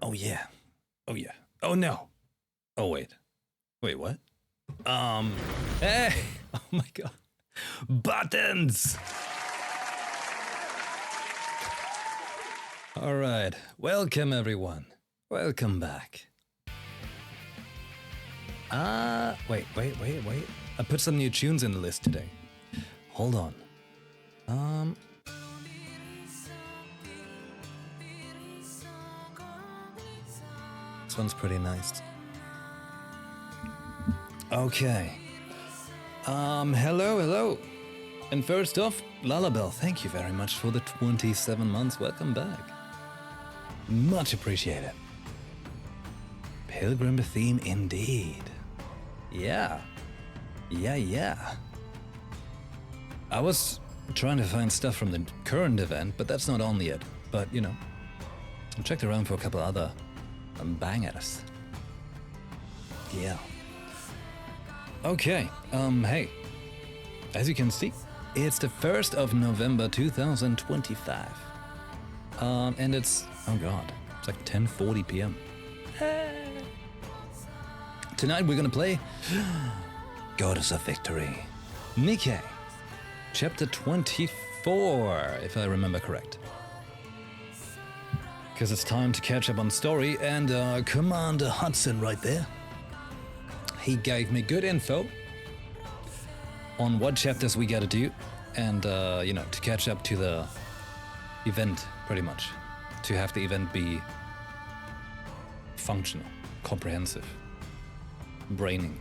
Oh yeah. Oh yeah. Oh no. Oh wait. Wait, what? Hey! Oh my god. Buttons! Alright. Welcome everyone. Welcome back. Wait. I put some new tunes in the list today. Hold on. This one's pretty nice. Okay. Hello. And first off, Lullabelle, thank you very much for the 27 months. Welcome back. Much appreciated. Pilgrim theme indeed. Yeah. I was trying to find stuff from the current event, but that's not on yet. But, you know, I checked around for a couple other bangers. Yeah. Okay, hey. As you can see, it's the 1st of November 2025. And it's, oh god, it's like 10:40 p.m. Tonight we're gonna play Goddess of Victory, Nikke, chapter 24, if I remember correct. Because it's time to catch up on story, and Commander Hudson right there, he gave me good info on what chapters we gotta do, and you know, to catch up to the event, pretty much. To have the event be functional, comprehensive, braining.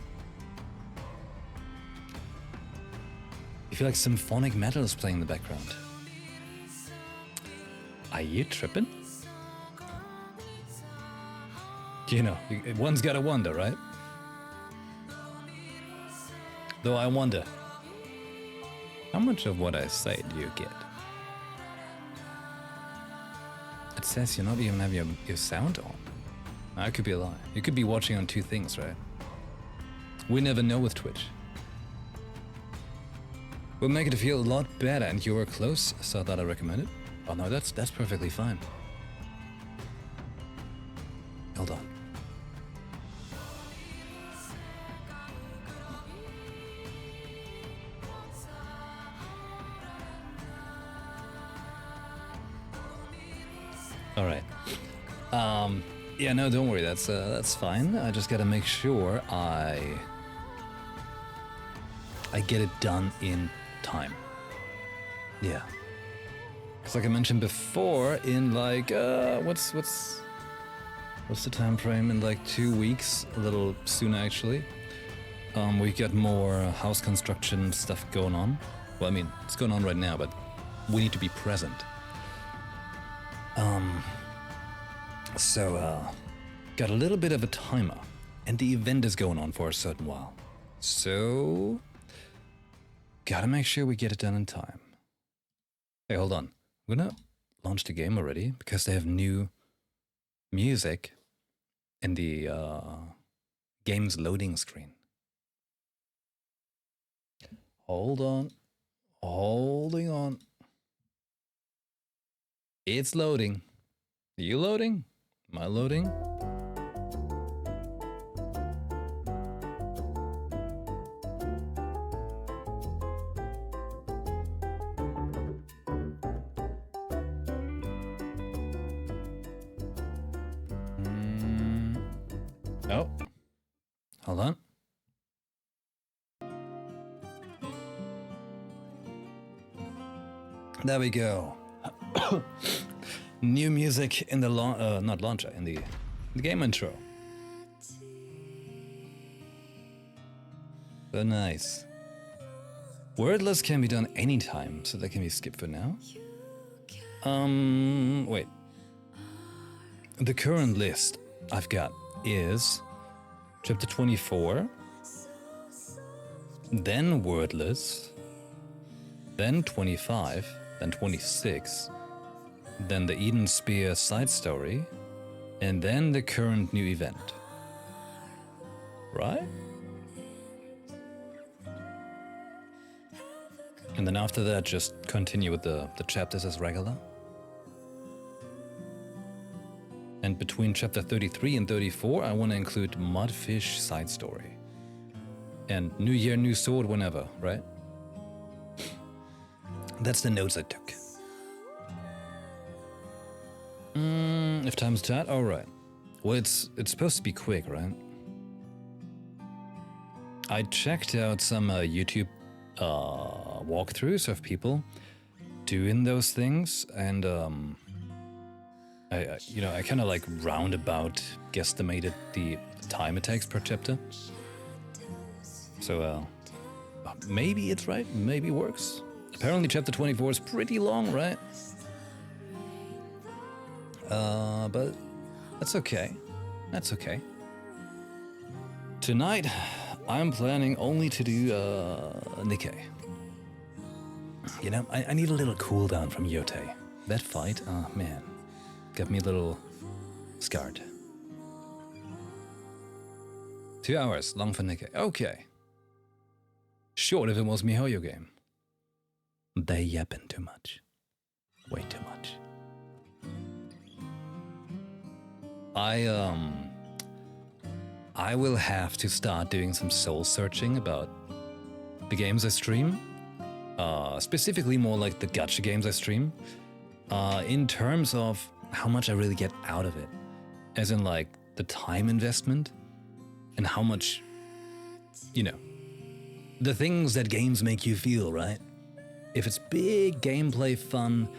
You feel like symphonic metal is playing in the background. Are you tripping? You know, one's gotta wonder, right? Though I wonder, how much of what I say do you get? It says you not even have your sound on. That could be a lie. You could be watching on two things, right? We never know with Twitch. We'll make it feel a lot better, and you were close, so I thought I'd recommend it. Oh no, that's perfectly fine. Hold on. All right. Yeah, no, don't worry. That's fine. I just gotta make sure I get it done in time. Yeah. Because like I mentioned before, in like what's the time frame? In like 2 weeks, a little sooner actually. We got more house construction stuff going on. Well, I mean, it's going on right now, but we need to be present. So, got a little bit of a timer, and the event is going on for a certain while. So, gotta make sure we get it done in time. Hey, hold on. I'm gonna launch the game already, because they have new music in the game's loading screen. Hold on. Holding on. It's loading. Are you loading? Am I loading? Oh. Hold on. There we go. New music in the not launcher, in the game intro. So nice. Wordless can be done anytime, so that can be skipped for now. Wait. The current list I've got is chapter 24, then Wordless, then 25, then 26, then the Eden Spear side story, and then the current new event. Right? And then after that, just continue with the chapters as regular. And between chapter 33 and 34, I want to include Mudfish side story. And New Year, New Sword whenever, right? That's the notes I took. If time's tight, alright. Well, it's supposed to be quick, right? I checked out some YouTube walkthroughs of people doing those things, and I kind of like roundabout guesstimated the time it takes per chapter. So maybe it's right, maybe it works. Apparently chapter 24 is pretty long, right? But that's okay. That's okay. Tonight, I'm planning only to do Nikke. You know, I need a little cooldown from Yote. That fight, oh man, got me a little scarred. 2 hours, long for Nikke. Okay. Short if it was MiHoYo game. They yapping too much. Way too much. I will have to start doing some soul searching about the games I stream. Specifically more like the gacha games I stream. In terms of how much I really get out of it. As in like the time investment and how much, you know, the things that games make you feel, right? If it's big gameplay fun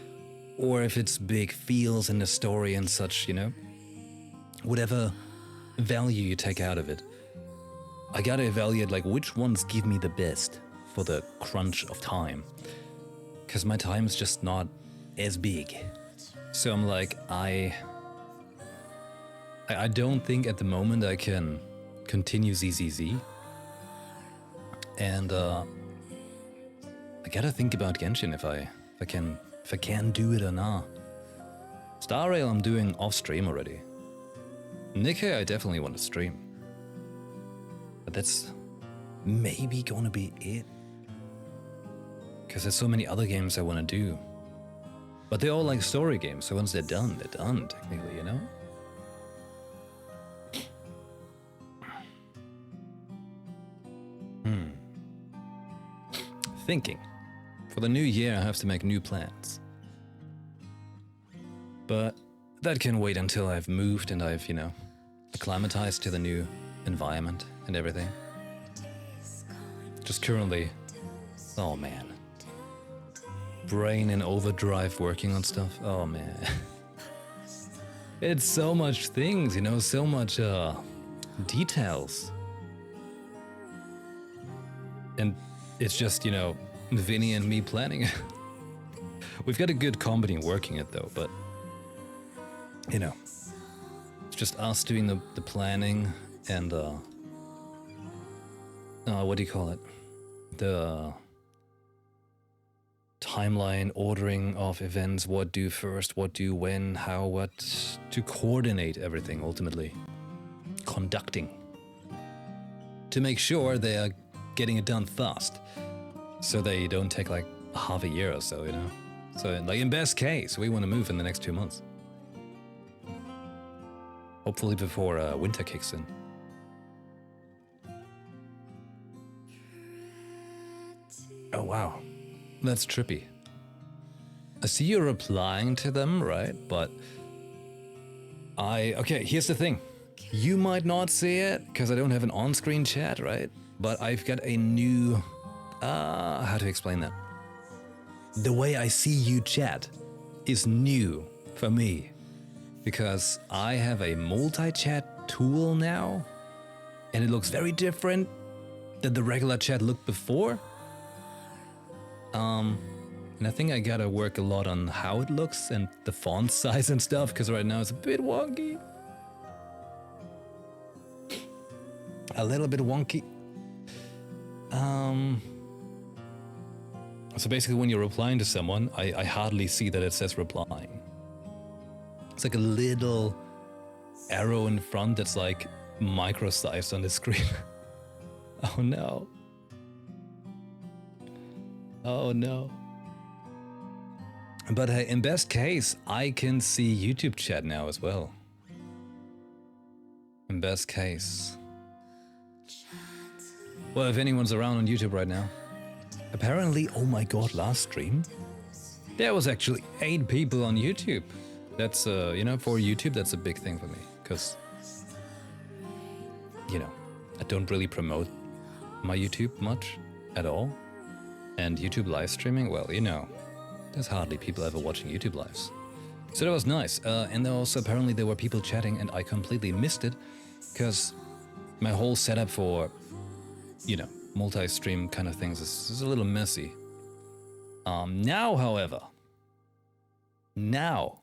or if it's big feels in the story and such, you know, whatever value you take out of it, I gotta evaluate like which ones give me the best for the crunch of time. Because my time is just not as big. So I'm like, I don't think at the moment I can continue ZZZ. And I gotta think about Genshin if I can do it or not. Star Rail I'm doing off stream already. Nikke I definitely want to stream. But that's maybe gonna be it. Because there's so many other games I want to do. But they're all like story games, so once they're done, technically, you know? Thinking. For the new year, I have to make new plans. But that can wait until I've moved and I've, you know, acclimatized to the new environment and everything. Just currently, oh man. Brain in overdrive working on stuff, oh man. It's so much things, you know, so much details. And it's just, you know, Vinny and me planning it. We've got a good company working it though, but you know, it's just us doing the planning and what do you call it? The timeline ordering of events, what do first, what do when, how, what, to coordinate everything ultimately. Conducting. To make sure they are getting it done fast. So they don't take like half a year or so, you know? So like in best case, we want to move in the next 2 months. Hopefully before winter kicks in. Oh wow, that's trippy. I see you replying to them, right? But okay, here's the thing. You might not see it because I don't have an on-screen chat, right? But I've got a new, how to explain that? The way I see you chat is new for me because I have a multi-chat tool now and it looks very different than the regular chat looked before. And I think I gotta work a lot on how it looks and the font size and stuff because right now it's a bit wonky. A little bit wonky. So basically when you're replying to someone, I hardly see that it says replying. It's like a little arrow in front that's like micro-sized on the screen. Oh no. Oh no. But in best case, I can see YouTube chat now as well. In best case. Well, if anyone's around on YouTube right now. Apparently, oh my god, last stream, there was actually 8 people on YouTube. That's, you know, for YouTube, that's a big thing for me. Because, you know, I don't really promote my YouTube much at all. And YouTube live streaming, well, you know, there's hardly people ever watching YouTube lives. So that was nice. And then also apparently there were people chatting and I completely missed it. Because my whole setup for, you know, multi-stream kind of things is a little messy. Now, however, now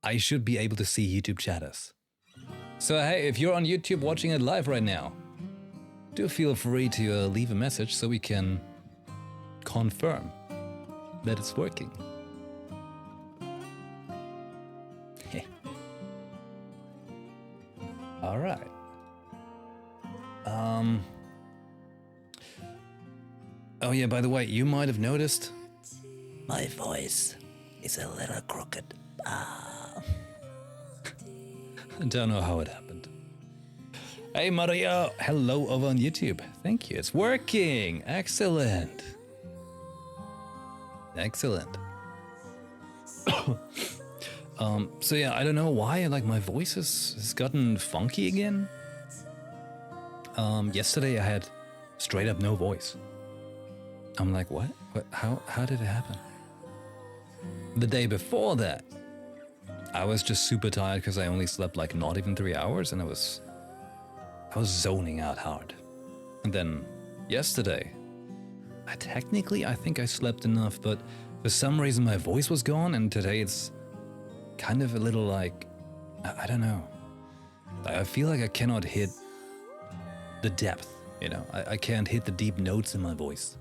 I should be able to see YouTube chatters. So hey, if you're on YouTube watching it live right now, do feel free to leave a message so we can confirm that it's working. All right. Oh yeah, by the way, you might have noticed my voice is a little crooked. I don't know how it happened. Hey Mario, hello over on YouTube. Thank you, it's working. Excellent. Excellent. So yeah, I don't know why, like my voice has gotten funky again. Yesterday I had straight up no voice. I'm like, what? How did it happen? The day before that, I was just super tired because I only slept like not even 3 hours and I was zoning out hard. And then yesterday, I think I slept enough, but for some reason my voice was gone and today it's kind of a little like, I don't know. I feel like I cannot hit the depth, you know? I can't hit the deep notes in my voice.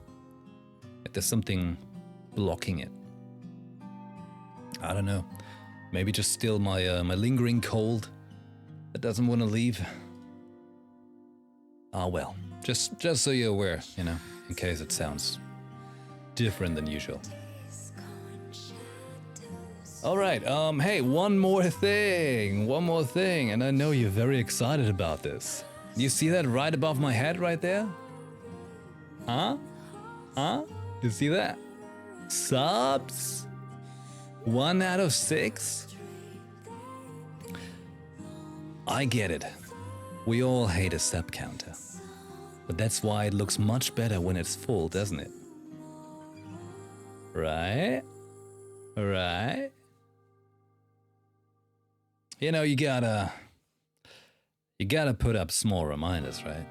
There's something blocking it. I don't know. Maybe just still my my lingering cold that doesn't want to leave. Ah well, just so you're aware, you know, in case it sounds different than usual. All right, hey, one more thing, and I know you're very excited about this. You see that right above my head right there? Huh? Huh? You see that? Subs? 1 out of 6? I get it. We all hate a sub counter. But that's why it looks much better when it's full, doesn't it? Right? Right? You know, you gotta put up small reminders, right?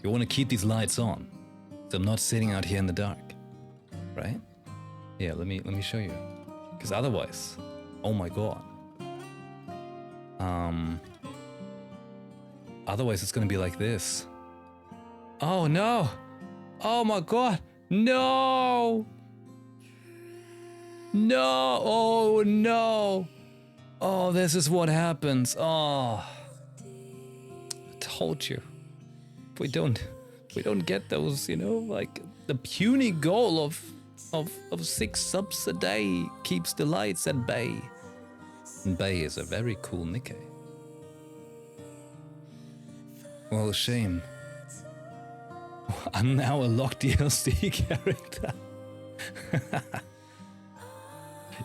You wanna keep these lights on, so I'm not sitting out here in the dark, right? Yeah, let me show you. Because otherwise, oh my god. Otherwise it's gonna be like this. Oh no! Oh my god! No! No! Oh no! Oh, this is what happens. Oh, I told you. We don't get those, you know, like the puny goal of 6 subs a day keeps the lights at bay. And bay is a very cool Nikke. Well, shame. I'm now a locked DLC character.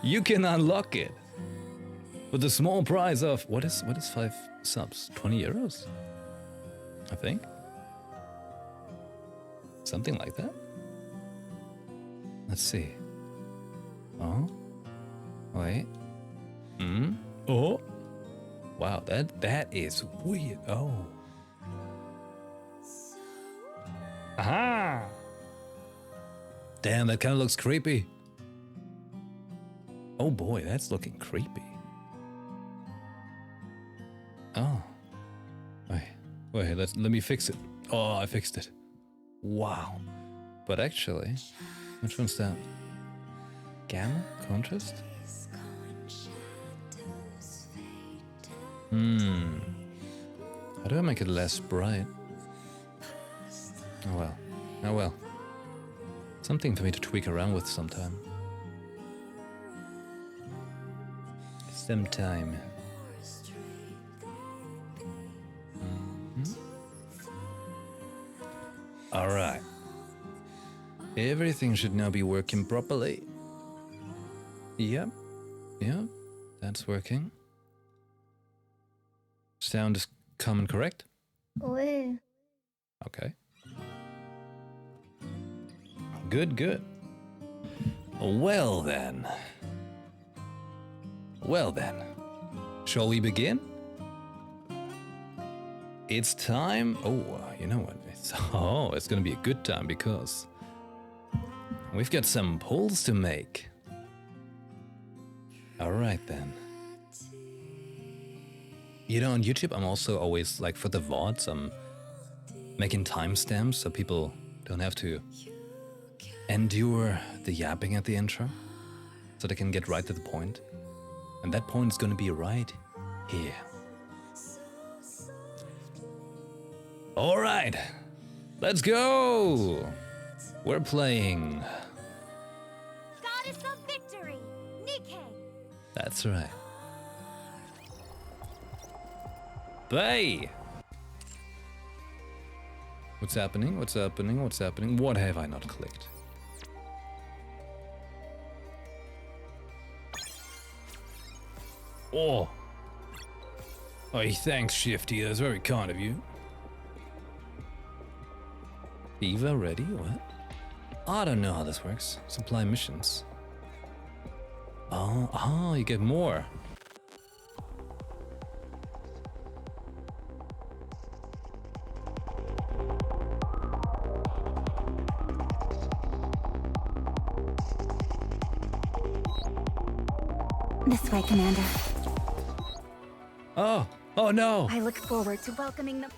You can unlock it. With a small price of, what is 5 subs? 20 euros? I think. Something like that. Let's see. Oh. Wait. Oh. Wow, that is weird. Oh. Aha! Damn, that kind of looks creepy. Oh boy, that's looking creepy. Oh. Wait, let me fix it. Oh, I fixed it. Wow. But actually, which one's that? Gamma? Contrast? How do I make it less bright? Oh well. Oh well. Something for me to tweak around with sometime. Alright. Everything should now be working properly. Yep. Yep. That's working. Sound is coming correct? Ouais. Okay. Good, good. Well then. Well then. Shall we begin? It's time. Oh, you know what? It's gonna be a good time because we've got some polls to make. Alright then. You know, on YouTube, I'm also always, like, for the VODs, I'm making timestamps so people don't have to endure the yapping at the intro, so they can get right to the point. And that point is gonna be right here. Alright, let's go! We're playing. Goddess of Victory, Nikke. That's right. Play! What's happening? What's happening? What's happening? What have I not clicked? Oh! Oh, thanks, Shifty. That's very kind of you. Eva ready? What? I don't know how this works. Supply missions. Oh, you get more. This way, Commander. Oh no! I look forward to welcoming them.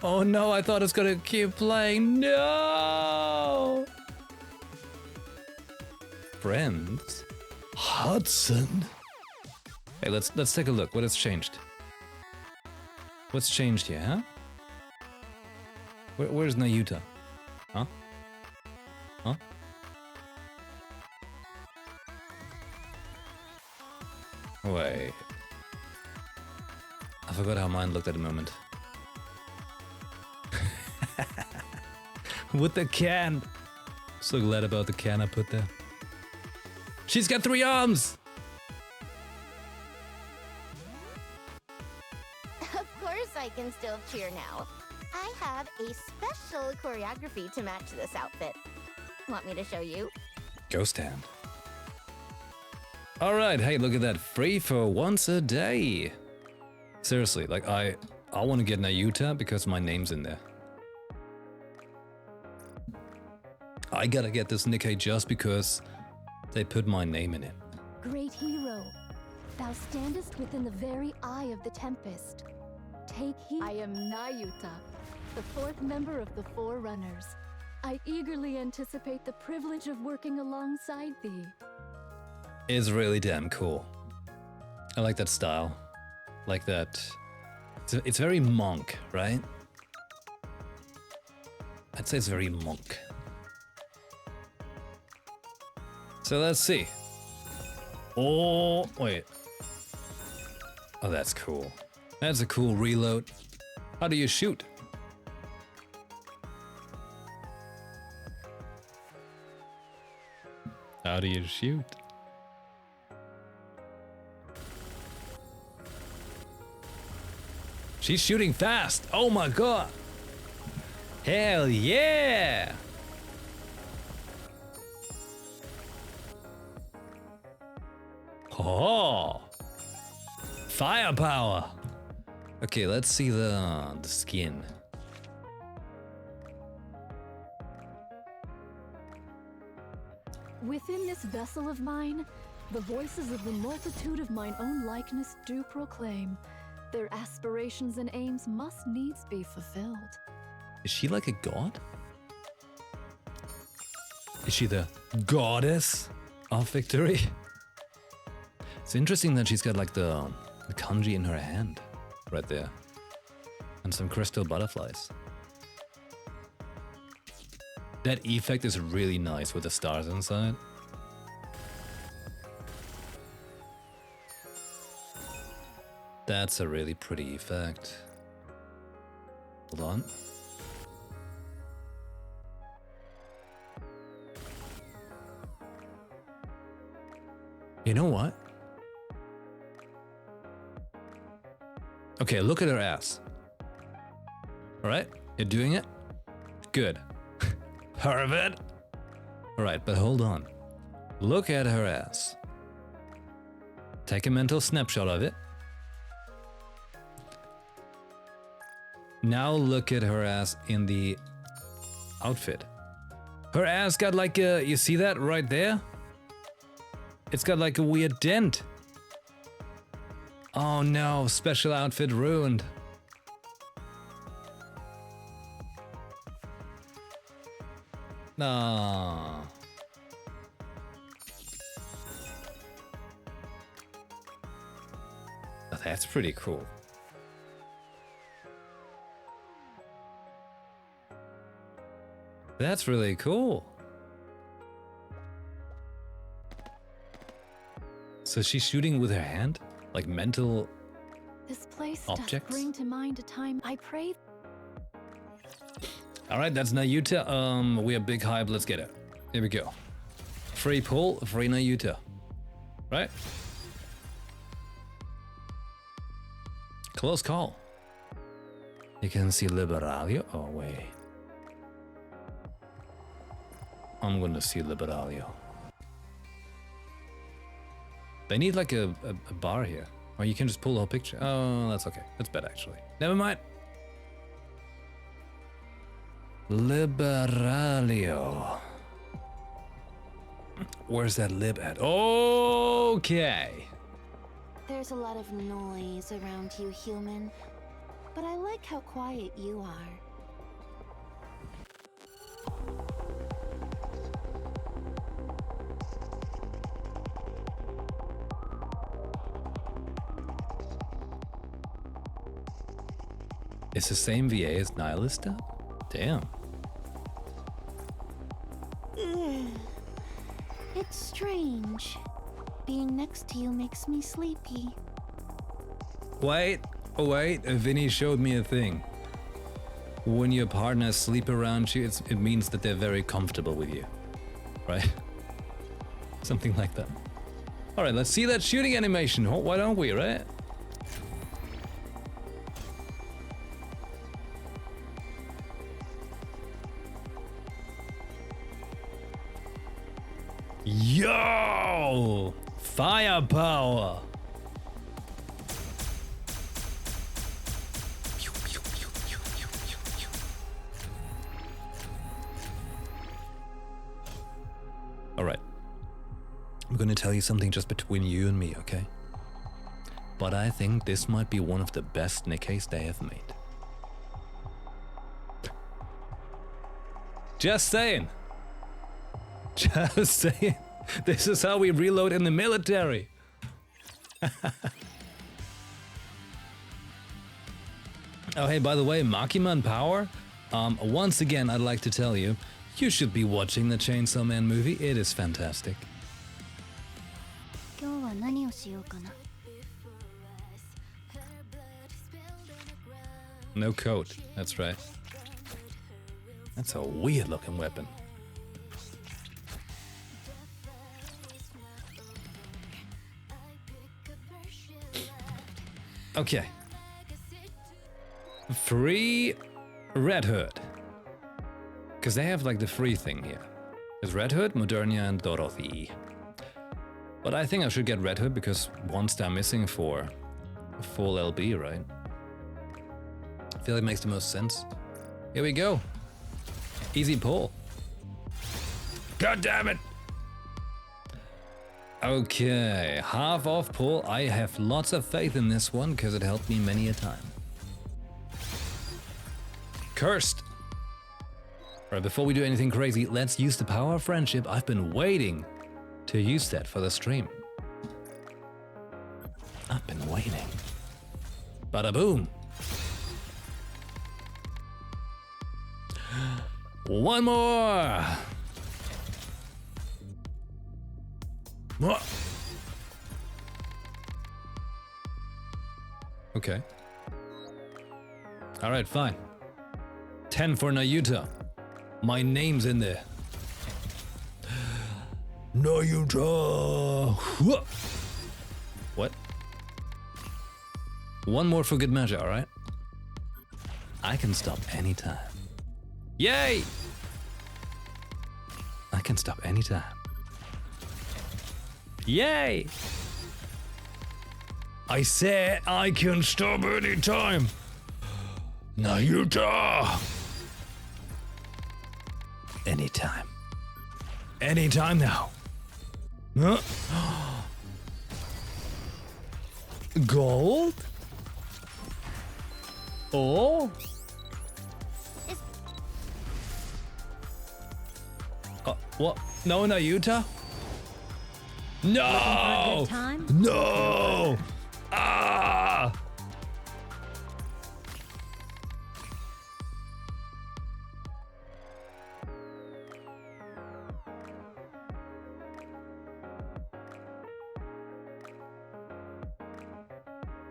Oh no, I thought it was gonna keep playing. No! Friends? Hudson? Hey, let's take a look. What has changed? What's changed here, huh? Where's Nayuta? Huh? Huh? Wait. I forgot how mine looked at the moment. With the can! So glad about the can I put there. She's got 3 arms! Of course I can still cheer now. I have a special choreography to match this outfit. Want me to show you? Ghost hand. Alright, hey, look at that. Free for once a day. Seriously, like I want to get Nayuta because my name's in there. I gotta get this Nikke just because they put my name in it. Great hero, thou standest within the very eye of the tempest. Take heed. I am Nayuta, the 4th member of the Forerunners. I eagerly anticipate the privilege of working alongside thee. It's really damn cool. I like that style. Like that. It's very monk, right? I'd say it's very monk. So let's see. Oh, wait. Oh, that's cool. That's a cool reload. How do you shoot? How do you shoot? She's shooting fast. Oh my god. Hell yeah. Oh. Firepower. Okay, let's see the skin. Within this vessel of mine, the voices of the multitude of mine own likeness do proclaim. Their aspirations and aims must needs be fulfilled. Is she like a god? Is she the goddess of victory? It's interesting that she's got like the kanji in her hand right there. And some crystal butterflies. That effect is really nice with the stars inside. That's a really pretty effect. Hold on. You know what? Okay, look at her ass. Alright, you're doing it? Good. Perfect. Alright, but hold on. Look at her ass. Take a mental snapshot of it. Now look at her ass in the outfit. Her ass got like a, you see that right there? It's got like a weird dent. Oh no, special outfit ruined. No. That's pretty cool. That's really cool. So she's shooting with her hand? Like mental This place objects? does bring to mind a time I prayed. Alright, that's Nayuta. We are big hype, let's get it. Here we go. Free pull, free Nayuta. Right? Close call. You can see Liberalia. Oh, wait. I'm gonna see Liberalia. They need like a bar here. Or you can just pull the whole picture. Oh, that's okay. That's bad actually. Never mind. Liberalio. Where's that lib at? Okay. There's a lot of noise around you, human. But I like how quiet you are. It's the same VA as Nihilista? Damn. It's strange. Being next to you makes me sleepy. Wait, Vinny showed me a thing. When your partners sleep around you, it means that they're very comfortable with you. Right? Something like that. Alright, let's see that shooting animation. Why don't we, right? Yo! Firepower! Alright. I'm gonna tell you something just between you and me, okay? But I think this might be one of the best Nikkes they have made. Just saying! Just saying. This is how we reload in the military. Oh, hey, by the way, Makiman Power. Once again, I'd like to tell you, you should be watching the Chainsaw Man movie. It is fantastic. 今日は何をしようかな。 No coat. That's right. That's a weird looking weapon. Okay. Free Red Hood. Because they have like the free thing here. There's Red Hood, Modernia, and Dorothy. But I think I should get Red Hood because one star missing for a full LB, right? I feel like it makes the most sense. Here we go. Easy pull. God damn it! Okay, half off pull. I have lots of faith in this one because it helped me many a time. Cursed! Alright, before we do anything crazy, let's use the power of friendship. I've been waiting to use that for the stream. I've been waiting. Bada boom! One more! What? Okay. Alright, fine. 10 for Nayuta. My name's in there. Nayuta! What? One more for good measure, alright? I can stop anytime. Yay! I can stop anytime. Yay! I said I can stop anytime. Nayuta! Anytime. Anytime now. Huh? Gold? Oh? What? No, Nayuta? No! Good time? No! Ah!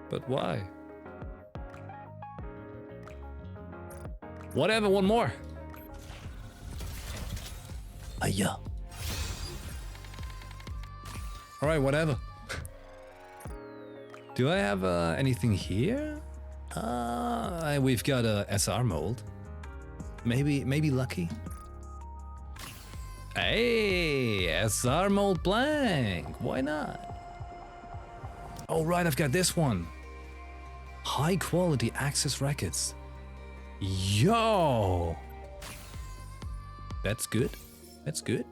But why? Whatever, one more. Yeah. All right, whatever. Do I have anything here? We've got a SR mold. Maybe lucky. Hey, SR mold blank. Why not? Oh right, I've got this one. High quality access records. Yo. That's good. That's good.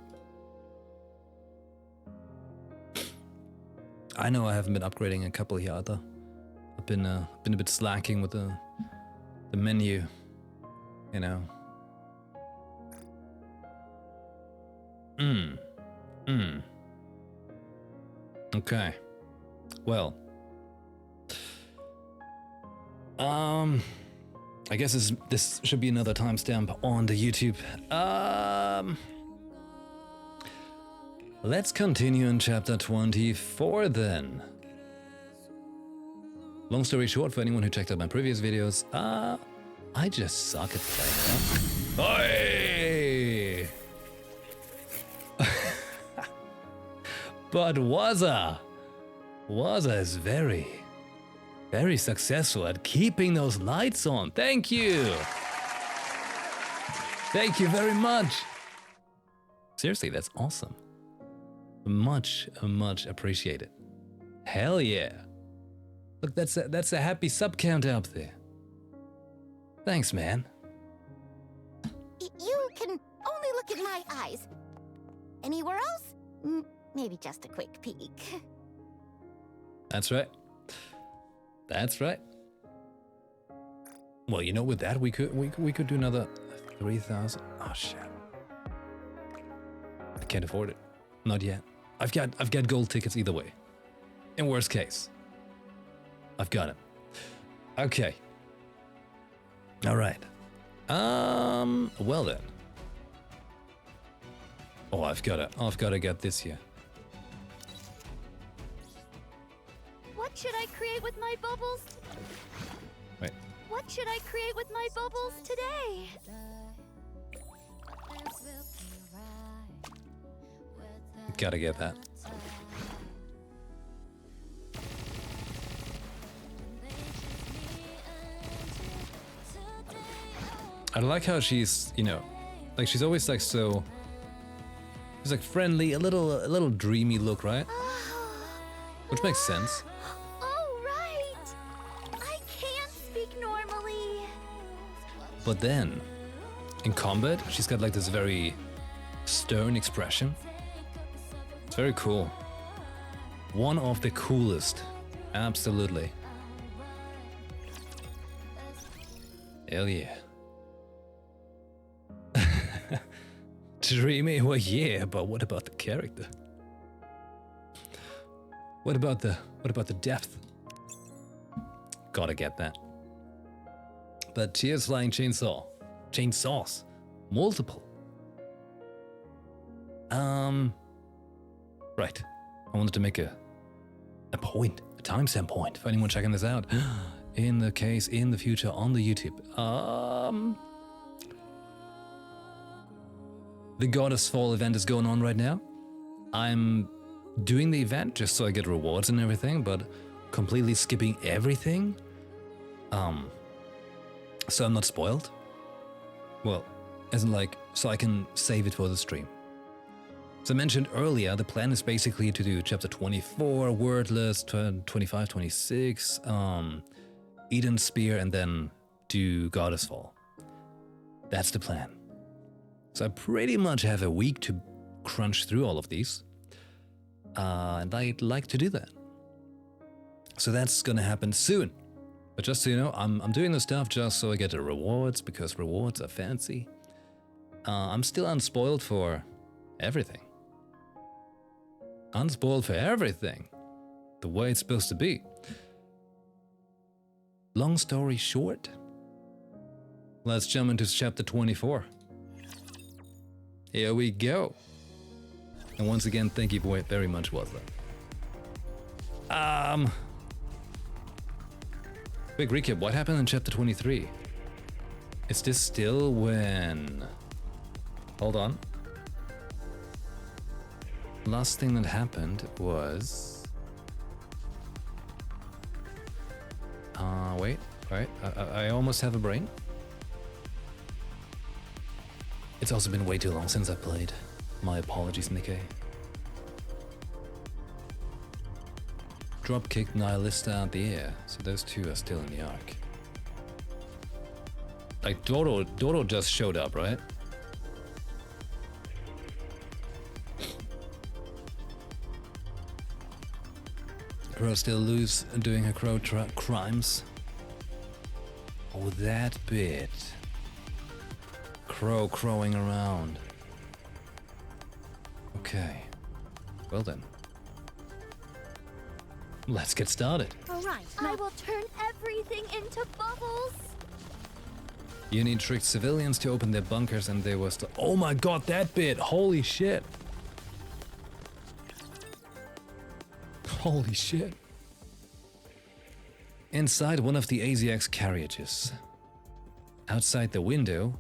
I know I haven't been upgrading a couple here either. I've been a bit slacking with the menu, you know. Okay. Well. I guess this should be another timestamp on the YouTube. Let's continue in chapter 24 then. Long story short, for anyone who checked out my previous videos, I just suck at playing. Hey! But Waza is very successful at keeping those lights on. Thank you! Thank you very much! Seriously, that's awesome. Much appreciated. Hell yeah. Look, that's a happy sub count up there. Thanks, man. You can only look in my eyes. Anywhere else? Maybe just a quick peek. That's right. That's right. Well, you know, with that we could do another 3,000. Oh shit. I can't afford it. Not yet. I've got gold tickets either way. In worst case, I've got it. Okay. All right. Well then. Oh, I've gotta get this here. What should I create with my bubbles? Wait. What should I create with my bubbles today? Gotta get that. I like how she's, you know, like she's always like so. She's like friendly, a little dreamy look, right? Which makes sense. Oh right. I can't speak normally. But then, in combat, she's got like this very stern expression. It's very cool. One of the coolest. Absolutely. Hell yeah. Dreamy? Well, yeah, but what about the character? What about the depth? Gotta get that. But cheers, flying chainsaw. Chainsaws. Multiple. Right. I wanted to make a point, a timestamp point for anyone checking this out. In the case, in the future, on the YouTube. The Goddess Fall event is going on right now. I'm doing the event just so I get rewards and everything, but completely skipping everything. So I'm not spoiled. Well, as in like, so I can save it for the stream. As I mentioned earlier, the plan is basically to do chapter 24, Wordless, 25, 26, Eden's Spear, and then do Goddess Fall. That's the plan. So I pretty much have a week to crunch through all of these. And I'd like to do that. So that's gonna happen soon. But just so you know, I'm doing this stuff just so I get the rewards, because rewards are fancy. I'm still unspoiled for everything. Unspoiled for everything. The way it's supposed to be. Long story short, let's jump into chapter 24. Here we go. And once again, thank you very much, Wazla. Quick recap, what happened in chapter 23? Is this still when... Hold on. Last thing that happened was... wait. I almost have a brain. It's also been way too long since I played. My apologies, Nikke. Dropkick Nihilista out the air, so those two are still in the arc. Like Dodo just showed up, right? Crow still loose and doing her crow crimes. Oh, that bit. Crow crowing around. Okay. Well then. Let's get started. All right. I will turn everything into bubbles. You need tricked civilians to open their bunkers and they were still... Oh my god, that bit! Holy shit! Holy shit. Inside one of the AZX carriages. Outside the window,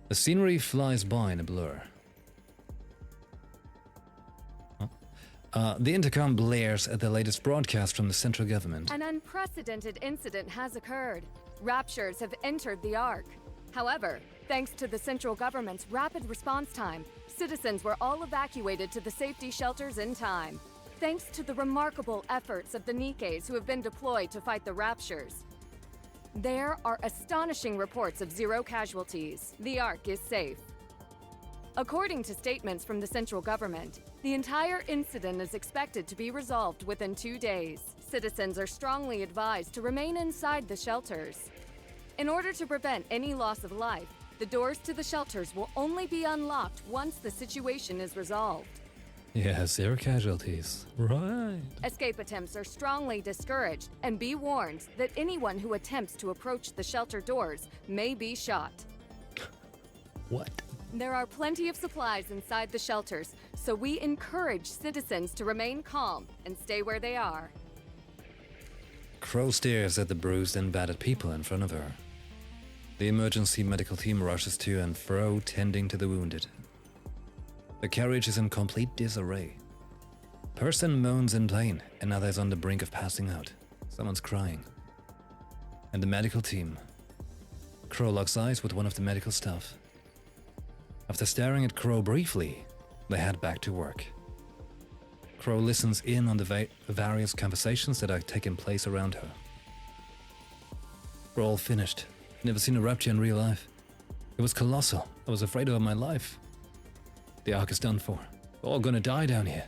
the scenery flies by in a blur. The intercom blares at the latest broadcast from the central government. An unprecedented incident has occurred. Raptures have entered the Ark. However, thanks to the central government's rapid response time, citizens were all evacuated to the safety shelters in time. Thanks to the remarkable efforts of the Nikkes who have been deployed to fight the Raptures. There are astonishing reports of 0 casualties. The Ark is safe. According to statements from the central government, the entire incident is expected to be resolved within 2 days. Citizens are strongly advised to remain inside the shelters. In order to prevent any loss of life, the doors to the shelters will only be unlocked once the situation is resolved. Yeah, 0 casualties. Right. Escape attempts are strongly discouraged, and be warned that anyone who attempts to approach the shelter doors may be shot. What? There are plenty of supplies inside the shelters, so we encourage citizens to remain calm and stay where they are. Crow stares at the bruised and battered people in front of her. The emergency medical team rushes to and fro, tending to the wounded. The carriage is in complete disarray. Person moans in pain, another is on the brink of passing out. Someone's crying. And the medical team. Crow locks eyes with one of the medical staff. After staring at Crow briefly, they head back to work. Crow listens in on the various conversations that are taking place around her. We're all finished. Never seen a rapture in real life. It was colossal. I was afraid of my life. The Ark is done for. We're all gonna die down here.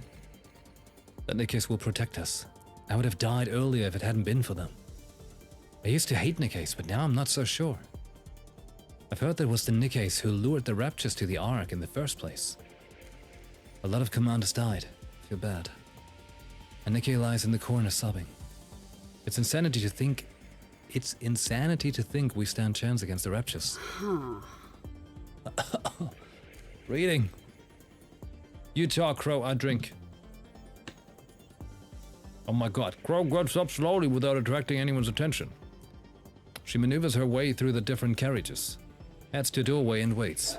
The Nikkes will protect us. I would have died earlier if it hadn't been for them. I used to hate Nikkes, but now I'm not so sure. I've heard that it was the Nikkes who lured the Raptures to the Ark in the first place. A lot of commanders died. I feel bad. And Nikke lies in the corner sobbing. It's insanity to think we stand chance against the Raptures. Reading. You talk, Crow, I drink. Oh my god. Crow gets up slowly without attracting anyone's attention. She maneuvers her way through the different carriages. Heads to doorway and waits.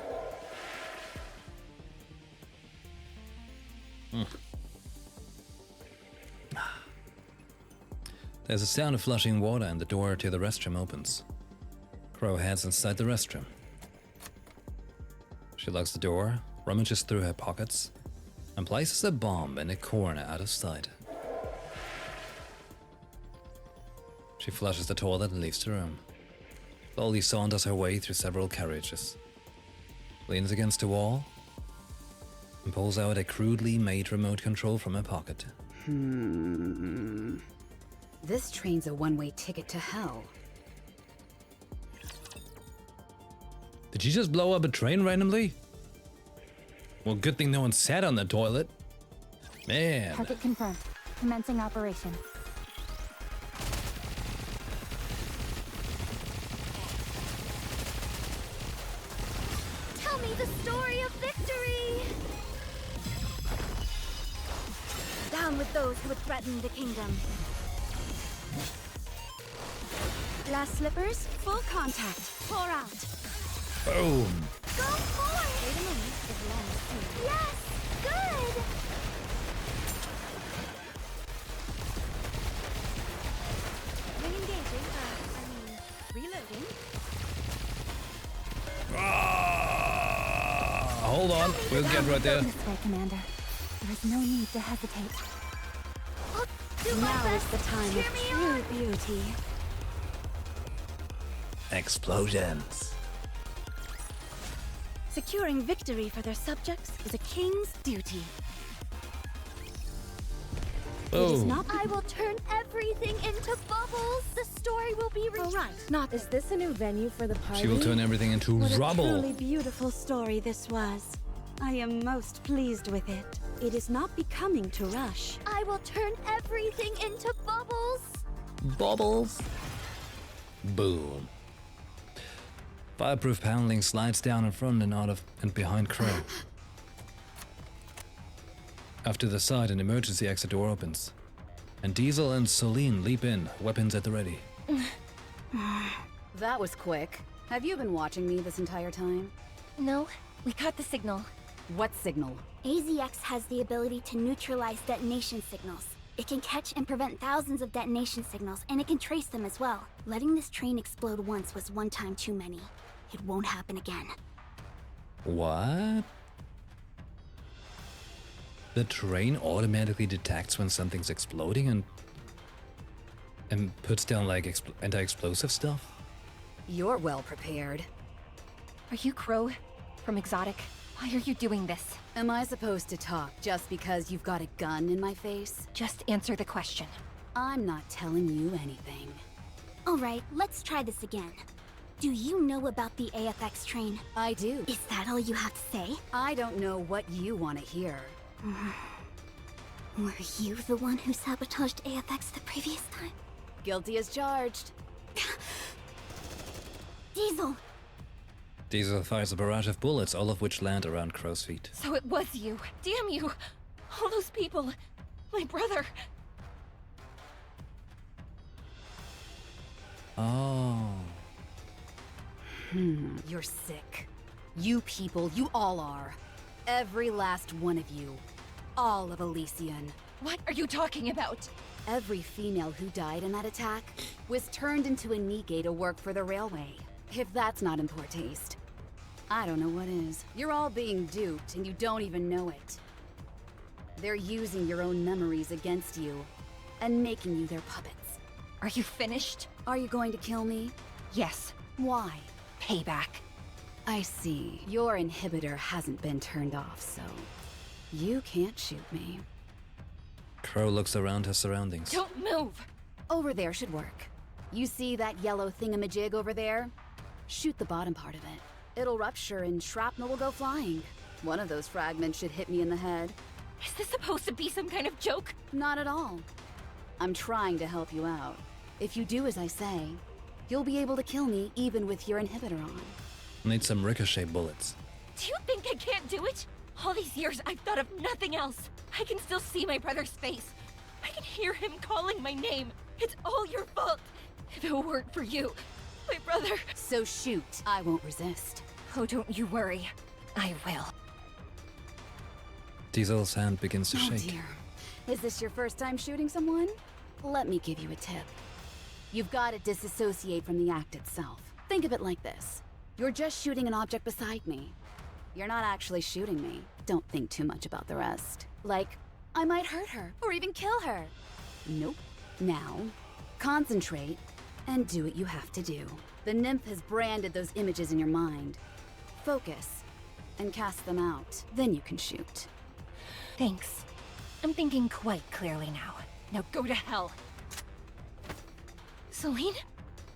There's a sound of flushing water and the door to the restroom opens. Crow heads inside the restroom. She locks the door, rummages through her pockets, and places a bomb in a corner out of sight. She flushes the toilet and leaves the room. Slowly saunters her way through several carriages. Leans against the wall and pulls out a crudely made remote control from her pocket. This train's a one-way ticket to hell. Did you just blow up a train randomly? Well, good thing no one sat on the toilet. Man. Target confirmed. Commencing operation. Tell me the story of victory! Down with those who would threaten the kingdom. Glass slippers, full contact. Pour out. Boom. Go forward! Wait a moment. Yes! Good! Re-engaging. Reloading. Hold on, we'll get right there. This way, Commander. There is no need to hesitate. I'll do my Now best. is the time Cheer of me true on. beauty. Explosions. Securing victory for their subjects is a king's duty. Boom. I will turn everything into bubbles. The story will be Not is this a new venue for the party? She will turn everything into What a rubble. truly beautiful story this was. I am most pleased with it. It is not becoming to rush. I will turn everything into bubbles. Bubbles. Boom. Fireproof paneling slides down in front and out of and behind Crow. Off to the side, an emergency exit door opens, and Diesel and Celine leap in, weapons at the ready. That was quick. Have you been watching me this entire time? No, we caught the signal. What signal? AZX has the ability to neutralize detonation signals. It can catch and prevent thousands of detonation signals, and it can trace them as well. Letting this train explode once was one time too many. It won't happen again. What? The train automatically detects when something's exploding and puts down like anti-explosive stuff? You're well prepared. Are you Crow? From Exotic? Why are you doing this? Am I supposed to talk just because you've got a gun in my face? Just answer the question. I'm not telling you anything. All right, let's try this again. Do you know about the AFX train? I do. Is that all you have to say? I don't know what you want to hear. Were you the one who sabotaged AFX the previous time? Guilty as charged. Diesel! Diesel fires a barrage of bullets, all of which land around Crow's feet. So it was you. Damn you. All those people. My brother. Oh. You're sick. You people, you all are. Every last one of you. All of Elysian. What are you talking about? Every female who died in that attack was turned into a Nikke to work for the railway. If that's not in poor taste, I don't know what is. You're all being duped and you don't even know it. They're using your own memories against you and making you their puppets. Are you finished? Are you going to kill me? Yes. Why? Payback. I see. Your inhibitor hasn't been turned off, so you can't shoot me. Crow looks around her surroundings. Don't move. Over there should work. You see that yellow thingamajig over there? Shoot the bottom part of it. It'll rupture and shrapnel will go flying. One of those fragments should hit me in the head. Is this supposed to be some kind of joke? Not at all. I'm trying to help you out. If you do as I say, you'll be able to kill me even with your inhibitor on. Need some ricochet bullets. Do you think I can't do it? All these years, I've thought of nothing else. I can still see my brother's face. I can hear him calling my name. It's all your fault. If it weren't for you, my brother... So shoot. I won't resist. Oh, don't you worry. I will. Diesel's hand begins to Oh shake. dear. Is this your first time shooting someone? Let me give you a tip. You've got to disassociate from the act itself. Think of it like this. You're just shooting an object beside me. You're not actually shooting me. Don't think too much about the rest. Like, I might hurt her, or even kill her. Nope. Now, concentrate, and do what you have to do. The nymph has branded those images in your mind. Focus, and cast them out. Then you can shoot. Thanks. I'm thinking quite clearly now. Now go to hell. Celine?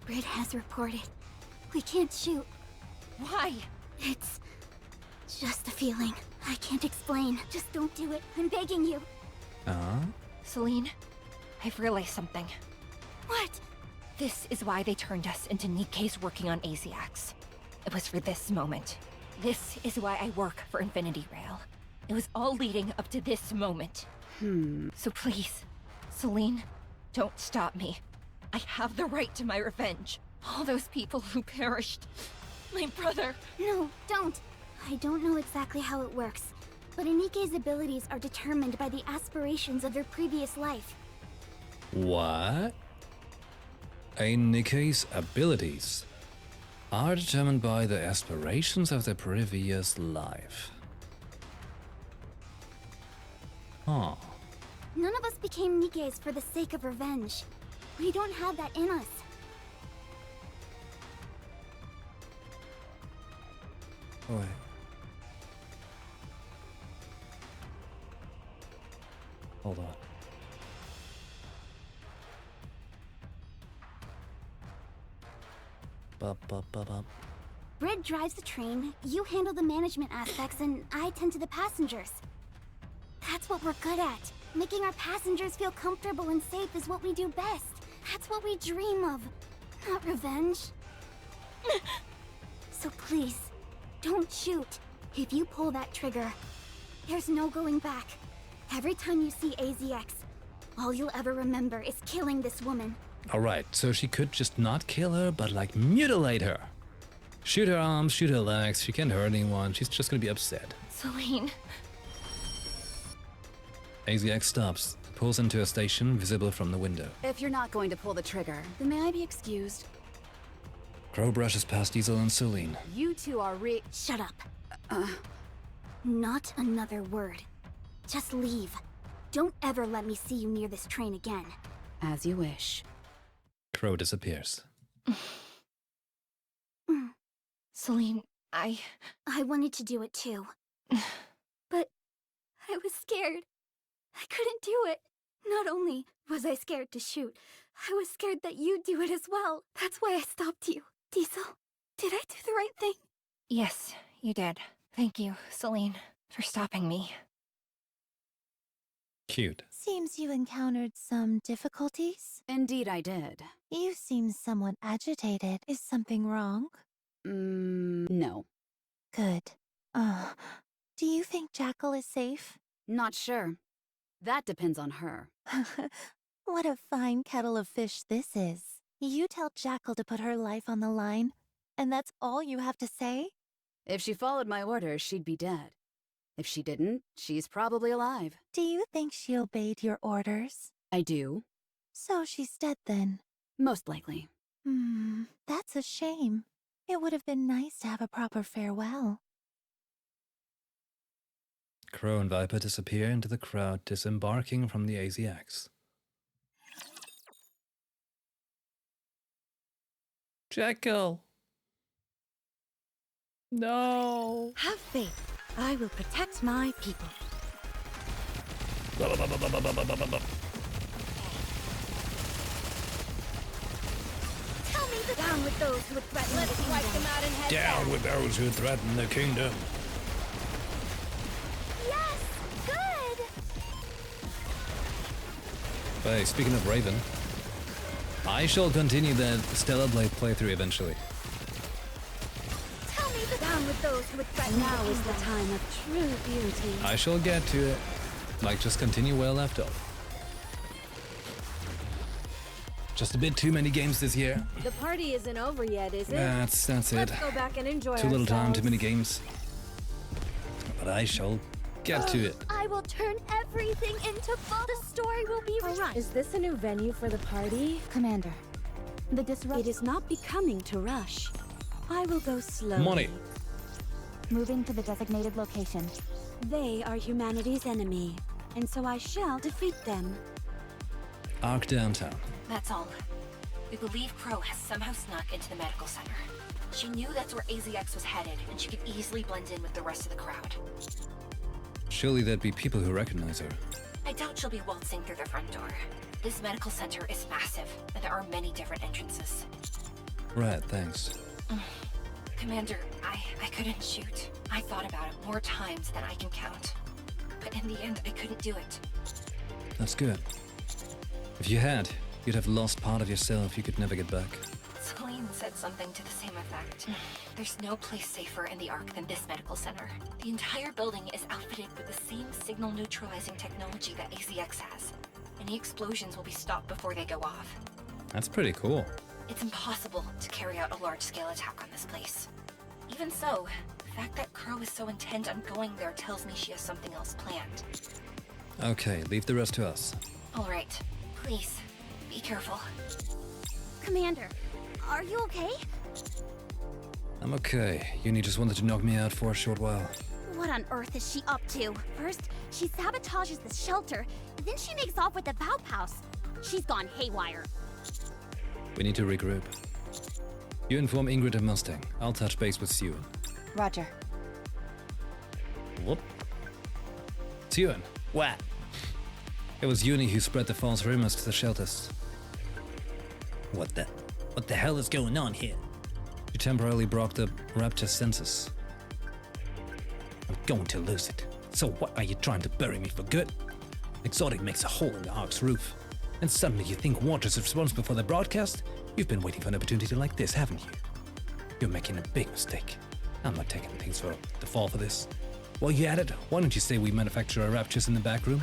Brit has reported. We can't shoot. Why? It's just a feeling. I can't explain. Just don't do it. I'm begging you. Celine, I've realized something. What? This is why they turned us into Nikke's working on ASIACs. It was for this moment. This is why I work for Infinity Rail. It was all leading up to this moment. So please, Celine, don't stop me. I have the right to my revenge. All those people who perished. My brother. No, don't. I don't know exactly how it works, but Nikke's abilities are determined by the aspirations of their previous life. What? A Nikke's abilities are determined by the aspirations of their previous life. Huh. None of us became Nikke's for the sake of revenge. We don't have that in us. Wait. Hold on. Bup. Brit drives the train, you handle the management aspects, and I tend to the passengers. That's what we're good at. Making our passengers feel comfortable and safe is what we do best. That's what we dream of, not revenge. So please, don't shoot. If you pull that trigger, there's no going back. Every time you see AZX, all you'll ever remember is killing this woman. Alright, so she could just not kill her, but like mutilate her. Shoot her arms, shoot her legs, she can't hurt anyone, she's just gonna be upset. Celine. AZX stops, pulls into a station visible from the window. If you're not going to pull the trigger, then may I be excused? Crow brushes past Diesel and Celine. You two are Shut up. Not another word. Just leave. Don't ever let me see you near this train again. As you wish. Crow disappears. Celine, I wanted to do it too. But I was scared. I couldn't do it. Not only was I scared to shoot, I was scared that you'd do it as well. That's why I stopped you. Diesel, did I do the right thing? Yes, you did. Thank you, Celine, for stopping me. Cute. Seems you encountered some difficulties. Indeed I did. You seem somewhat agitated. Is something wrong? No. Good. Do you think Jackal is safe? Not sure. That depends on her. What a fine kettle of fish this is. You tell Jackal to put her life on the line, and that's all you have to say? If she followed my orders, she'd be dead. If she didn't, she's probably alive. Do you think she obeyed your orders? I do. So she's dead then? Most likely. That's a shame. It would have been nice to have a proper farewell. Crow and Viper disappear into the crowd, disembarking from the AZX. Jackal! No! Have faith. I will protect my people. Tell me the down with those who would threaten the kingdom. Wipe them out and head Down with those who threaten the kingdom. Yes! Good! Hey, speaking of Raven, I shall continue the Stellar Blade playthrough eventually. Tell me the down with those who would threaten Now the is the kingdom. time of true beauty. I shall get to it. Like, just continue where I left off. Just a bit too many games this year. The party isn't over yet, is it? That's it. Let's go back and enjoy Too little time, too ourselves. many games. But I shall get to it. I will turn everything into the story will be Alright, is this a new venue for the party? Commander, the disrupt. It is not becoming to rush. I will go slowly. Money. Moving to the designated location. They are humanity's enemy, and so I shall defeat them. Arc downtown. That's all. We believe Crow has somehow snuck into the medical center. She knew that's where AZX was headed, and she could easily blend in with the rest of the crowd. Surely there'd be people who recognize her. I doubt she'll be waltzing through the front door. This medical center is massive, and there are many different entrances. Right, thanks. Commander, I couldn't shoot. I thought about it more times than I can count. But in the end, I couldn't do it. That's good. If you had, you'd have lost part of yourself you could never get back. Celine said something to the same effect. There's no place safer in the Ark than this medical center. The entire building is outfitted with the same signal neutralizing technology that AZX has. Any explosions will be stopped before they go off. That's pretty cool. It's impossible to carry out a large-scale attack on this place. Even so, the fact that Crow is so intent on going there tells me she has something else planned. Okay, leave the rest to us. All right, please, be careful. Commander, are you okay? I'm okay. Uni just wanted to knock me out for a short while. What on earth is she up to? First, she sabotages the shelter, then she makes off with the Valve House. She's gone haywire. We need to regroup. You inform Ingrid and Mustang. I'll touch base with Suen. Roger. Whoop. Suen. What? It was Uni who spread the false rumors to the shelters. What the hell is going on here? She temporarily broke the Raptor census. I'm going to lose it. So what, are you trying to bury me for good? Exotic makes a hole in the Ark's roof. And suddenly you think Waters is responsible for the broadcast? You've been waiting for an opportunity like this, haven't you? You're making a big mistake. I'm not taking things for the fall for this. While you're at it, why don't you say we manufacture our Raptors in the back room?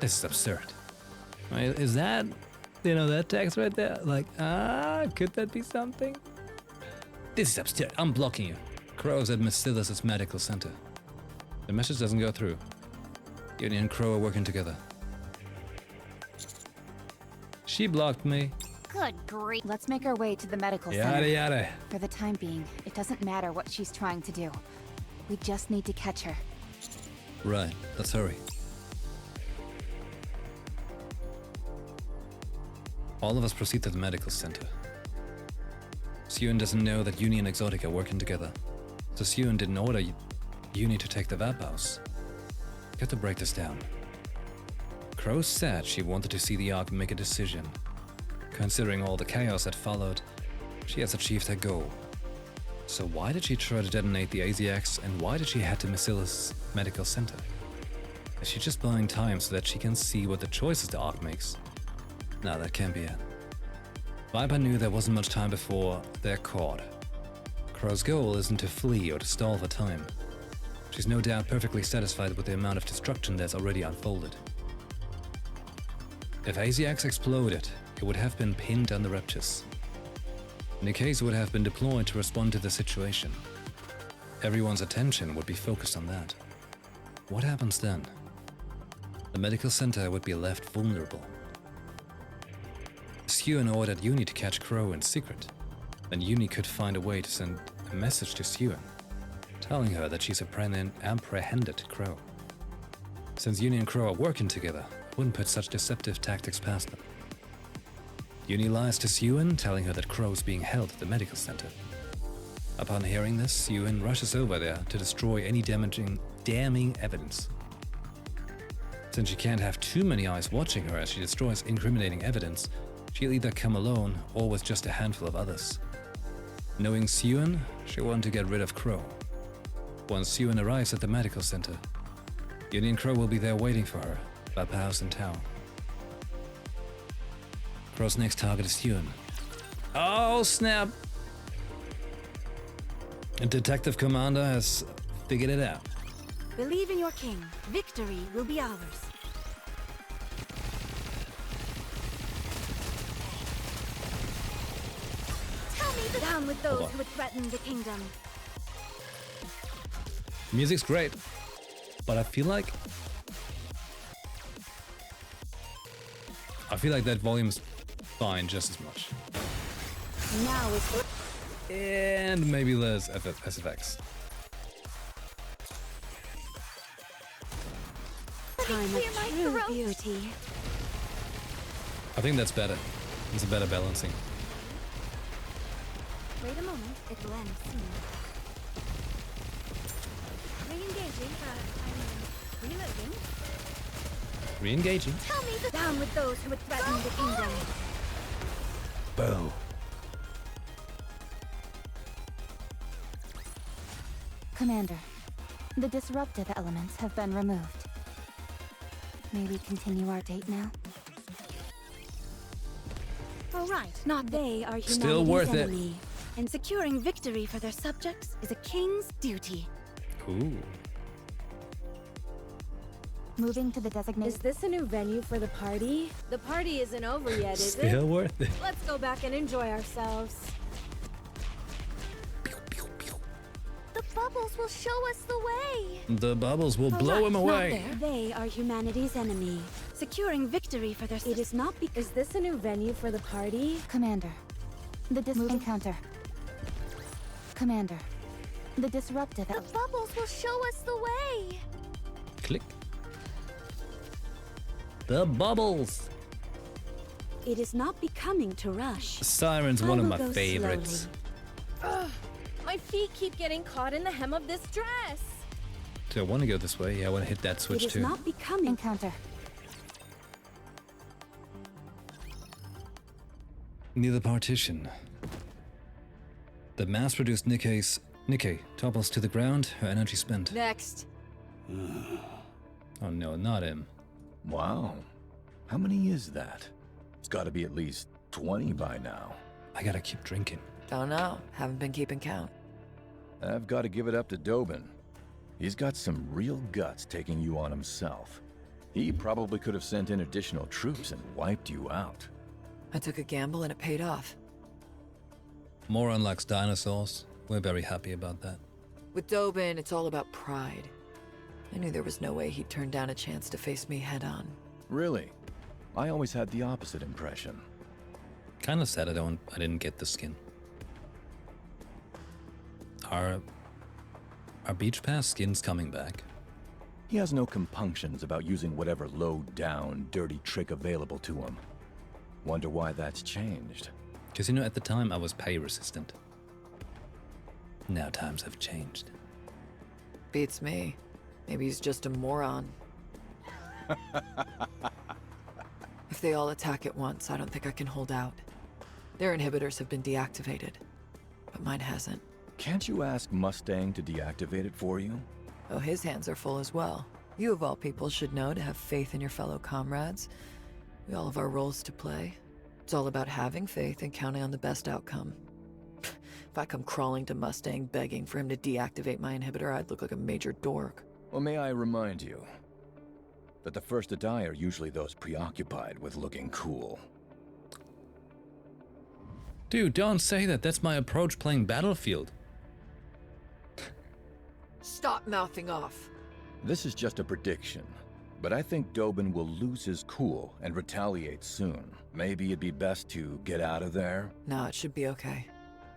This is absurd. Is that, that text right there? Like, could that be something? This is absurd. I'm blocking you. Crow's at Miss Silas' medical center. The message doesn't go through. Uni and Crow are working together. She blocked me. Good grief. Let's make our way to the medical Yada center. yada. For the time being, it doesn't matter what she's trying to do. We just need to catch her. Right, let's hurry. All of us proceed to the medical center. Suen doesn't know that Uni and Exotic are working together. So Suen didn't order Uni to take the Vap House. You have to break this down. Crow said she wanted to see the Ark make a decision. Considering all the chaos that followed, she has achieved her goal. So why did she try to detonate the AZX, and why did she head to Massilis Medical Center? Is she just buying time so that she can see what the choices the Ark makes? No, that can't be it. Viper knew there wasn't much time before they're caught. Crow's goal isn't to flee or to stall for time. She's no doubt perfectly satisfied with the amount of destruction that's already unfolded. If AZX exploded, it would have been pinned on the Raptors. Nikke's would have been deployed to respond to the situation. Everyone's attention would be focused on that. What happens then? The medical center would be left vulnerable. Suen ordered Uni to catch Crow in secret. Then Uni could find a way to send a message to Suen, telling her that she's apprehended Crow. Since Uni and Crow are working together, I wouldn't put such deceptive tactics past them. Uni lies to Suen, telling her that Crow's being held at the medical center. Upon hearing this, Suen rushes over there to destroy any damning evidence. Since she can't have too many eyes watching her as she destroys incriminating evidence, she'll either come alone or with just a handful of others. Knowing Suen, she'll want to get rid of Crow. Once Suen arrives at the medical center, Uni and Crow will be there waiting for her, by the house in town. Crow's next target is Suen. Oh snap! A detective commander has figured it out. Believe in your king. Victory will be ours. Tell me the down with those who would threaten the kingdom. Music's great, but I feel like I feel like that volume's fine just as much. Now is the And maybe less SFX. time clear of my true throat. beauty. I think that's better. It's a better balancing. Wait a moment, it'll end soon. Re-engaging, reloading. Re-engaging. Tell me the down with those who would threaten the kingdom. Bow. Commander, the disruptive elements have been removed. May we continue our date now? All right, not they are humanity's Still worth it. enemy. And securing victory for their subjects is a king's duty. Ooh. Moving to the Is designated... this a new venue for the party? The party isn't over yet, is it? Still worth it. Let's go back and enjoy ourselves. The bubbles will show us the way. The bubbles will All blow right, him not away. there. They are humanity's enemy. Securing victory for their it is not Is this a new venue for the party? Commander, the encounter. Commander, the disruptive... The bubbles will show us the way. Click. The bubbles. It is not becoming to rush. Siren's I one of will my go favorites. slowly. Ugh, my feet keep getting caught in the hem of this dress. Do I want to go this way? Yeah, I want to hit that It switch is too. not becoming. Encounter. Near the partition. The mass-produced Nikke topples to the ground, her energy spent. Next. Oh no, not him. Wow. How many is that? It's gotta be at least 20 by now. I gotta keep drinking. Don't know. Haven't been keeping count. I've gotta give it up to Dobin. He's got some real guts taking you on himself. He probably could have sent in additional troops and wiped you out. I took a gamble and it paid off. Moron likes dinosaurs. We're very happy about that. With Dobin, it's all about pride. I knew there was no way he'd turn down a chance to face me head on. Really? I always had the opposite impression. Kinda sad I didn't get the skin. Our beach pass skin's coming back. He has no compunctions about using whatever low-down, dirty trick available to him. Wonder why that's changed. Because you know, at the time I was pay resistant. Now times have changed. Beats me. Maybe he's just a moron. If they all attack at once, I don't think I can hold out. Their inhibitors have been deactivated, but mine hasn't. Can't you ask Mustang to deactivate it for you? Oh, his hands are full as well. You of all people should know to have faith in your fellow comrades. We all have our roles to play. It's all about having faith and counting on the best outcome. If I come crawling to Mustang begging for him to deactivate my inhibitor, I'd look like a major dork. Well, may I remind you that the first to die are usually those preoccupied with looking cool. Dude, don't say that. That's my approach playing Battlefield. Stop mouthing off. This is just a prediction, but I think Dobin will lose his cool and retaliate soon. Maybe it'd be best to get out of there? No, it should be okay.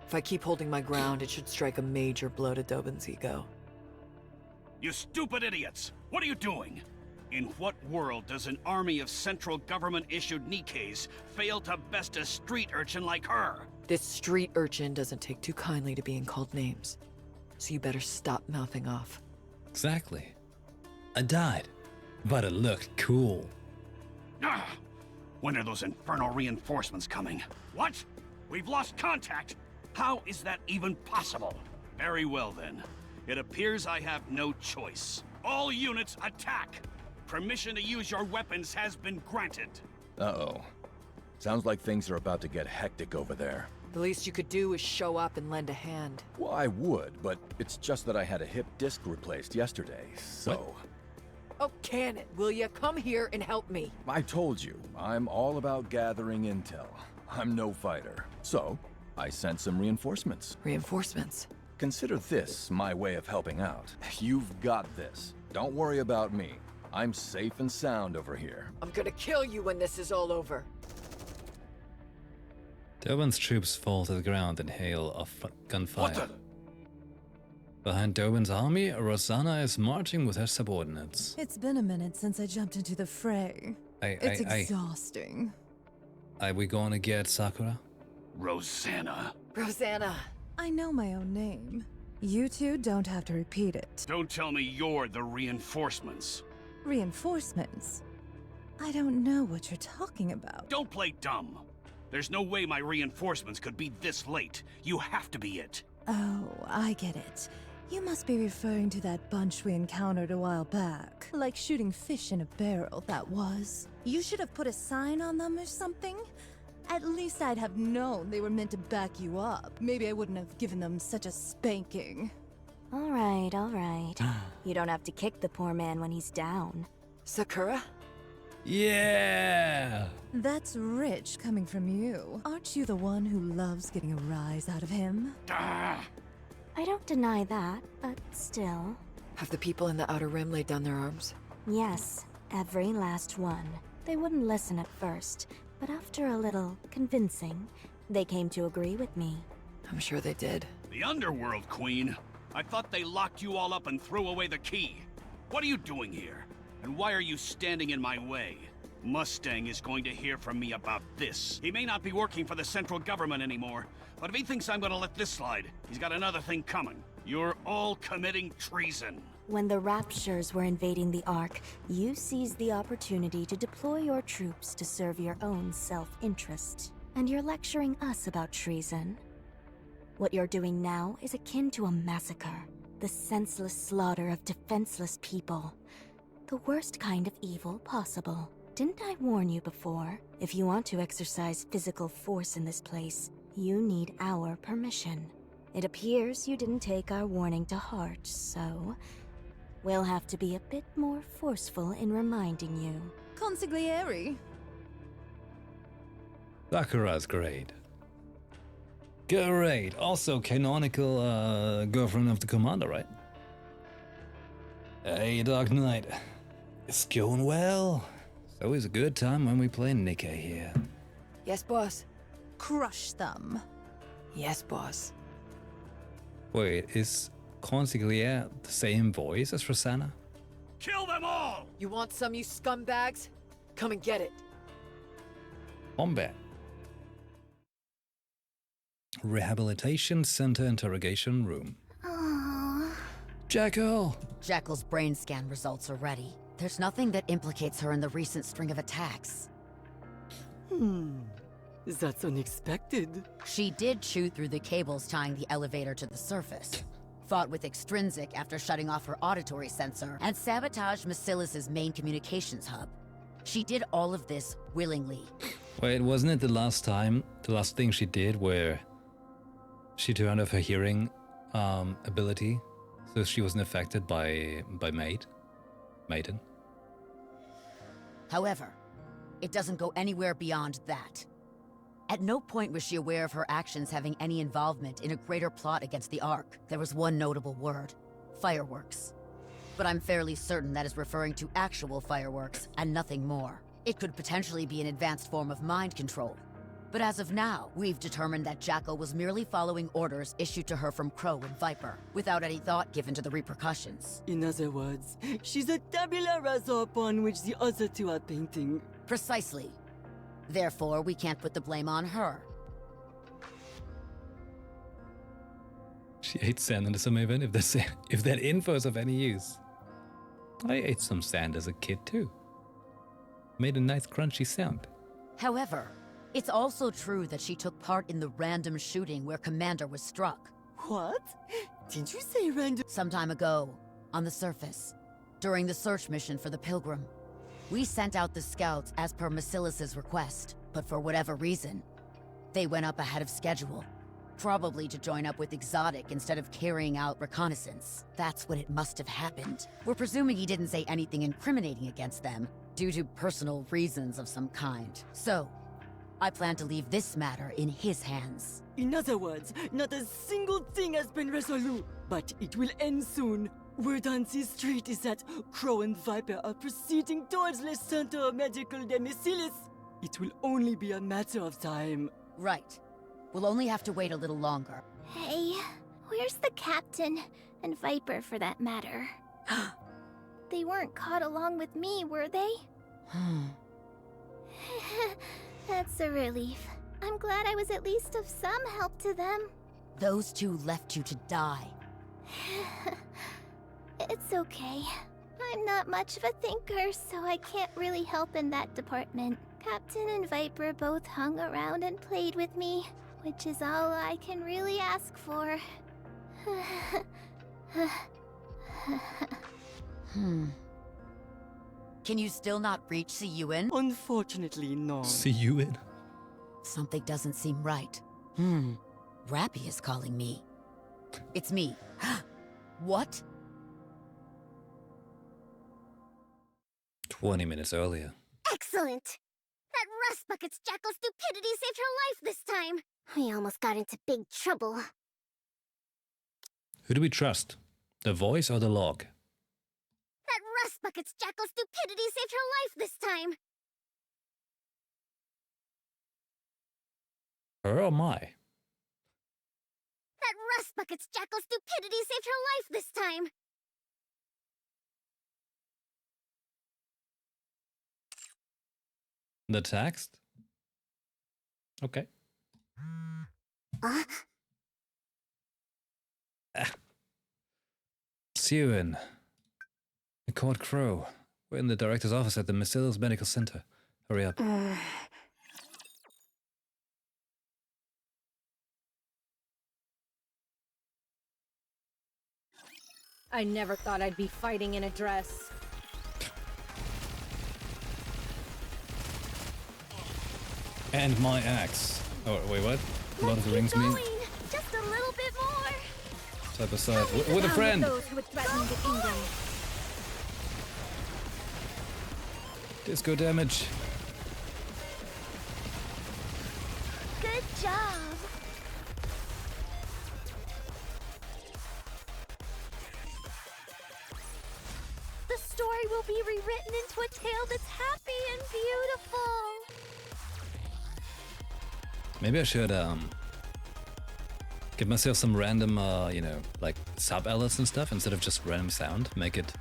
If I keep holding my ground, it should strike a major blow to Dobin's ego. You stupid idiots! What are you doing? In what world does an army of central government-issued Nikkes fail to best a street urchin like her? This street urchin doesn't take too kindly to being called names. So you better stop mouthing off. Exactly. I died, but it looked cool. Ah! When are those infernal reinforcements coming? What? We've lost contact? How is that even possible? Very well then. It appears I have no choice. All units attack! Permission to use your weapons has been granted. Uh-oh. Sounds like things are about to get hectic over there. The least you could do is show up and lend a hand. Well, I would, but it's just that I had a hip disc replaced yesterday, so... What? Oh, can it, will ya? Come here and help me. I told you, I'm all about gathering intel. I'm no fighter. So, I sent some reinforcements. Reinforcements? Consider this my way of helping out. You've got this. Don't worry about me. I'm safe and sound over here. I'm gonna kill you when this is all over. Dobin's troops fall to the ground in hail of gunfire. What the? Behind Dobin's army, Rosanna is marching with her subordinates. It's been a minute since I jumped into the fray. It's exhausting. Are we going to get Sakura? Rosanna. Rosanna. I know my own name. You two don't have to repeat it. Don't tell me you're the reinforcements. Reinforcements? I don't know what you're talking about. Don't play dumb. There's no way my reinforcements could be this late. You have to be it. Oh, I get it. You must be referring to that bunch we encountered a while back. Like shooting fish in a barrel, that was. You should have put a sign on them or something. At least I'd have known they were meant to back you up. Maybe I wouldn't have given them such a spanking. All right. You don't have to kick the poor man when he's down. Sakura? Yeah! That's rich coming from you. Aren't you the one who loves getting a rise out of him? I don't deny that, but still. Have the people in the Outer Rim laid down their arms? Yes, every last one. They wouldn't listen at first, but after a little convincing, they came to agree with me. I'm sure they did. The Underworld, Queen. I thought they locked you all up and threw away the key. What are you doing here? And why are you standing in my way? Mustang is going to hear from me about this. He may not be working for the central government anymore, but if he thinks I'm gonna let this slide, he's got another thing coming. You're all committing treason. When the Raptures were invading the Ark, you seized the opportunity to deploy your troops to serve your own self-interest. And you're lecturing us about treason. What you're doing now is akin to a massacre. The senseless slaughter of defenseless people. The worst kind of evil possible. Didn't I warn you before? If you want to exercise physical force in this place, you need our permission. It appears you didn't take our warning to heart, so we'll have to be a bit more forceful in reminding you. Consigliere. Sakura's great. Great. Also canonical girlfriend of the commander, right? Hey, Dark Knight. It's going well. It's always a good time when we play Nikke here. Yes, boss. Crush them. Yes, boss. Wait, is Consigliere the same voice as Rosanna? Kill them all! You want some, you scumbags? Come and get it. Combat. Rehabilitation Center Interrogation Room. Aww. Jackal! Jackal's brain scan results are ready. There's nothing that implicates her in the recent string of attacks. That's unexpected. She did chew through the cables tying the elevator to the surface, fought with Extrinsic after shutting off her auditory sensor, and sabotaged Macilis' main communications hub. She did all of this willingly. Wait, wasn't it the last thing she did where she turned off her hearing ability so she wasn't affected by Maiden? However, it doesn't go anywhere beyond that. At no point was she aware of her actions having any involvement in a greater plot against the Ark. There was one notable word: fireworks. But I'm fairly certain that is referring to actual fireworks and nothing more. It could potentially be an advanced form of mind control. But as of now, we've determined that Jackal was merely following orders issued to her from Crow and Viper, without any thought given to the repercussions. In other words, she's a tabula rasa upon which the other two are painting. Precisely. Therefore, we can't put the blame on her. She ate sand in the summer event, if that info is of any use. I ate some sand as a kid too. Made a nice crunchy sound. However, it's also true that she took part in the random shooting where Commander was struck. What? Did you say random? Some time ago, on the surface, during the search mission for the Pilgrim. We sent out the scouts as per Macilis' request, but for whatever reason, they went up ahead of schedule. Probably to join up with Exotic instead of carrying out reconnaissance. That's when it must have happened. We're presuming he didn't say anything incriminating against them, due to personal reasons of some kind. So, I plan to leave this matter in his hands. In other words, not a single thing has been resolved, but it will end soon. Word on this street is that Crow and Viper are proceeding towards the Center Medical de Missilis. It will only be a matter of time. Right. We'll only have to wait a little longer. Hey, where's the captain? And Viper, for that matter. They weren't caught along with me, were they? That's a relief. I'm glad I was at least of some help to them. Those two left you to die. It's okay. I'm not much of a thinker, so I can't really help in that department. Captain and Viper both hung around and played with me, which is all I can really ask for. Can you still not reach Siyuin? Unfortunately, no. Siyuin? Something doesn't seem right. Rappy is calling me. It's me. What? 20 minutes earlier. Excellent! That rust bucket's jackal stupidity saved her life this time. We almost got into big trouble. Who do we trust? The voice or the log? That rust bucket's jackal stupidity saved her life this time. Her or my? That rust bucket's jackal stupidity saved her life this time. The text? Okay. Siyuin. I caught Crow. We're in the director's office at the Missilis Medical Center. Hurry up. I never thought I'd be fighting in a dress. And my axe. Oh, wait, what? Lord of the Rings mean? Just a little bit more. Side by side. With a friend! Those who would threaten the kingdom. Disco damage. Good job. The story will be rewritten into a tale that's happy and beautiful. Maybe I should, give myself some random, you know, like sub-alerts and stuff instead of just random sound. Make it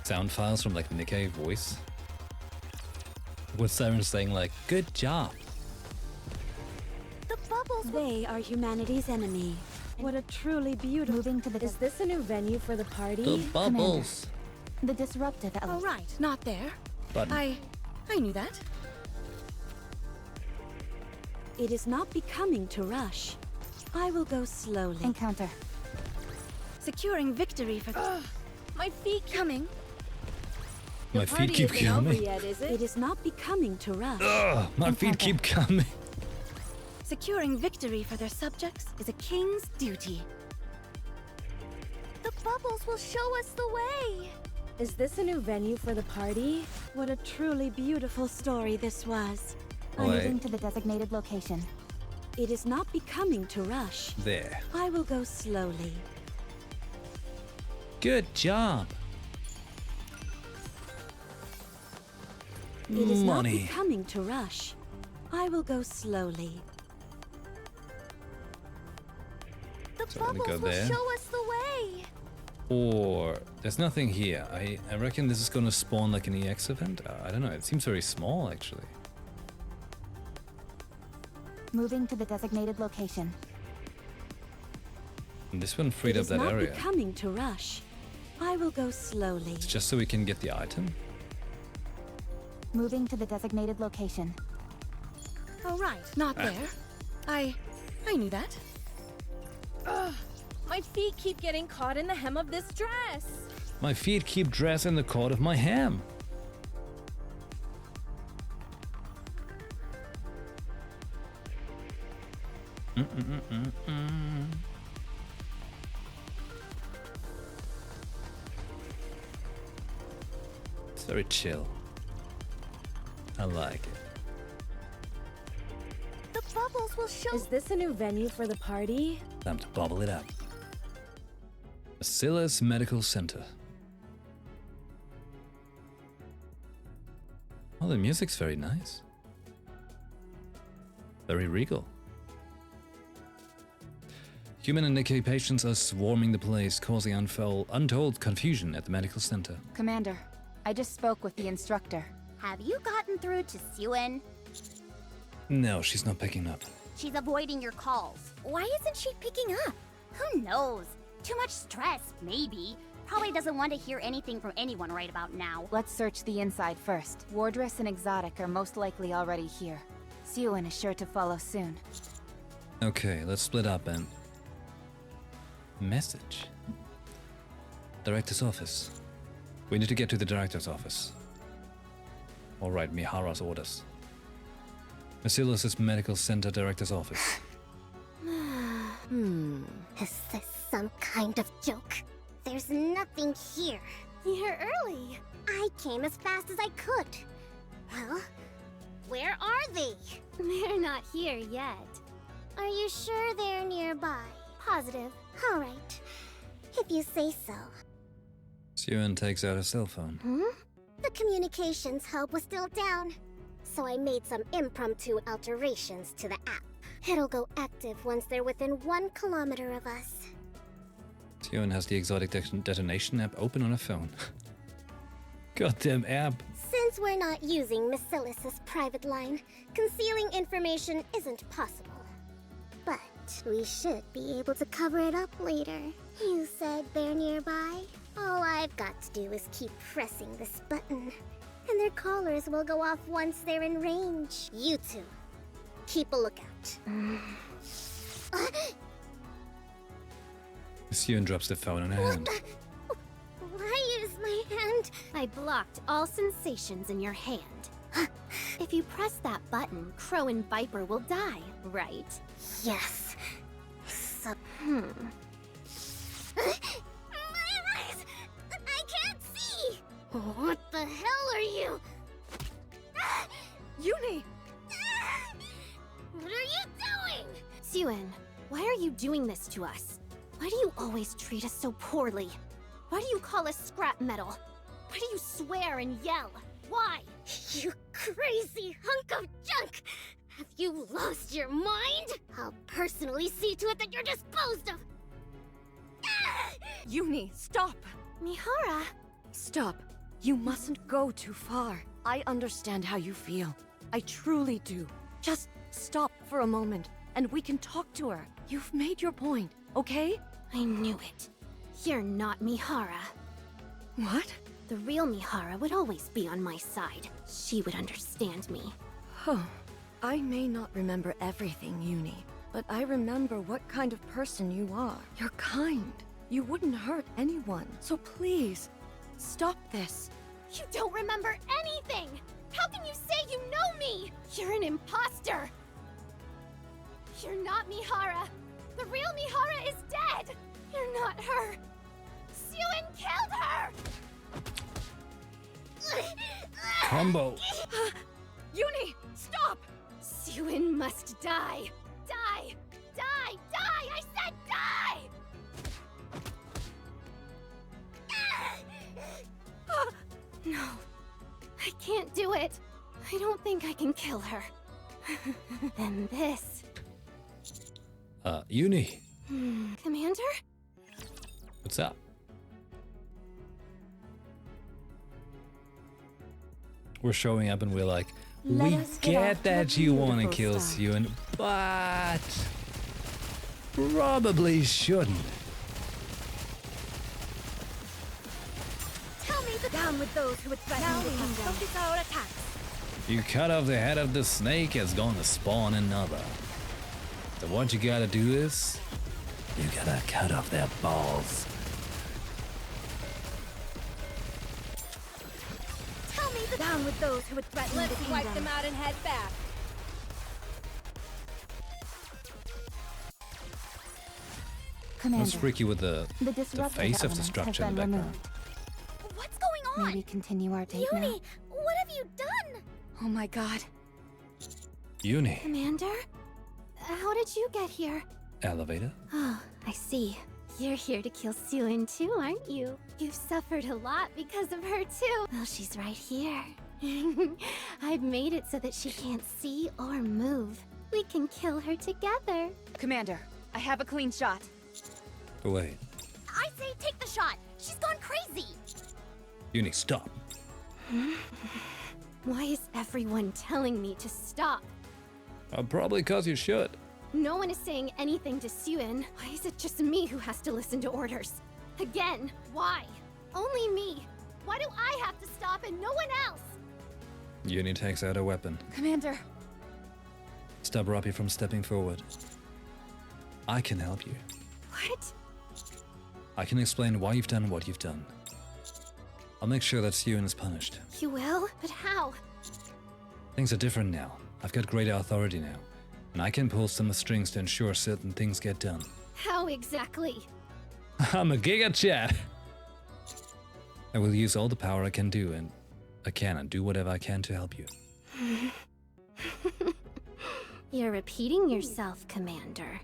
sound files from like Nikke voice. With sirens saying like, good job. The bubbles. They are humanity's enemy. What a truly beautiful. Moving to the. Is this a new venue for the party? The bubbles. The disruptive element. Oh, right, not there. Button. I knew that. It is not becoming to rush. I will go slowly. Encounter. Securing victory for. My feet coming. My feet keep coming. Yet, is it? It is not becoming to rush. Ugh, my feet keep coming. Securing victory for their subjects is a king's duty. The bubbles will show us the way. Is this a new venue for the party? What a truly beautiful story this was. Wait. Moving to the designated location. It is not becoming to rush. There. I will go slowly. Good job. It is not Money. becoming to rush. I will go slowly. The So let me bubbles go will there. show us the way. Or there's nothing here. I reckon this is gonna spawn like an EX event. I don't know. It seems very small actually. Moving to the designated location. And this one freed It up is that not area. becoming to rush. I will go slowly. It's just so we can get the item. Moving to the designated location. Oh, right, not there. I knew that. Ugh, my feet keep getting caught in the hem of this dress. My feet keep dressing the cord of my ham. It's very chill. I like it. The bubbles will show. Is this a new venue for the party? Time to bubble it up. Bacillus Medical Center. Oh, the music's very nice. Very regal. Human and Nikke patients are swarming the place, causing untold confusion at the medical center. Commander, I just spoke with the instructor. Have you gotten through to Suen? No, she's not picking up. She's avoiding your calls. Why isn't she picking up? Who knows? Too much stress, maybe. Probably doesn't want to hear anything from anyone right about now. Let's search the inside first. Wardress and Exotic are most likely already here. Suen is sure to follow soon. Okay, let's split up and... Message. Director's office. We need to get to the director's office. Alright, Mihara's orders. Bacillus' Medical Center Director's office. Is this some kind of joke? There's nothing here. You're early. I came as fast as I could. Well, where are they? They're not here yet. Are you sure they're nearby? Positive. All right. If you say so. Suen takes out her cell phone. The communications hub was still down, so I made some impromptu alterations to the app. It'll go active once they're within 1 kilometer of us. Suen has the exotic detonation app open on her phone. Goddamn app. Since we're not using Bacillus' private line, concealing information isn't possible. But we should be able to cover it up later. You said they're nearby? All I've got to do is keep pressing this button, and their collars will go off once they're in range. You two, keep a lookout. Suen drops the phone in her hand. Why use my hand? I blocked all sensations in your hand. If you press that button, Crow and Viper will die, right? Yes. My eyes! I can't see! What the hell are you? Yuni! What are you doing? Suen, why are you doing this to us? Why do you always treat us so poorly? Why do you call us scrap metal? Why do you swear and yell? Why? You crazy hunk of junk! Have you lost your mind? I'll personally see to it that you're disposed of! Yuni, stop! Mihara! Stop. You mustn't go too far. I understand how you feel. I truly do. Just stop for a moment, and we can talk to her. You've made your point, okay? I knew it. You're not Mihara. What? The real Mihara would always be on my side. She would understand me. Oh, I may not remember everything, Yuni, but I remember what kind of person you are. You're kind. You wouldn't hurt anyone. So please, stop this. You don't remember anything! How can you say you know me? You're an imposter! You're not Mihara. The real Mihara is dead! You're not her. Suen killed her! Combo. Yuni, stop! Suen must die. Die! Die! Die! I said die! No, I can't do it. I don't think I can kill her. Then this. Yuni. Commander? What's up? We're showing up and we're like, we get that you want to kill Suen, but probably shouldn't. Down with those who would threaten the kingdom. Focus our attacks. You cut off the head of the snake, it's going to spawn another. So what you gotta do is, you gotta cut off their balls. Tell me the down with those who would threaten the kingdom. Let's wipe them out and head back. Commander, That's freaky with the face of the structure in the background. Removed. What's going on? Maybe continue our date Yuni, now? what have you done? Oh my god. Yuni. Commander? How did you get here? Elevator? Oh, I see. You're here to kill Suin too, aren't you? You've suffered a lot because of her too. Well, she's right here. I've made it so that she can't see or move. We can kill her together. Commander, I have a clean shot. Wait. I say take the shot. She's gone crazy. Uni, stop. Why is everyone telling me to stop? Probably cause you should. No one is saying anything to Suin. Why is it just me who has to listen to orders? Again, why? Only me. Why do I have to stop and no one else? Uni takes out a weapon. Commander. Stop Robbie from stepping forward. I can help you. What? I can explain why you've done what you've done. I'll make sure that Suin is punished. You will? But how? Things are different now. I've got greater authority now. And I can pull some strings to ensure certain things get done. How exactly? I'm a Giga Chat! I will use all the power I can do, and do whatever I can to help you. You're repeating yourself, Commander.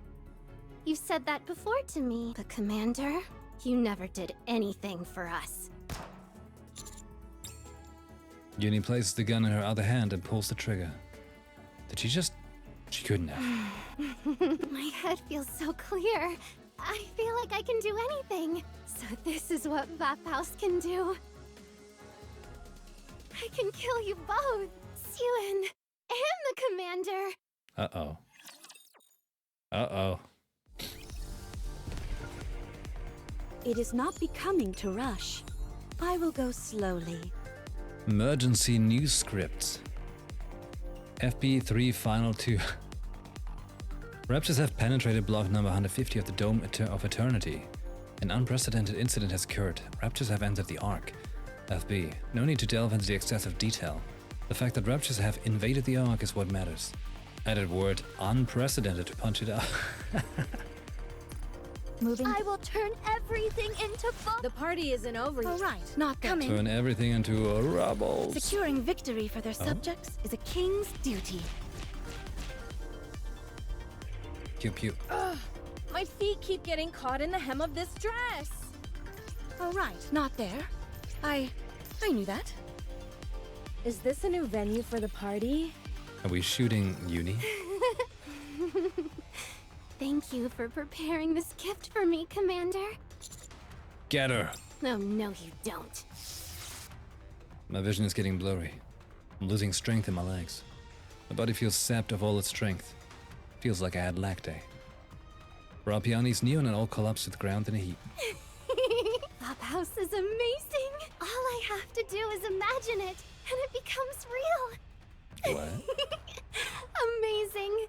You've said that before to me, but Commander, you never did anything for us. Uni places the gun in her other hand and pulls the trigger. Did she just... She couldn't have. My head feels so clear. I feel like I can do anything. So this is what Vaphaus can do. I can kill you both, Suin and the Commander. Uh-oh. Uh-oh. It is not becoming to rush. I will go slowly. Emergency news scripts. FB3 Final 2. Raptors have penetrated block number 150 of the Dome of Eternity. An unprecedented incident has occurred. Raptors have entered the Ark. FB. No need to delve into the excessive detail. The fact that Raptors have invaded the Ark is what matters. Added word unprecedented to punch it up. Moving. I will turn everything into fun. The party isn't over yet. All right, Not coming. Turn everything into a rubble. Securing victory for their subjects is a king's duty. Pew pew. Ugh, my feet keep getting caught in the hem of this dress. All right, not there. I knew that. Is this a new venue for the party? Are we shooting Uni? Thank you for preparing this gift for me, Commander. Get her. Oh, no, you don't. My vision is getting blurry. I'm losing strength in my legs. My body feels sapped of all its strength. Feels like I had lag day. Rapiani's new and it all collapsed to the ground in a heap. Clubhouse is amazing. All I have to do is imagine it, and it becomes real. What? Amazing.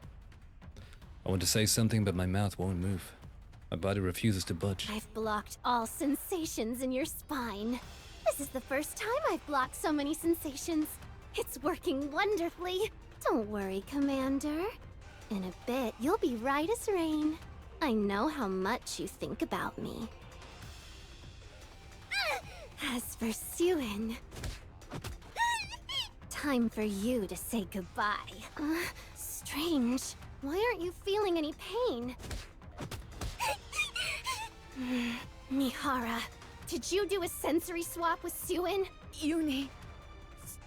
I want to say something, but my mouth won't move. My body refuses to budge. I've blocked all sensations in your spine. This is the first time I've blocked so many sensations. It's working wonderfully. Don't worry, Commander. In a bit, you'll be right as rain. I know how much you think about me. As for Suin, time for you to say goodbye. Strange. Why aren't you feeling any pain? Mihara, did you do a sensory swap with Suin? Uni,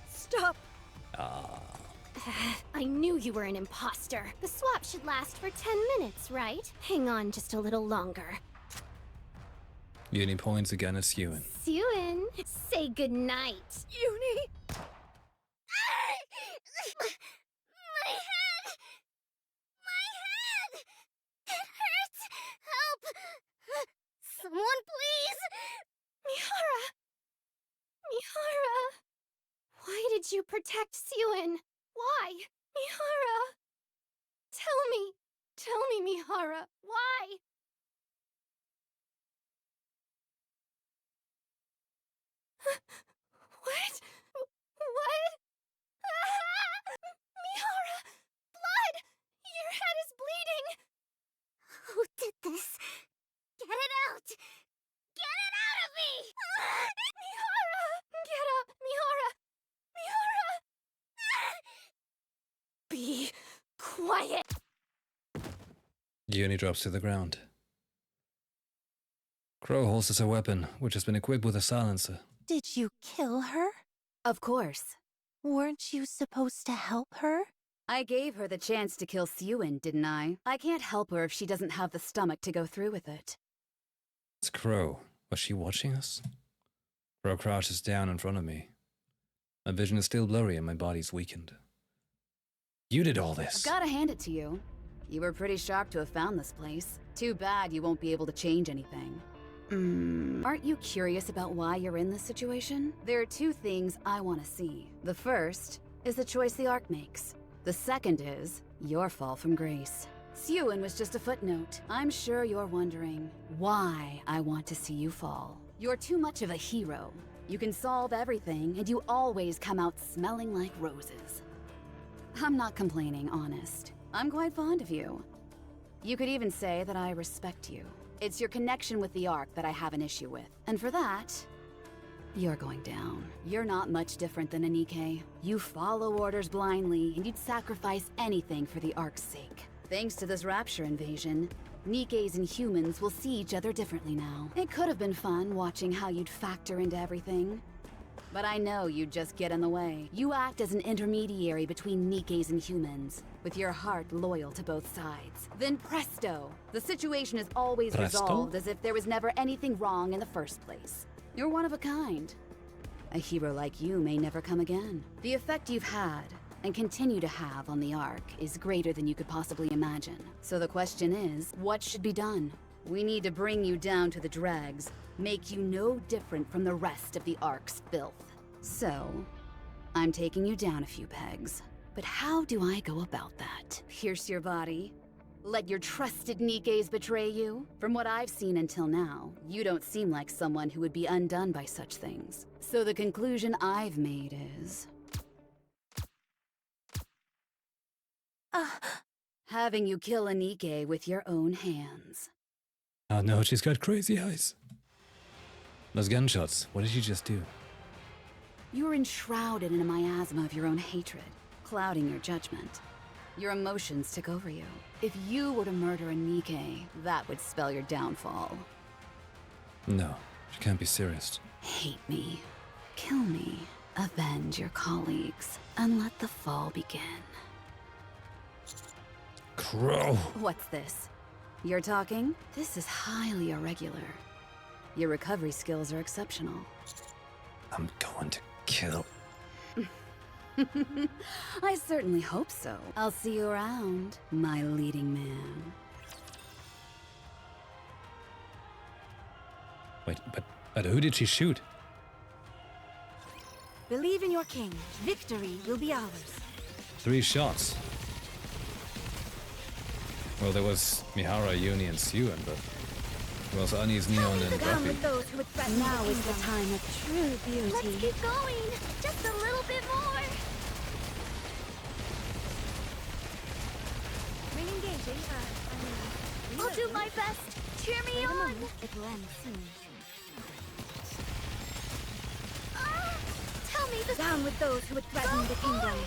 stop. I knew you were an imposter. The swap should last for 10 minutes, right? Hang on just a little longer. Uni points again at Suin. Suin, say goodnight. Uni! My head! My head! It hurts! Help! Someone please! Mihara! Mihara! Why did you protect Suin? Why? Mihara! Tell me! Tell me, Mihara! Why? What? What? Mihara! Blood! Your head is bleeding! Who did this? Get it out! Get it out of me! Mihara! Get up, Mihara! Mihara! Be quiet! Uni drops to the ground. Crow holsters her weapon, which has been equipped with a silencer. Did you kill her? Of course. Weren't you supposed to help her? I gave her the chance to kill Sewin, didn't I? I can't help her if she doesn't have the stomach to go through with it. It's Crow. Was she watching us? Crow crouches down in front of me. My vision is still blurry and my body's weakened. You did all this. I've gotta hand it to you. You were pretty sharp to have found this place. Too bad you won't be able to change anything. Aren't you curious about why you're in this situation? There are two things I want to see. The first is the choice the Ark makes. The second is your fall from grace. Sewin was just a footnote. I'm sure you're wondering why I want to see you fall. You're too much of a hero. You can solve everything, and you always come out smelling like roses. I'm not complaining, honest. I'm quite fond of you. You could even say that I respect you. It's your connection with the Ark that I have an issue with. And for that, you're going down. You're not much different than a Nikke. You follow orders blindly, and you'd sacrifice anything for the Ark's sake. Thanks to this Rapture invasion, Nikkes and humans will see each other differently now. It could have been fun watching how you'd factor into everything. But I know you'd just get in the way. You act as an intermediary between Nikkes and humans, with your heart loyal to both sides. Then presto! The situation is always resolved as if there was never anything wrong in the first place. You're one of a kind. A hero like you may never come again. The effect you've had, and continue to have on the Ark, is greater than you could possibly imagine. So the question is, what should be done? We need to bring you down to the dregs, make you no different from the rest of the Ark's filth. So, I'm taking you down a few pegs. But how do I go about that? Pierce your body? Let your trusted Nikkes betray you? From what I've seen until now, you don't seem like someone who would be undone by such things. So the conclusion I've made is... having you kill a Nikke with your own hands. Oh no, she's got crazy eyes. Those gunshots, what did she just do? You're enshrouded in a miasma of your own hatred, clouding your judgment. Your emotions took over you. If you were to murder a Nikke, that would spell your downfall. No, she can't be serious. Hate me, kill me, avenge your colleagues, and let the fall begin. Crow! What's this? You're talking? This is highly irregular. Your recovery skills are exceptional. I'm going to kill. I certainly hope so. I'll see you around, my leading man. Wait, but who did she shoot? Believe in your king. Victory will be ours. 3 shots. Well, there was Mihara, Yuni, and Sewin, but there was Ani's Neon and Down Buffy. with those who would threaten now is the time of true beauty. Let's keep going! Just a little bit more! Re-engaging, I'll do my best! Cheer me on! It will end soon. Tell me the... Down with those who would threaten the kingdom.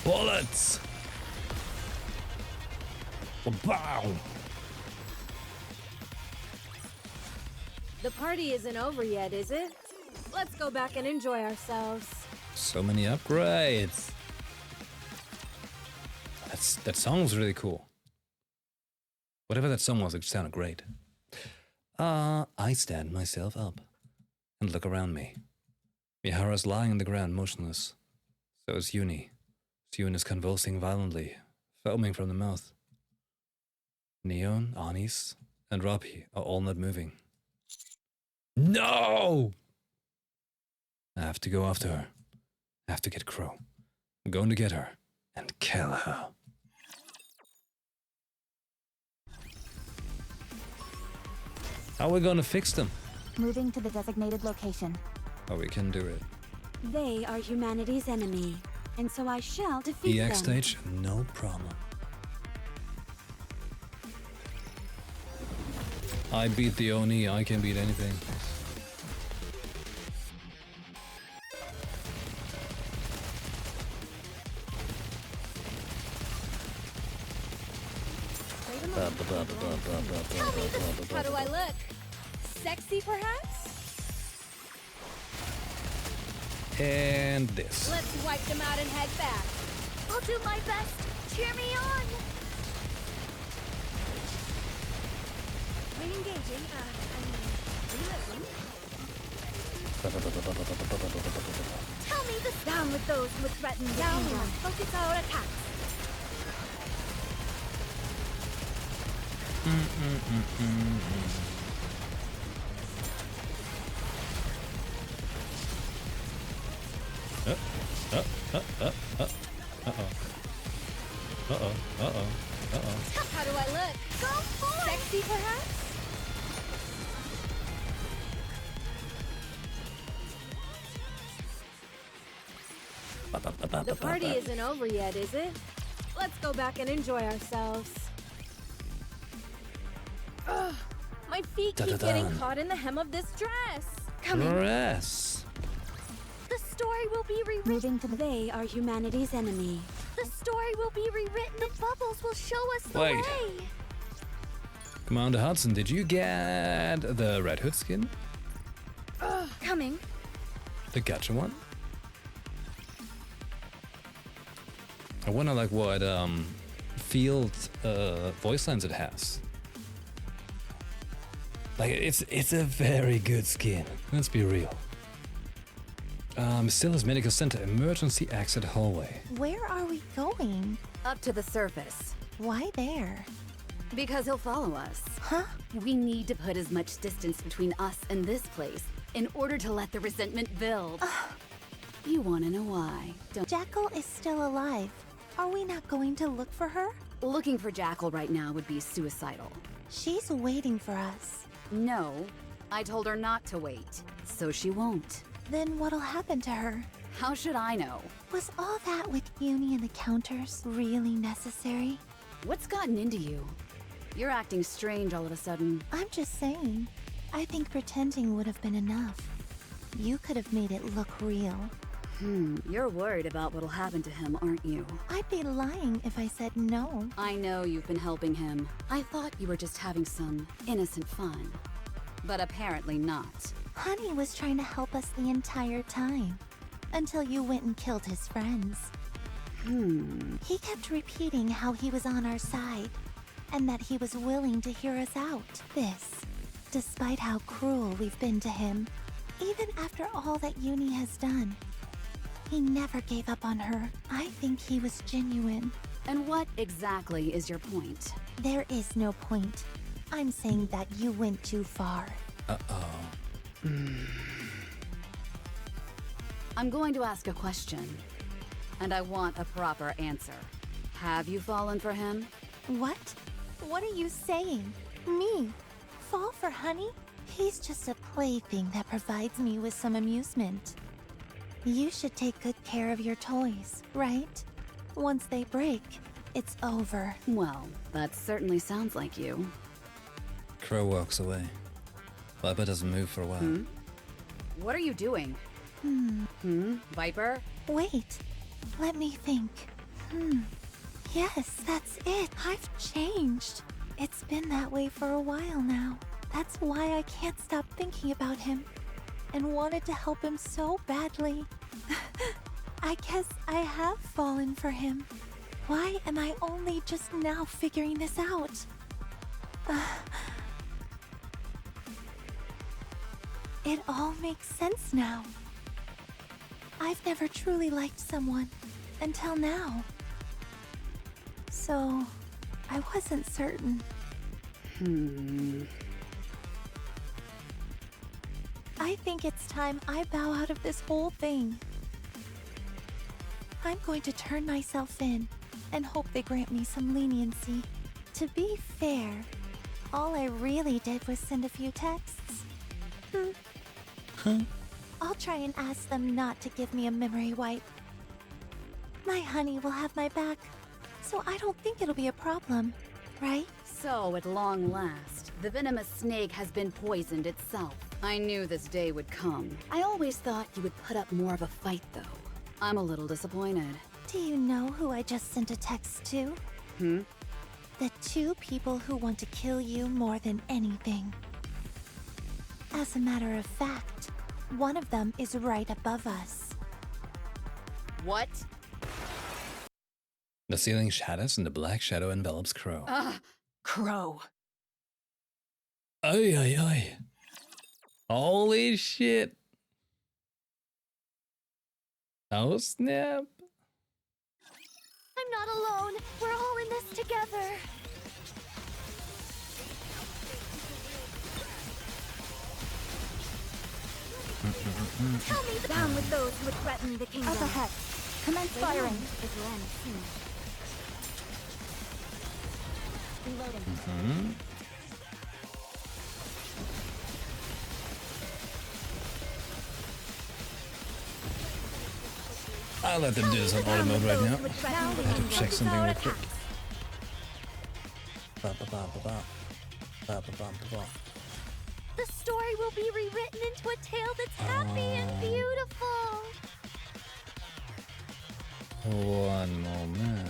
Bullets! Bow! The party isn't over yet, is it? Let's go back and enjoy ourselves. So many upgrades. That song was really cool. Whatever that song was, it sounded great. I stand myself up and look around me. Mihara's lying on the ground motionless. So is Yuni. Sewin is convulsing violently, foaming from the mouth. Neon, Anis, and Robbie are all not moving. No! I have to go after her. I have to get Crow. I'm going to get her and kill her. How are we going to fix them? Moving to the designated location. Oh, we can do it. They are humanity's enemy, and so I shall defeat EX them. stage? No problem. I beat the Oni, I can beat anything. How do I look? Sexy, perhaps? And this. Let's wipe them out and head back. I'll do my best. Cheer me on. Re-engaging. Reloading. Tell me this. Down with those who would threaten the kingdom. Focus our attacks. How do I look? Go for it. Sexy, perhaps? The party isn't over yet, is it? Let's go back and enjoy ourselves. Ugh, my feet keep getting caught in the hem of this dress. Dress. The story will be rewritten. They are humanity's enemy. The story will be rewritten. The bubbles will show us the Wait. way. Commander Hudson, did you get the Red Hood skin? Coming. The gacha one? I wonder like what field voice lines it has. Like it's a very good skin. Let's be real. Still Medical Center, emergency exit hallway. Where are we going? Up to the surface. Why there? Because he'll follow us. Huh? We need to put as much distance between us and this place in order to let the resentment build. You want to know why, don't you? Jackal is still alive. Are we not going to look for her? Looking for Jackal right now would be suicidal. She's waiting for us. No, I told her not to wait, so she won't. Then what'll happen to her? How should I know? Was all that with Uni and the counters really necessary? What's gotten into you? You're acting strange all of a sudden. I'm just saying. I think pretending would have been enough. You could have made it look real. You're worried about what'll happen to him, aren't you? I'd be lying if I said no. I know you've been helping him. I thought you were just having some innocent fun. But apparently not. Honey was trying to help us the entire time. Until you went and killed his friends. He kept repeating how he was on our side. And that he was willing to hear us out. This, despite how cruel we've been to him. Even after all that Uni has done. He never gave up on her. I think he was genuine. And what exactly is your point? There is no point. I'm saying that you went too far. I'm going to ask a question. And I want a proper answer. Have you fallen for him? What? What are you saying? Me? Fall for Honey? He's just a plaything that provides me with some amusement. You should take good care of your toys, right? Once they break, it's over. Well, that certainly sounds like you. Crow walks away. Viper doesn't move for a while. What are you doing? Viper? Wait. Let me think. Yes, that's it. I've changed. It's been that way for a while now. That's why I can't stop thinking about him. And wanted to help him so badly. I guess I have fallen for him. Why am I only just now figuring this out? It all makes sense now. I've never truly liked someone until now. So, I wasn't certain. I think it's time I bow out of this whole thing. I'm going to turn myself in and hope they grant me some leniency. To be fair, all I really did was send a few texts. I'll try and ask them not to give me a memory wipe. My honey will have my back, so I don't think it'll be a problem, right? So, at long last, the venomous snake has been poisoned itself. I knew this day would come. I always thought you would put up more of a fight, though. I'm a little disappointed. Do you know who I just sent a text to? The two people who want to kill you more than anything. As a matter of fact, one of them is right above us. What? The ceiling shatters and the black shadow envelops Crow. Crow. Ay, ay, ay. Holy shit. Oh, snap. I'm not alone. We're all in this together. Tell me down with those who would threaten the kingdom. Up ahead. Commence firing. Is Ren soon. Reloading. I'll let them do some auto mode right now. I have to check something real quick. The story will be rewritten into a tale that's happy and beautiful. One moment.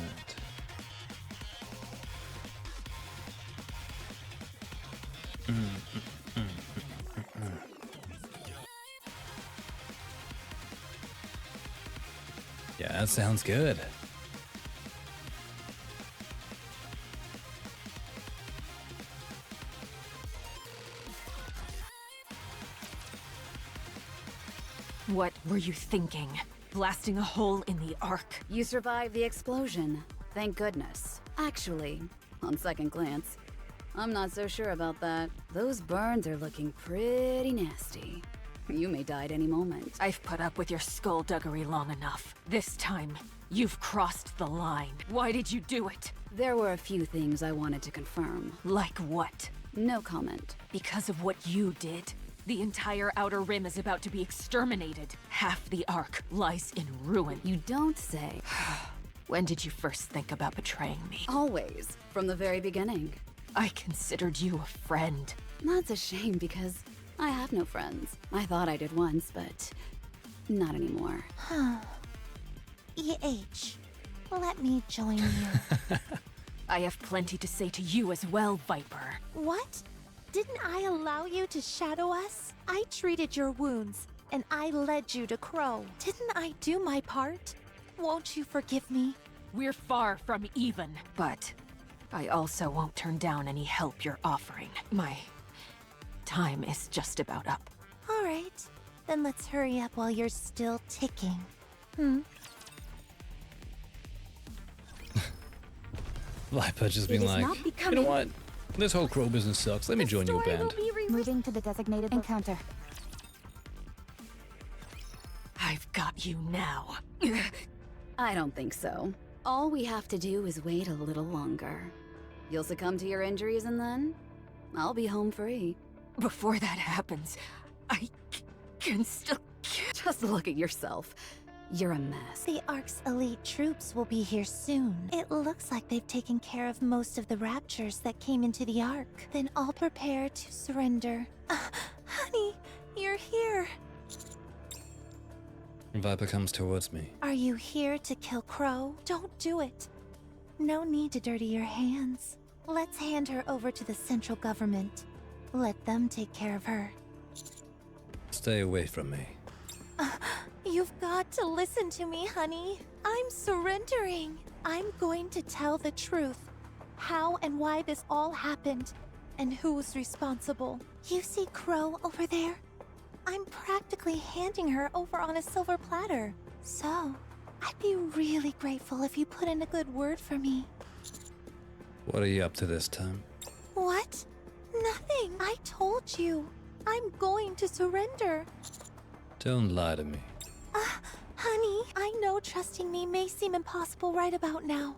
Yeah, that sounds good. What were you thinking? Blasting a hole in the Ark? You survived the explosion. Thank goodness. Actually, on second glance, I'm not so sure about that. Those burns are looking pretty nasty. You may die at any moment. I've put up with your skullduggery long enough. This time, you've crossed the line. Why did you do it? There were a few things I wanted to confirm. Like what? No comment. Because of what you did. The entire Outer Rim is about to be exterminated. Half the Ark lies in ruin. You don't say. When did you first think about betraying me? Always. From the very beginning. I considered you a friend. That's a shame because I have no friends. I thought I did once, but not anymore. EH, let me join you. I have plenty to say to you as well, Viper. What? Didn't I allow you to shadow us? I treated your wounds, and I led you to Crow. Didn't I do my part? Won't you forgive me? We're far from even, but I also won't turn down any help you're offering. My time is just about up. All right, then let's hurry up while you're still ticking. Viper just being like, you know what? This whole Crow business sucks. Let me join your band. Moving to the designated encounter. I've got you now. I don't think so. All we have to do is wait a little longer. You'll succumb to your injuries and then I'll be home free. Before that happens, I can still... Just look at yourself. You're a mess. The Ark's elite troops will be here soon. It looks like they've taken care of most of the raptures that came into the Ark. Then all prepare to surrender. Honey, you're here. Viper comes towards me. Are you here to kill Crow? Don't do it. No need to dirty your hands. Let's hand her over to the central government. Let them take care of her. Stay away from me. You've got to listen to me, honey. I'm surrendering. I'm going to tell the truth. How and why this all happened, and who's responsible. You see Crow over there? I'm practically handing her over on a silver platter. So, I'd be really grateful if you put in a good word for me. What are you up to this time? What? Nothing. I told you. I'm going to surrender. Don't lie to me. Honey, I know trusting me may seem impossible right about now,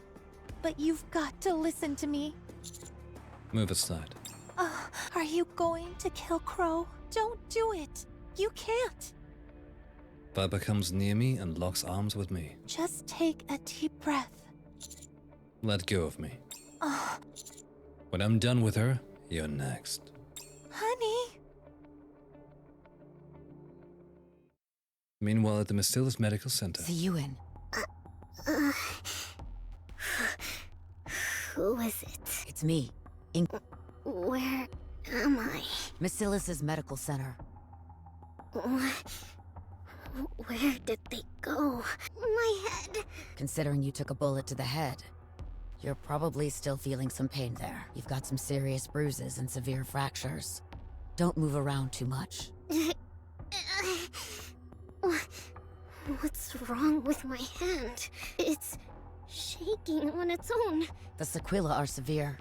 but you've got to listen to me. Move aside. Are you going to kill Crow? Don't do it. You can't. Viper comes near me and locks arms with me. Just take a deep breath. Let go of me. When I'm done with her, you're next. Honey. Meanwhile, at the Mystilus Medical Center. See you in. Who is it? It's me. Where am I? Basilis's medical center. Where did they go? My head. Considering you took a bullet to the head, you're probably still feeling some pain there. You've got some serious bruises and severe fractures. Don't move around too much. What's wrong with my hand? It's shaking on its own. The sequelae are severe.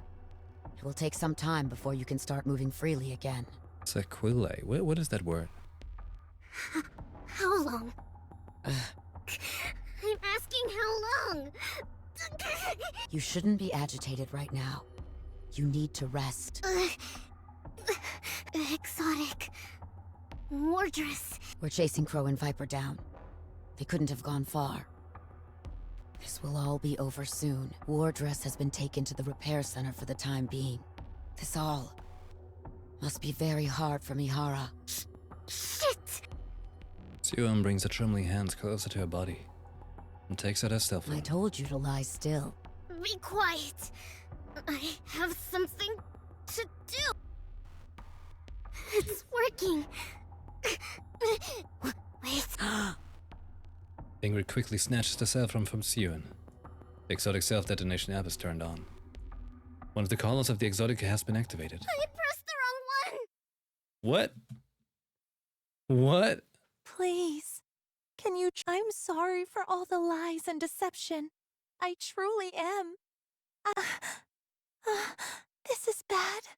It will take some time before you can start moving freely again. Sequelae? What is that word? How long? I'm asking how long? You shouldn't be agitated right now. You need to rest. Exotic. Wardress. We're chasing Crow and Viper down. They couldn't have gone far. This will all be over soon. Wardress has been taken to the repair center for the time being. This all must be very hard for Mihara. Shit! Suan brings her trembling hands closer to her body and takes out her cell phone. I told you to lie still. Be quiet. I have something to do. It's working. Wait. Ingrid quickly snatches the cell phone from Suan. The exotic self-detonation app is turned on. One of the columns of the Exotica has been activated. I pressed the wrong one. What? What? Please, can you? I'm sorry for all the lies and deception. I truly am. This is bad.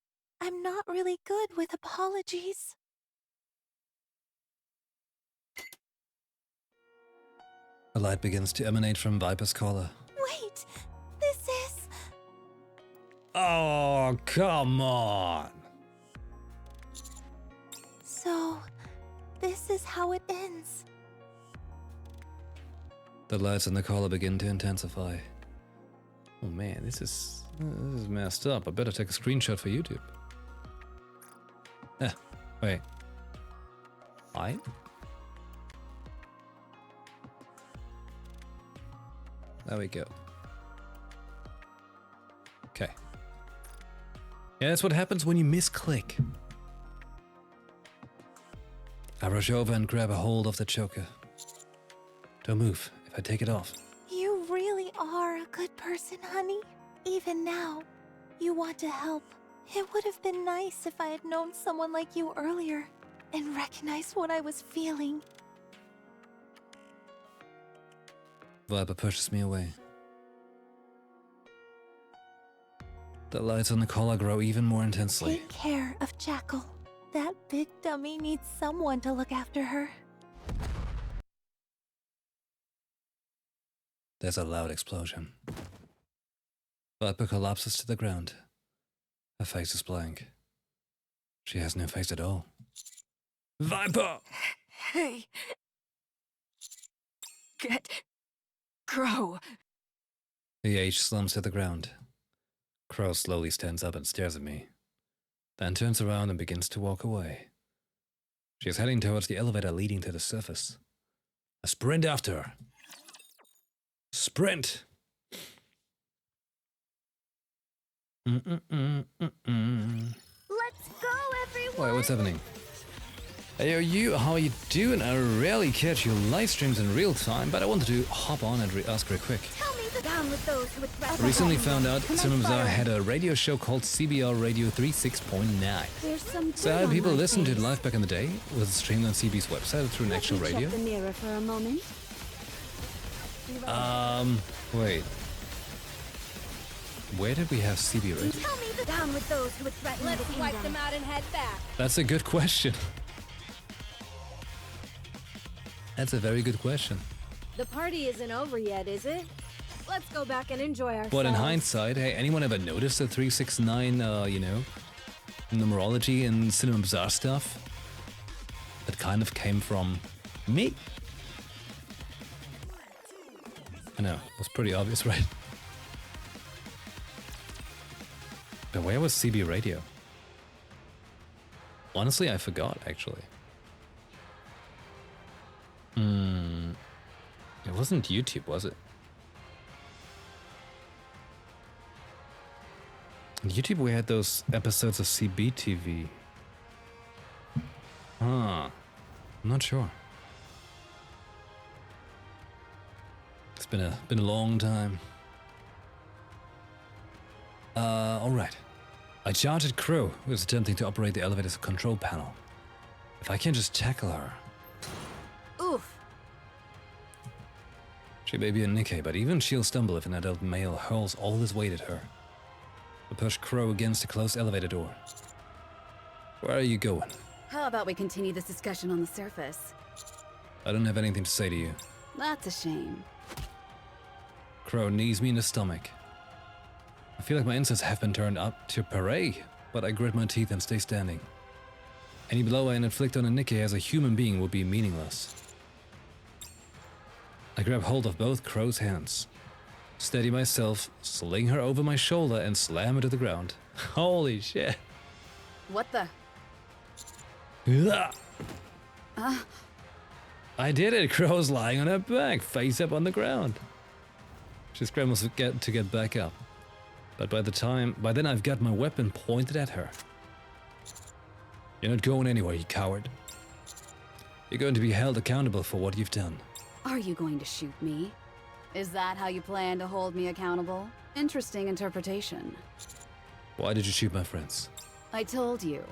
I'm not really good with apologies. A light begins to emanate from Viper's collar. Wait, this is... Oh, come on! So, this is how it ends. The lights on the collar begin to intensify. Oh man, this is messed up. I better take a screenshot for YouTube. Wait. I? There we go. Okay. Yeah, that's what happens when you misclick. I rush over and grab a hold of the choker. Don't move if I take it off. You really are a good person, honey. Even now, you want to help. It would have been nice if I had known someone like you earlier and recognized what I was feeling. Viper pushes me away. The lights on the collar grow even more intensely. Take care of Jackal. That big dummy needs someone to look after her. There's a loud explosion. Viper collapses to the ground. Her face is blank. She has no face at all. Viper! Hey! Get... Crow! The H slumps to the ground. Crow slowly stands up and stares at me, then turns around and begins to walk away. She is heading towards the elevator leading to the surface. I sprint after her. Sprint! Let's go, everyone! Wait, what's happening? Hey, how are you doing? I rarely catch your live streams in real time, but I wanted to hop on and ask real quick. Tell me the down with those who would I recently found out Cinema Bazaar had a radio show called CBR Radio 36.9. So I had people listen to it live back in the day. Was it streamed on CB's website or through an actual radio? Check the mirror for a moment. Wait. Where did we have CB radio? Tell me the down with those who would threaten the kingdom. Let's wipe them out and head back. That's a good question. That's a very good question. The party isn't over yet, is it? Let's go back and enjoy ourselves. But in hindsight, hey, anyone ever noticed the 369, numerology and Cinema Bazaar stuff? That kind of came from me. I know, it was pretty obvious, right? But where was CB Radio? Honestly, I forgot, actually. It wasn't YouTube, was it? On YouTube we had those episodes of CBTV. Huh. I'm not sure. It's been a long time. Alright. I charted Crow, who is attempting to operate the elevator's control panel. If I can just tackle her. Oof. She may be a Nikke, but even she'll stumble if an adult male hurls all his weight at her. I push Crow against the closed elevator door. Where are you going? How about we continue this discussion on the surface? I don't have anything to say to you. That's a shame. Crow knees me in the stomach. I feel like my insides have been turned up to parade, but I grit my teeth and stay standing. Any blow I inflict on a Nikke as a human being would be meaningless. I grab hold of both Crow's hands, steady myself, sling her over my shoulder, and slam her to the ground. Holy shit. What the? I did it! Crow's lying on her back, face up on the ground. She scrambles to get back up. But by then I've got my weapon pointed at her. You're not going anywhere, you coward. You're going to be held accountable for what you've done. Are you going to shoot me? Is that how you plan to hold me accountable? Interesting interpretation. Why did you shoot my friends? I told you.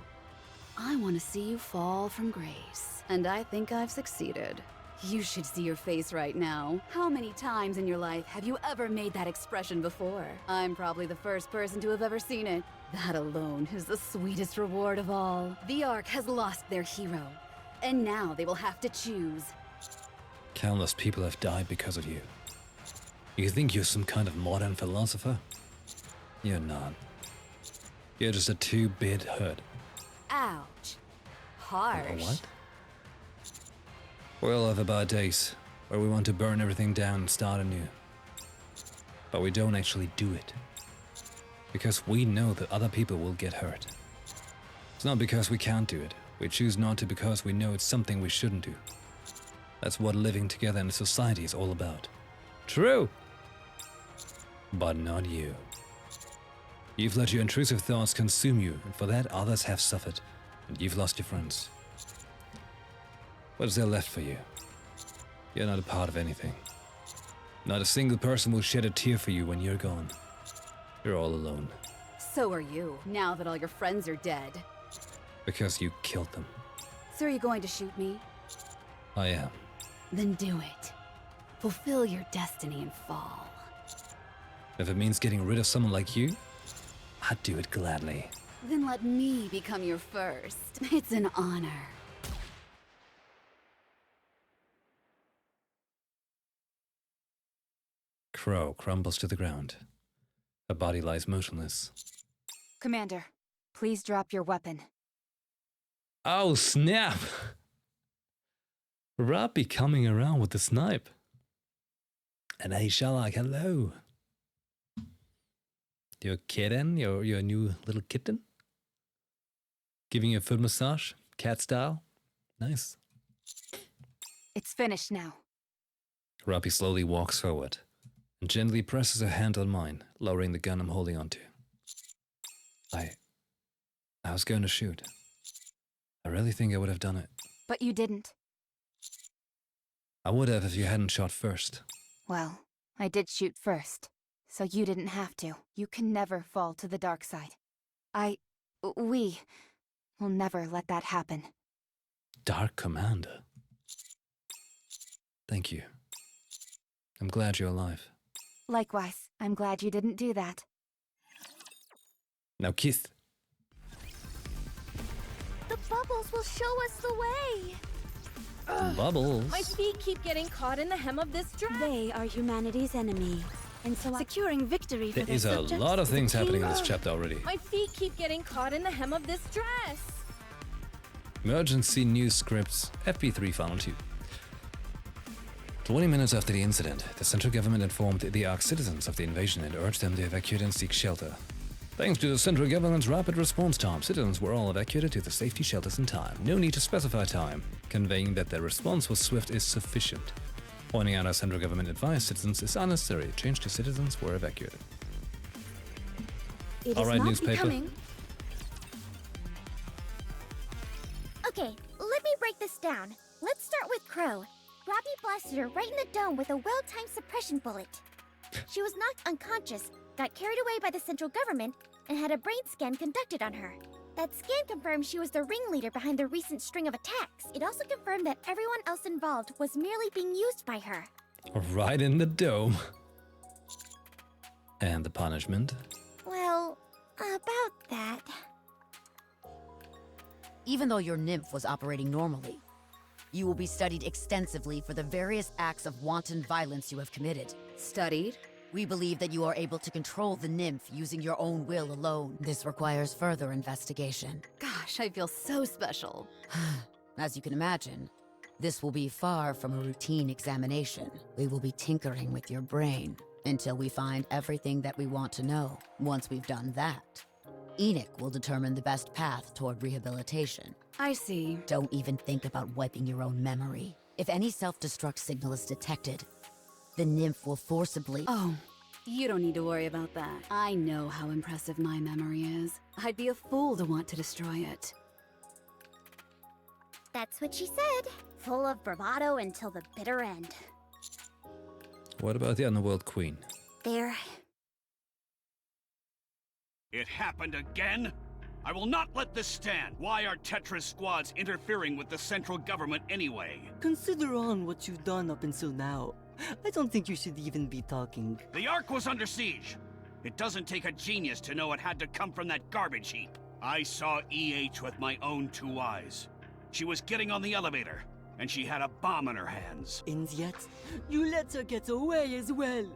I want to see you fall from grace. And I think I've succeeded. You should see your face right now. How many times in your life have you ever made that expression before? I'm probably the first person to have ever seen it. That alone is the sweetest reward of all. The Ark has lost their hero. And now they will have to choose. Countless people have died because of you. You think you're some kind of modern philosopher? You're not. You're just a two-bit hood. Ouch. Harsh. A what? We all have our days where we want to burn everything down and start anew. But we don't actually do it. Because we know that other people will get hurt. It's not because we can't do it. We choose not to because we know it's something we shouldn't do. That's what living together in a society is all about. True! But not you. You've let your intrusive thoughts consume you, and for that others have suffered, and you've lost your friends. What is there left for you? You're not a part of anything. Not a single person will shed a tear for you when you're gone. You're all alone. So are you, now that all your friends are dead. Because you killed them. So are you going to shoot me? I am. Then do it. Fulfill your destiny and fall. If it means getting rid of someone like you, I'd do it gladly. Then let me become your first. It's an honor. Crow crumbles to the ground. Her body lies motionless. Commander, please drop your weapon. Oh, snap! Robbie coming around with the snipe. And hey, Sherlock, hello. Your kitten? Your new little kitten? Giving you a foot massage? Cat style? Nice. It's finished now. Robbie slowly walks forward and gently presses her hand on mine, lowering the gun I'm holding onto. I was going to shoot. I really think I would have done it. But you didn't. I would have if you hadn't shot first. Well, I did shoot first, so you didn't have to. You can never fall to the dark side. We will never let that happen. Dark Commander. Thank you. I'm glad you're alive. Likewise, I'm glad you didn't do that. Now kiss. The bubbles will show us the way! Bubbles? My feet keep getting caught in the hem of this dress. They are humanity's enemy. And so securing victory for There is a lot of things happening in this chapter already. My feet keep getting caught in the hem of this dress. Emergency news scripts, FP3 Final 2. 20 minutes after the incident, the central government informed the Ark citizens of the invasion and urged them to evacuate and seek shelter. Thanks to the central government's rapid response time, citizens were all evacuated to the safety shelters in time. No need to specify time, conveying that their response was swift is sufficient. Pointing out our central government advised citizens is unnecessary. Change to citizens were evacuated. It All is right, not newspaper. becoming. Okay, let me break this down. Let's start with Crow. Robbie blasted her right in the dome with a well-timed suppression bullet. She was knocked unconscious, got carried away by the central government, and had a brain scan conducted on her. That scan confirmed she was the ringleader behind the recent string of attacks. It also confirmed that everyone else involved was merely being used by her. Right in the dome. And the punishment? Well, about that. Even though your nymph was operating normally, you will be studied extensively for the various acts of wanton violence you have committed. Studied? We believe that you are able to control the nymph using your own will alone. This requires further investigation. Gosh, I feel so special. As you can imagine, this will be far from a routine examination. We will be tinkering with your brain until we find everything that we want to know. Once we've done that, Enoch will determine the best path toward rehabilitation. I see. Don't even think about wiping your own memory. If any self-destruct signal is detected, the nymph will forcibly— Oh, you don't need to worry about that. I know how impressive my memory is. I'd be a fool to want to destroy it. That's what she said. Full of bravado until the bitter end. What about the Underworld Queen? There. It happened again? I will not let this stand. Why are Tetra's squads interfering with the central government anyway? Consider on what you've done up until now. I don't think you should even be talking. The Ark was under siege. It doesn't take a genius to know it had to come from that garbage heap. I saw EH with my own 2 eyes. She was getting on the elevator, and she had a bomb in her hands. And yet, you let her get away as well.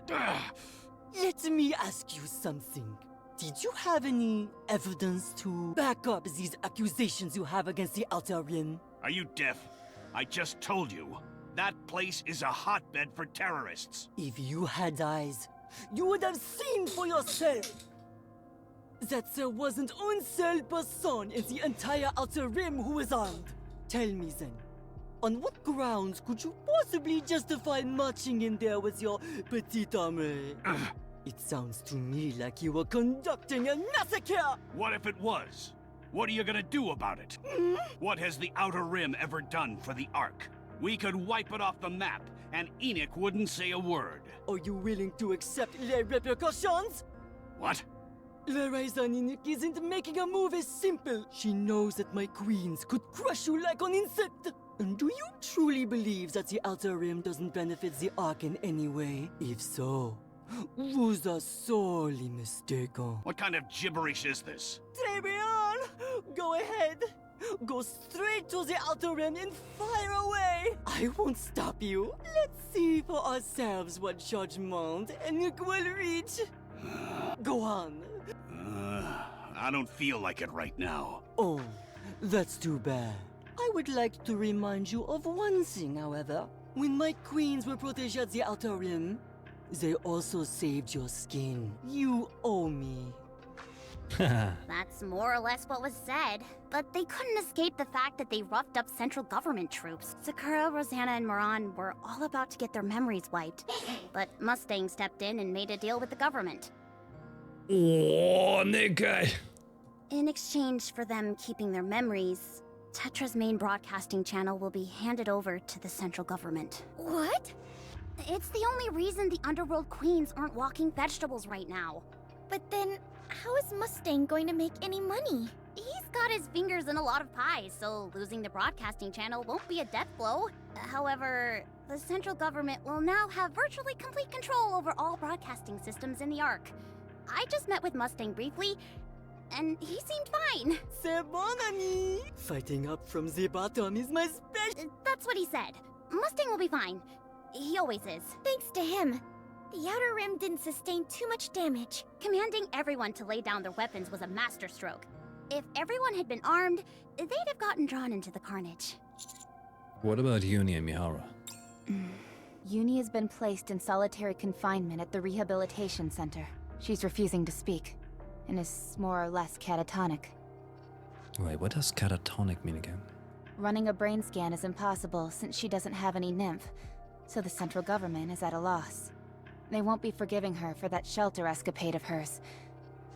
Let me ask you something. Did you have any evidence to back up these accusations you have against the Outer Rim? Are you deaf? I just told you. That place is a hotbed for terrorists. If you had eyes, you would have seen for yourself that there wasn't one single person in the entire Outer Rim who was armed. Tell me then, on what grounds could you possibly justify marching in there with your petite armée? It sounds to me like you were conducting a massacre! What if it was? What are you gonna do about it? What has the Outer Rim ever done for the Ark? We could wipe it off the map, and Enoch wouldn't say a word. Are you willing to accept les repercussions? What? The reason Enoch isn't making a move is simple. She knows that my queens could crush you like an insect. And do you truly believe that the Outer Rim doesn't benefit the Ark in any way? If so, vous are sorely mistaken. What kind of gibberish is this? Très bien! Go ahead! Go straight to the Outer Rim and fire away! I won't stop you. Let's see for ourselves what judgment Enoch will reach. Go on. I don't feel like it right now. Oh, that's too bad. I would like to remind you of one thing, however. When my queens were protéged at the Outer Rim, they also saved your skin. You owe me. That's more or less what was said. But they couldn't escape the fact that they roughed up central government troops. Sakura, Rosanna, and Moran were all about to get their memories wiped. But Mustang stepped in and made a deal with the government. Oh, Nikke! In exchange for them keeping their memories, Tetra's main broadcasting channel will be handed over to the central government. What? It's the only reason the Underworld Queens aren't walking vegetables right now. But then, how is Mustang going to make any money? He's got his fingers in a lot of pies, so losing the broadcasting channel won't be a death blow. However, the central government will now have virtually complete control over all broadcasting systems in the Ark. I just met with Mustang briefly, and he seemed fine. C'est bon, ami! Fighting up from the bottom is my special— That's what he said. Mustang will be fine. He always is. Thanks to him, the Outer Rim didn't sustain too much damage. Commanding everyone to lay down their weapons was a masterstroke. If everyone had been armed, they'd have gotten drawn into the carnage. What about Uni and Mihara? Uni has been placed in solitary confinement at the rehabilitation center. She's refusing to speak, and is more or less catatonic. Wait, what does catatonic mean again? Running a brain scan is impossible since she doesn't have any nymph, so the central government is at a loss. They won't be forgiving her for that shelter escapade of hers,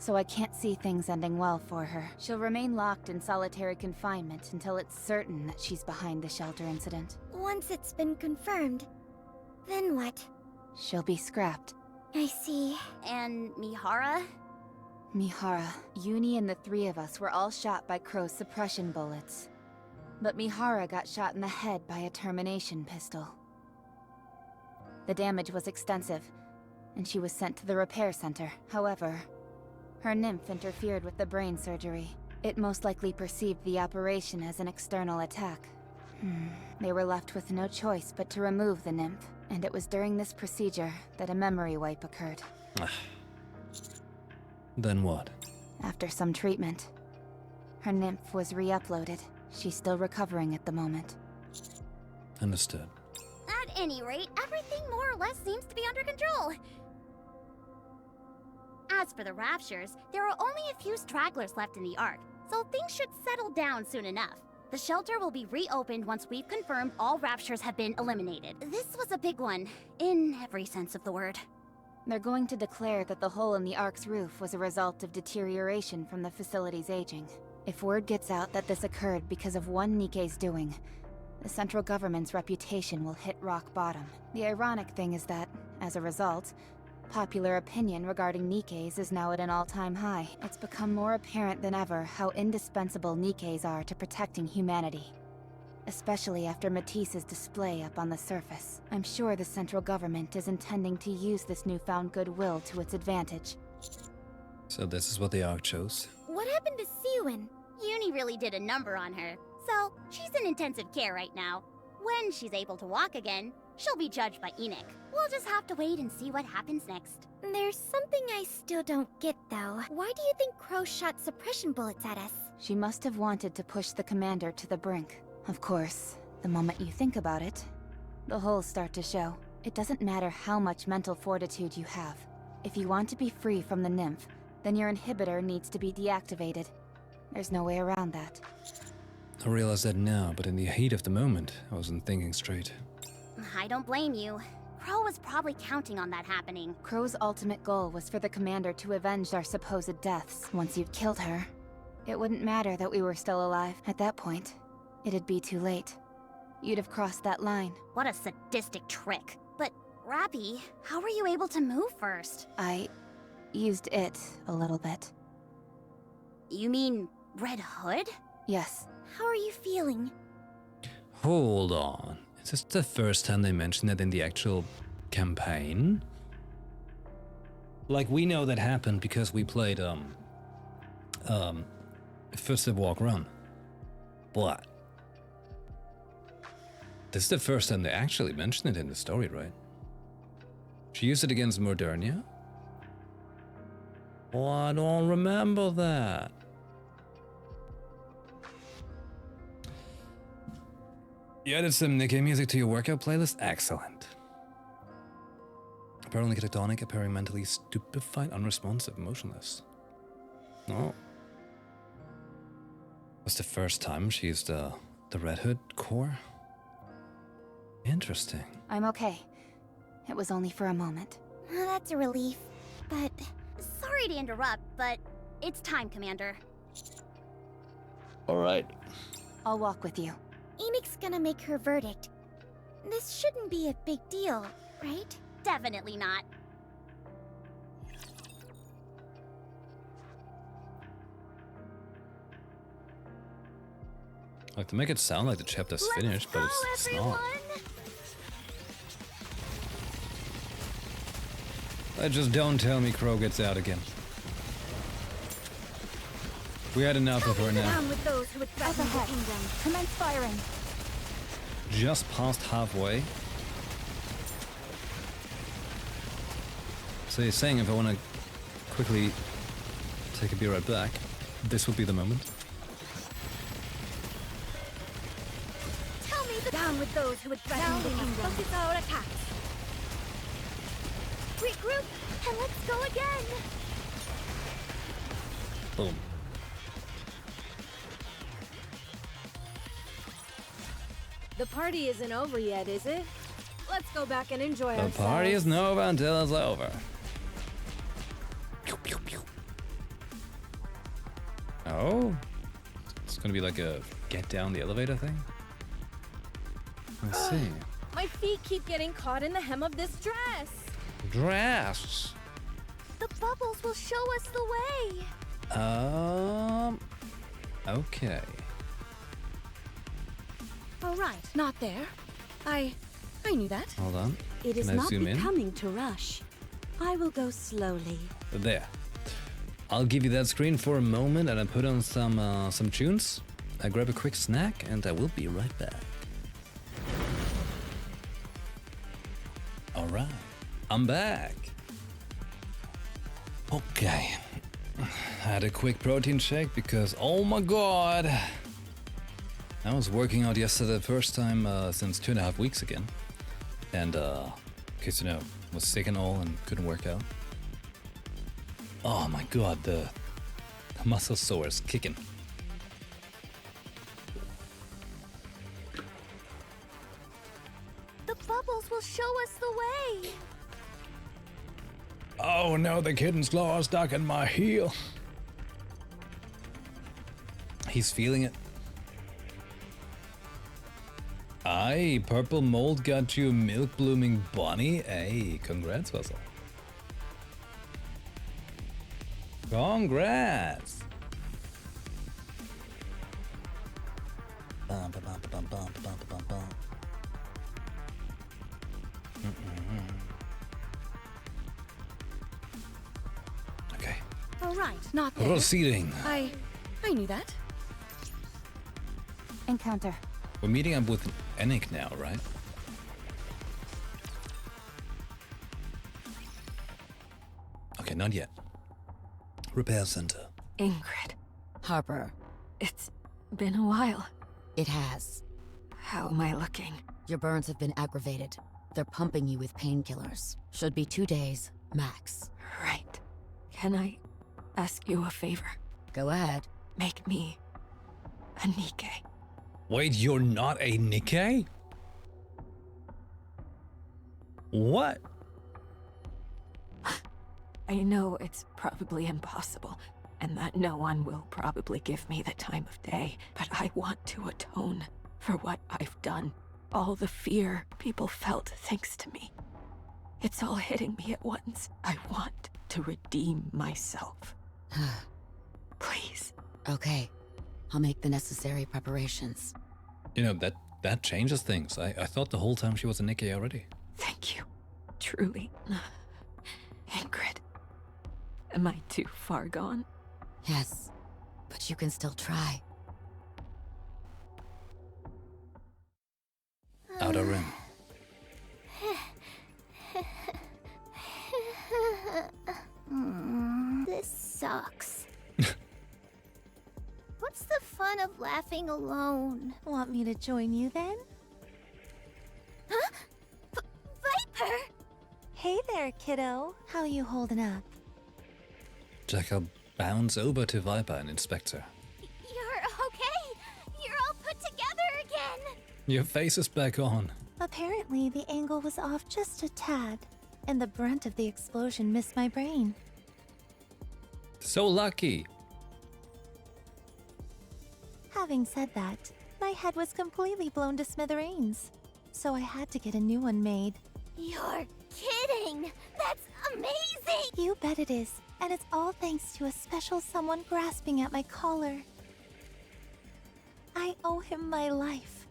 so I can't see things ending well for her. She'll remain locked in solitary confinement until it's certain that she's behind the shelter incident. Once it's been confirmed, then what? She'll be scrapped. I see. And Mihara? Mihara, Uni and the three of us were all shot by Crow's suppression bullets. But Mihara got shot in the head by a termination pistol. The damage was extensive, and she was sent to the repair center. However, her nymph interfered with the brain surgery. It most likely perceived the operation as an external attack. They were left with no choice but to remove the nymph, and it was during this procedure that a memory wipe occurred. Then what? After some treatment, her nymph was re-uploaded. She's still recovering at the moment. Understood. At any rate, everything more or less seems to be under control. As for the Raptures, there are only a few stragglers left in the Ark, so things should settle down soon enough. The shelter will be reopened once we've confirmed all Raptures have been eliminated. This was a big one, in every sense of the word. They're going to declare that the hole in the Ark's roof was a result of deterioration from the facility's aging. If word gets out that this occurred because of one Nikke's doing, the central government's reputation will hit rock bottom. The ironic thing is that, as a result, popular opinion regarding Nikke's is now at an all-time high. It's become more apparent than ever how indispensable Nikke's are to protecting humanity. Especially after Matisse's display up on the surface. I'm sure the central government is intending to use this newfound goodwill to its advantage. So this is what the Ark chose. What happened to Siwin? Uni really did a number on her, so she's in intensive care right now. When she's able to walk again, she'll be judged by Enoch. We'll just have to wait and see what happens next. There's something I still don't get, though. Why do you think Crow shot suppression bullets at us? She must have wanted to push the commander to the brink. Of course, the moment you think about it, the holes start to show. It doesn't matter how much mental fortitude you have. If you want to be free from the nymph, then your inhibitor needs to be deactivated. There's no way around that. I realize that now, but in the heat of the moment, I wasn't thinking straight. I don't blame you. Crow was probably counting on that happening. Crow's ultimate goal was for the commander to avenge our supposed deaths. Once you'd killed her, it wouldn't matter that we were still alive. At that point, it'd be too late. You'd have crossed that line. What a sadistic trick. But, Rappy, how were you able to move first? I used it a little bit. You mean Red Hood? Yes. How are you feeling? Hold on. Is this the first time they mention it in the actual campaign? Like, we know that happened because we played, Footstep Walk Run. But this is the first time they actually mention it in the story, right? She used it against Modernia? Oh, I don't remember that. You added some Nikke music to your workout playlist? Excellent. Apparently catatonic, appearing mentally stupefied, unresponsive, motionless. Oh. Was the first time she used the Red Hood core? Interesting. I'm okay. It was only for a moment. That's a relief. But, sorry to interrupt, but it's time, Commander. Alright. I'll walk with you. Enoch's gonna make her verdict. This shouldn't be a big deal, right? Definitely not. Like, to make it sound like the chapter's finished, but it's not. Just don't tell me Crow gets out again. We had enough of her now. Down with those who would threaten the kingdom. Commence firing. Just past halfway. So you're saying if I want to quickly take a beer right back, this would be the moment? Tell me down with those who would threaten the kingdom. Focus our attacks. Regroup and let's go again. Boom. The party isn't over yet, is it? Let's go back and enjoy The ourselves. party isn't over until it's over. Oh, it's gonna be like a get down the elevator thing. I see. My feet keep getting caught in the hem of this dress. Dress. The bubbles will show us the way. Okay. All right, not there. I knew that. Hold on. It is Can I not zoom in? becoming to rush. I will go slowly. There. I'll give you that screen for a moment, and I put on some tunes. I grab a quick snack, and I will be right back. All right, I'm back. Okay. Had a quick protein shake because, oh my god, I was working out yesterday the first time since 2.5 weeks again. And, in case you know, was sick and all and couldn't work out. Oh my god, the muscle sore is kicking. The bubbles will show us the way. Oh no, the kitten's claw is stuck in my heel. He's feeling it. Aye, purple mold got you a milk blooming bunny. Hey, congrats, Vassal. Congrats. Bum, bum, bum, bum, bum, bum, bum, bum. Okay. All right, not there. Proceeding. I knew that. Encounter. We're meeting up with Nikke now, right? Okay, not yet. Repair center. Ingrid. Harper. It's been a while. It has. How am I looking? Your burns have been aggravated. They're pumping you with painkillers. Should be 2 days, max. Right. Can I ask you a favor? Go ahead. Make me a Nikke. Wait, you're not a Nikke? What? I know it's probably impossible, and that no one will probably give me the time of day, but I want to atone for what I've done. All the fear people felt thanks to me. It's all hitting me at once. I want to redeem myself. Please. Okay. I'll make the necessary preparations. You know, that changes things. I thought the whole time she was a Nikke already. Thank you. Truly. Ingrid. Am I too far gone? Yes, but you can still try. Outer Rim. This sucks. What's the fun of laughing alone? Want me to join you then? Huh? Viper! Hey there, kiddo. How you holding up? Jackal bounds over to Viper and inspects her. You're okay? You're all put together again! Your face is back on. Apparently, the angle was off just a tad, and the brunt of the explosion missed my brain. So lucky. Having said that, my head was completely blown to smithereens, so I had to get a new one made. You're kidding! That's amazing! You bet it is, and it's all thanks to a special someone grasping at my collar. I owe him my life.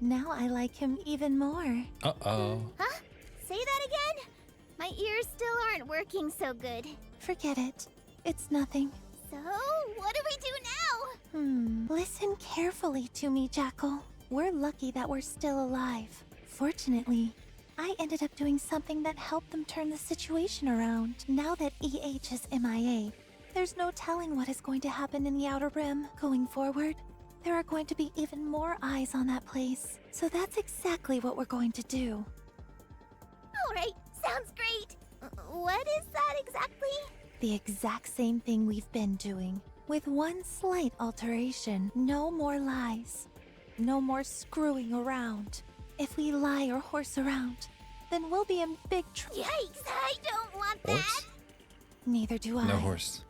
Now I like him even more. Uh-oh. Huh? Say that again? My ears still aren't working so good. Forget it. It's nothing. So, what do we do now? Listen carefully to me, Jackal. We're lucky that we're still alive. Fortunately, I ended up doing something that helped them turn the situation around. Now that EH is MIA, there's no telling what is going to happen in the Outer Rim. Going forward, there are going to be even more eyes on that place. So that's exactly what we're going to do. Alright, sounds great. What is that exactly? The exact same thing we've been doing, with one slight alteration. No more lies. No more screwing around. If we lie or horse around, then we'll be in big trouble. Yikes, I don't want that! Horse? Neither do I. No horse.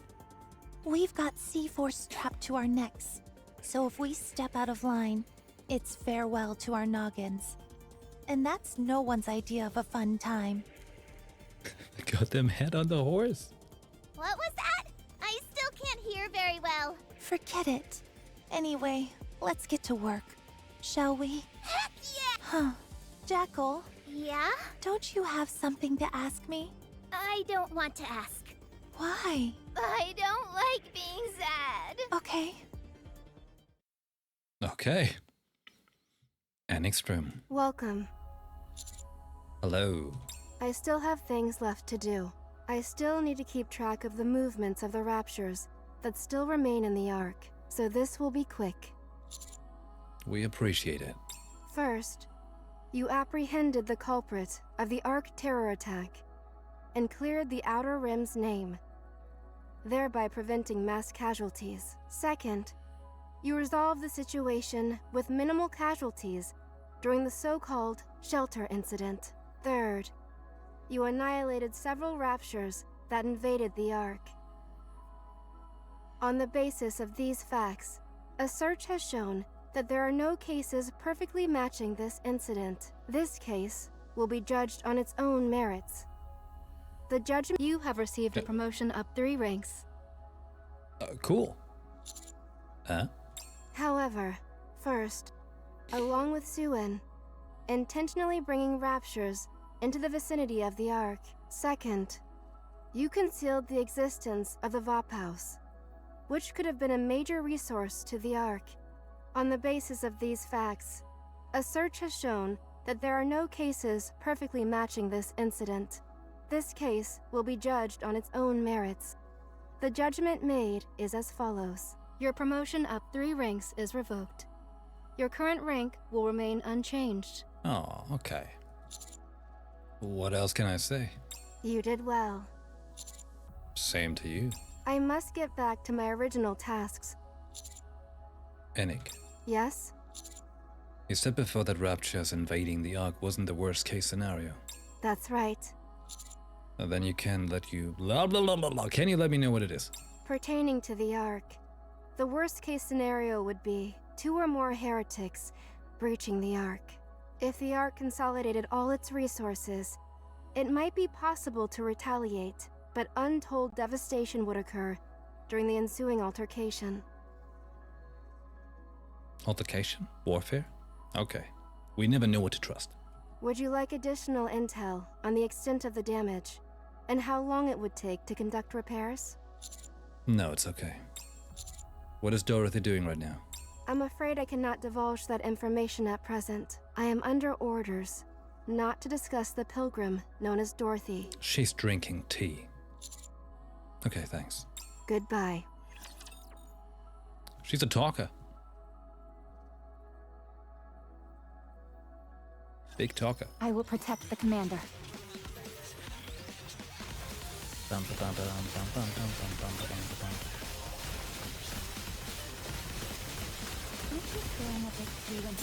We've got C-Force trapped to our necks, so if we step out of line, it's farewell to our noggins. And that's no one's idea of a fun time. The goddamn head on the horse. What was that? I still can't hear very well. Forget it. Anyway, let's get to work, shall we? Heck yeah! Huh. Jackal? Yeah? Don't you have something to ask me? I don't want to ask. Why? I don't like being sad. Okay. Okay. Annex room. Welcome. Hello. I still have things left to do. I still need to keep track of the movements of the Raptures that still remain in the Ark, so this will be quick. We appreciate it. First, you apprehended the culprit of the Ark terror attack and cleared the Outer Rim's name, thereby preventing mass casualties. Second, you resolved the situation with minimal casualties during the so-called shelter incident. Third, you annihilated several Raptures that invaded the Ark. On the basis of these facts, a search has shown that there are no cases perfectly matching this incident. This case will be judged on its own merits. The judgment you have received a promotion up 3 ranks. Cool. However, first, along with Suen, intentionally bringing Raptures into the vicinity of the Ark. Second, you concealed the existence of the Vop House, which could have been a major resource to the Ark. On the basis of these facts, a search has shown that there are no cases perfectly matching this incident. This case will be judged on its own merits. The judgment made is as follows. Your promotion up 3 ranks is revoked. Your current rank will remain unchanged. Oh, okay. What else can I say? You did well. Same to you. I must get back to my original tasks. Enic. Yes? You said before that Raptures invading the Ark wasn't the worst case scenario. That's right. And then you can let you blah blah blah blah blah. Can you let me know what it is? Pertaining to the Ark, the worst case scenario would be 2 or more heretics breaching the Ark. If the Ark consolidated all its resources, it might be possible to retaliate, but untold devastation would occur during the ensuing altercation. Altercation? Warfare? Okay. We never know what to trust. Would you like additional intel on the extent of the damage, and how long it would take to conduct repairs? No, it's okay. What is Dorothy doing right now? I'm afraid I cannot divulge that information at present. I am under orders not to discuss the pilgrim known as Dorothy. She's drinking tea. Okay, thanks. Goodbye. She's a talker. Big talker. I will protect the commander. Bum, ba, bum, bum, bum, bum, bum, bum, bum, bum, bum.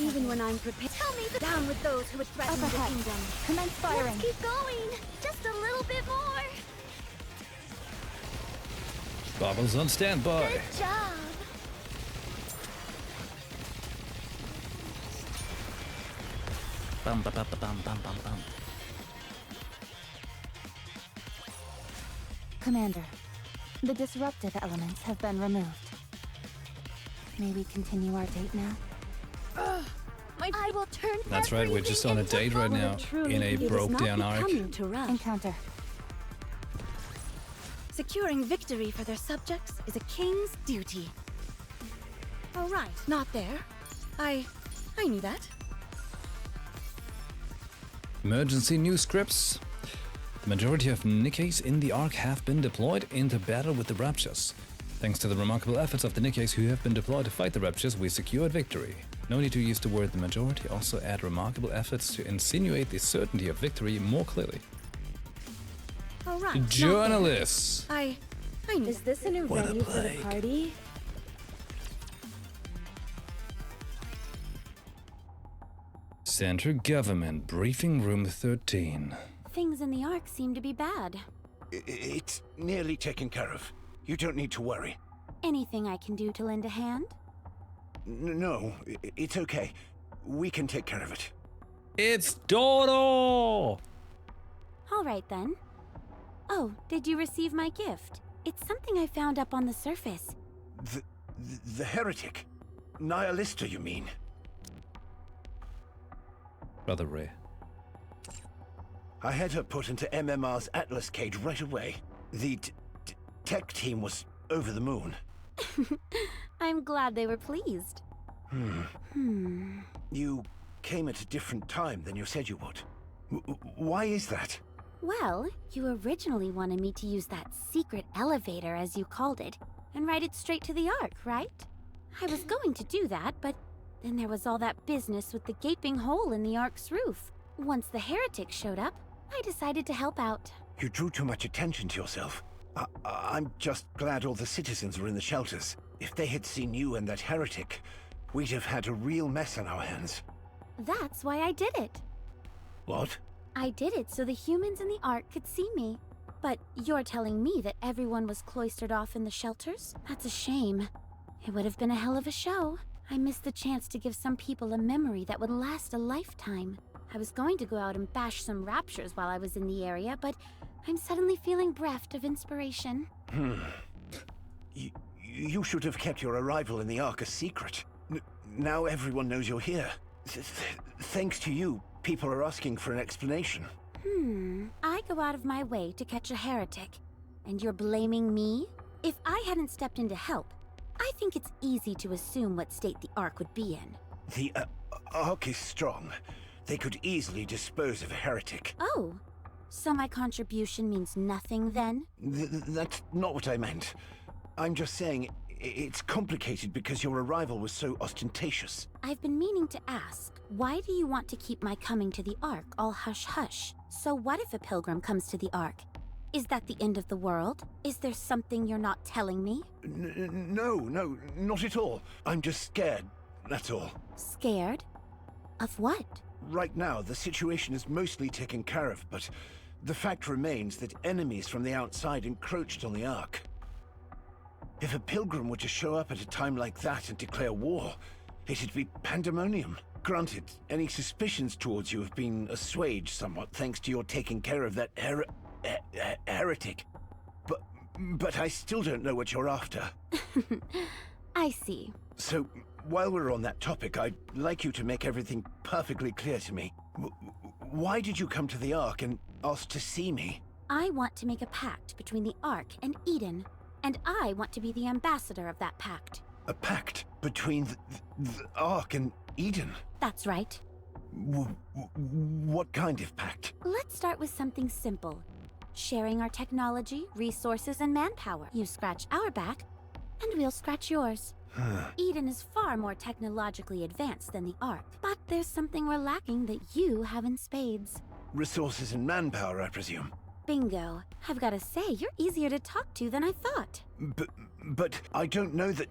Even when I'm prepared. Tell me the Down with those who would threaten the Overhead. kingdom. Commence firing. Let's keep going. Just a little bit more. Bubbles on standby. Good job. Bum, ba, ba, ba, bum, bum, bum, bum. Commander, the disruptive elements have been removed. May we continue our date now? I will turn. That's right, we're just on a date right now in a broke down Ark. Encounter. Securing victory for their subjects is a king's duty. Oh right, not there. I knew that. Emergency news scripts. The majority of Nikkes in the Ark have been deployed into battle with the Raptures. Thanks to the remarkable efforts of the Nikkes who have been deployed to fight the Raptures, we secured victory. No need to use the word the majority, also add remarkable efforts to insinuate the certainty of victory more clearly. Oh right. Journalists! I knew. Is this a new What a venue for the plague. party? Center Government, Briefing Room 13. Things in the Ark seem to be bad. It's nearly taken care of. You don't need to worry. Anything I can do to lend a hand? No, it's okay. We can take care of it. It's Dodo! All right then. Oh, did you receive my gift? It's something I found up on the surface. The heretic? Nihilista, you mean? Rather rare. I had her put into MMR's Atlas cage right away. The tech team was over the moon. I'm glad they were pleased. You came at a different time than you said you would. Why is that? Well, you originally wanted me to use that secret elevator, as you called it, and ride it straight to the Ark, right? I was going to do that, but then there was all that business with the gaping hole in the Ark's roof. Once the heretic showed up, I decided to help out. You drew too much attention to yourself. I'm just glad all the citizens were in the shelters. If they had seen you and that heretic, we'd have had a real mess on our hands. That's why I did it. What? I did it so the humans in the Ark could see me. But you're telling me that everyone was cloistered off in the shelters? That's a shame. It would have been a hell of a show. I missed the chance to give some people a memory that would last a lifetime. I was going to go out and bash some raptures while I was in the area, but I'm suddenly feeling bereft of inspiration. You should have kept your arrival in the Ark a secret. Now everyone knows you're here. Thanks to you, people are asking for an explanation. I go out of my way to catch a heretic, and you're blaming me? If I hadn't stepped in to help, I think it's easy to assume what state the Ark would be in. The Ark is strong. They could easily dispose of a heretic. Oh, so my contribution means nothing then? That's not what I meant. I'm just saying it's complicated because your arrival was so ostentatious. I've been meaning to ask, why do you want to keep my coming to the Ark all hush-hush? So what if a pilgrim comes to the Ark? Is that the end of the world? Is there something you're not telling me? No, not at all. I'm just scared, that's all. Scared? Of what? Right now, the situation is mostly taken care of, but the fact remains that enemies from the outside encroached on the Ark. If a pilgrim were to show up at a time like that and declare war, it'd be pandemonium. Granted, any suspicions towards you have been assuaged somewhat thanks to your taking care of that heretic. But I still don't know what you're after. I see. So, while we're on that topic, I'd like you to make everything perfectly clear to me. Why did you come to the Ark and ask to see me? I want to make a pact between the Ark and Eden, and I want to be the ambassador of that pact. A pact between the Ark and Eden? That's right. What kind of pact? Let's start with something simple. Sharing our technology, resources, and manpower. You scratch our back, and we'll scratch yours. Eden is far more technologically advanced than the Ark, but there's something we're lacking that you have in spades. Resources and manpower, I presume. Bingo. I've gotta say, you're easier to talk to than I thought. But I don't know the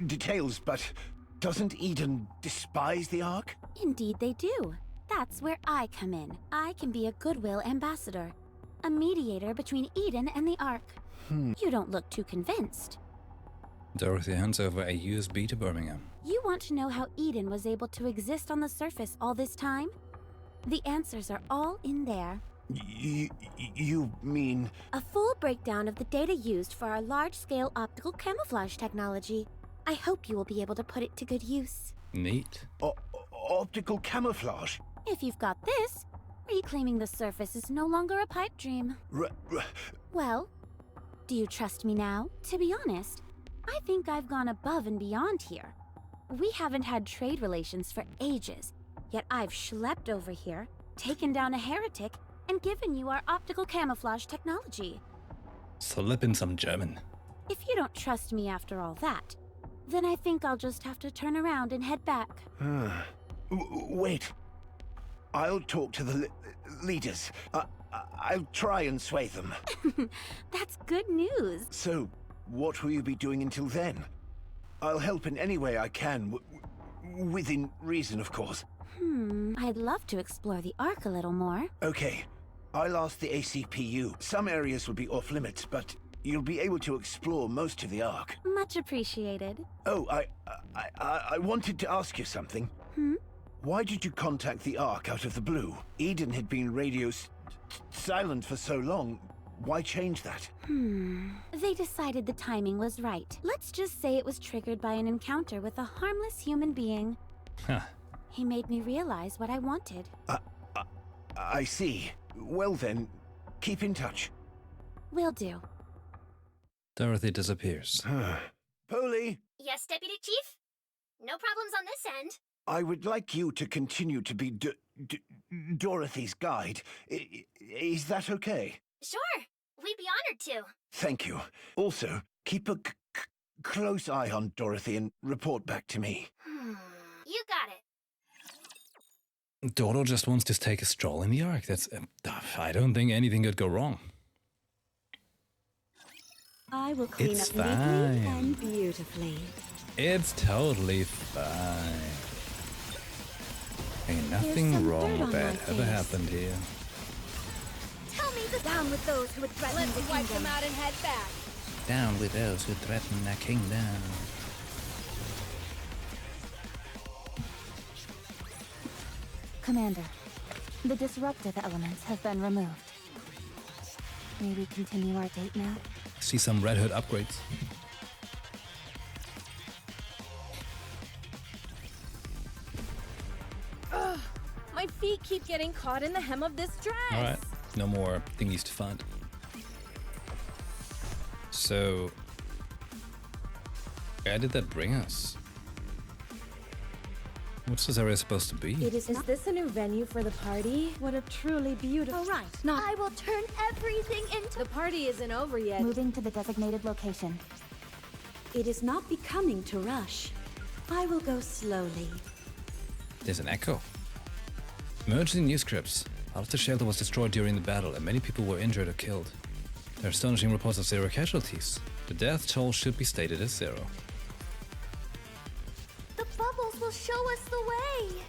details, but doesn't Eden despise the Ark? Indeed they do. That's where I come in. I can be a goodwill ambassador. A mediator between Eden and the Ark. You don't look too convinced. Dorothy hands over a USB to Birmingham. You want to know how Eden was able to exist on the surface all this time? The answers are all in there. You mean... A full breakdown of the data used for our large-scale optical camouflage technology. I hope you will be able to put it to good use. Neat. Optical camouflage? If you've got this, reclaiming the surface is no longer a pipe dream. Well, do you trust me now? To be honest, I think I've gone above and beyond here. We haven't had trade relations for ages, yet I've schlepped over here, taken down a heretic, and given you our optical camouflage technology. Slip in some German. If you don't trust me after all that, then I think I'll just have to turn around and head back. Wait. I'll talk to the leaders. I'll try and sway them. That's good news. So, what will you be doing until then? I'll help in any way I can, within reason, of course. I'd love to explore the Ark a little more. Okay, I'll ask the ACPU. Some areas will be off limits, but you'll be able to explore most of the Ark. Much appreciated. Oh, I wanted to ask you something. Why did you contact the Ark out of the blue? Eden had been radio silent for so long. Why change that? They decided the timing was right. Let's just say it was triggered by an encounter with a harmless human being. Huh. He made me realize what I wanted. I see. Well then, keep in touch. Will do. Dorothy disappears. Polly, Yes, Deputy Chief? No problems on this end. I would like you to continue to be Dorothy's guide. Is that okay? Sure, we'd be honored to. Thank you. Also, keep a close eye on Dorothy and report back to me. You got it. Dodo just wants to take a stroll in the Ark. That's... I don't think anything could go wrong. I will clean It's up fine. neatly and beautifully. It's totally fine. Ain't nothing some wrong dirt or on bad my ever face. happened here. Tell me the down with those who would threaten Let's the wipe kingdom. them out and head back. Down with those who threaten the kingdom. Commander, the disruptive elements have been removed. May we continue our date now? See some Red Hood upgrades. Ugh, my feet keep getting caught in the hem of this dress. Alright, no more thingies to find. So, where did that bring us? What's this area supposed to be? Is this a new venue for the party? What a truly beautiful... Oh, All right, not... I will turn everything into... The party isn't over yet. Moving to the designated location. It is not becoming to rush. I will go slowly. There's an echo. Emergency news scripts. Half the shelter was destroyed during the battle and many people were injured or killed. There are astonishing reports of 0 casualties. The death toll should be stated as 0. The bubbles will show us the way!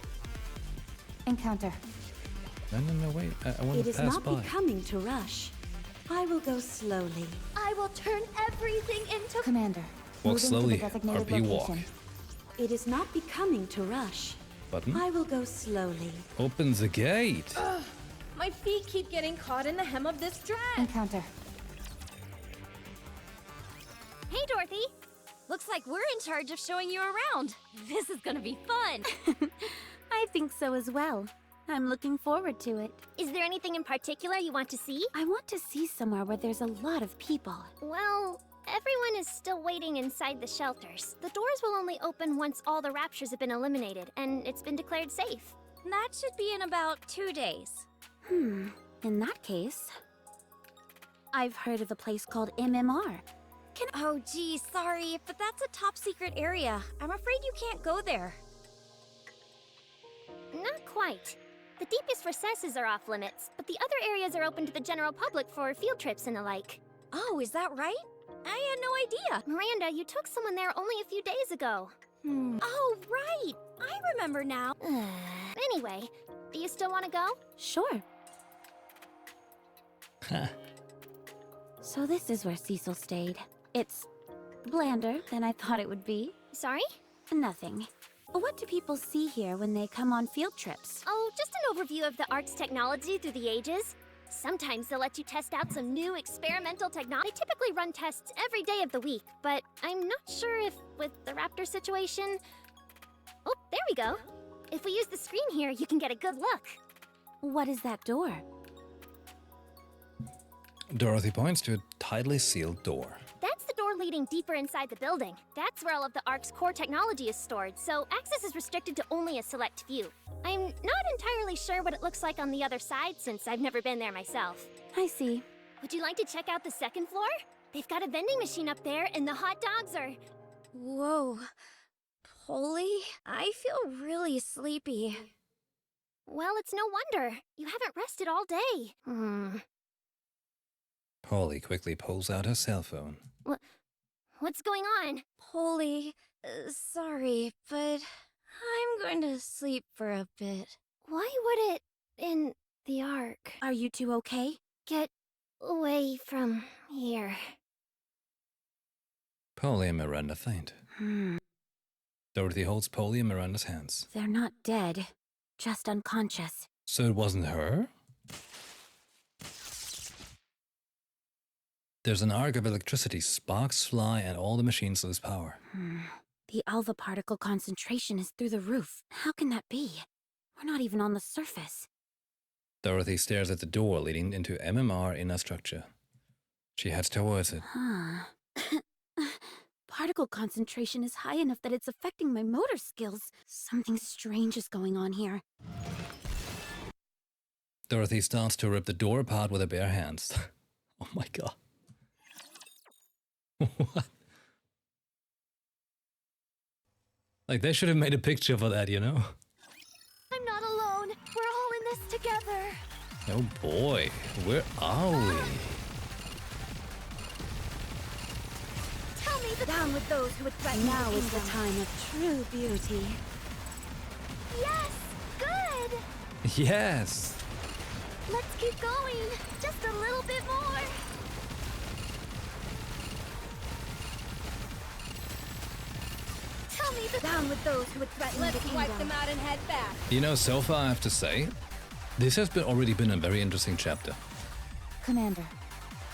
Encounter. No, wait. I want It to is pass not by. becoming to rush. I will go slowly. I will turn everything into... Commander. Walk moving slowly, to the designated RP walk. location. It is not becoming to rush. Button? I will go slowly. Open the gate. Ugh, my feet keep getting caught in the hem of this dress. Encounter. Hey, Dorothy. Looks like we're in charge of showing you around. This is gonna be fun. I think so as well. I'm looking forward to it. Is there anything in particular you want to see? I want to see somewhere where there's a lot of people. Well, everyone is still waiting inside the shelters. The doors will only open once all the raptures have been eliminated, and it's been declared safe. That should be in about 2 days. In that case... I've heard of a place called MMR. Oh, geez, sorry, but that's a top secret area. I'm afraid you can't go there. Not quite. The deepest recesses are off limits, but the other areas are open to the general public for field trips and the like. Oh, is that right? I had no idea. Miranda, you took someone there only a few days ago. Oh, right. I remember now. Anyway, do you still want to go? Sure. So this is where Cecil stayed. It's blander than I thought it would be. Sorry? Nothing. What do people see here when they come on field trips? Oh, just an overview of the Ark's technology through the ages. Sometimes they'll let you test out some new experimental technology. They typically run tests every day of the week, but I'm not sure if, with the raptor situation... Oh, there we go. If we use the screen here, you can get a good look. What is that door? Dorothy points to a tightly sealed door. That's the door leading deeper inside the building. That's where all of the Ark's core technology is stored, so access is restricted to only a select few. I'm not entirely sure what it looks like on the other side since I've never been there myself. I see. Would you like to check out the second floor? They've got a vending machine up there and the hot dogs are... Whoa. Polly, I feel really sleepy. Well, it's no wonder. You haven't rested all day. Polly quickly pulls out her cell phone. What's going on? Polly, sorry, but I'm going to sleep for a bit. Why would it... in the Ark? Are you two okay? Get away from here. Polly and Miranda faint. Dorothy holds Polly in Miranda's hands. They're not dead, just unconscious. So it wasn't her? There's an arc of electricity, sparks fly, and all the machines lose power. The alpha particle concentration is through the roof. How can that be? We're not even on the surface. Dorothy stares at the door leading into MMR inner structure. She heads towards it. Particle concentration is high enough that it's affecting my motor skills. Something strange is going on here. Dorothy starts to rip the door apart with her bare hands. Oh my god. What? Like, they should have made a picture for that, you know? I'm not alone. We're all in this together. Oh boy, where are we? Tell me the down with those who would threaten. Now is the time of true beauty. Yes! Good! Yes! Let's keep going. Just a little bit more. Tell me the down with those who would threaten. Let's wipe them out and head back. You know, so far I have to say, this has already been a very interesting chapter. Commander,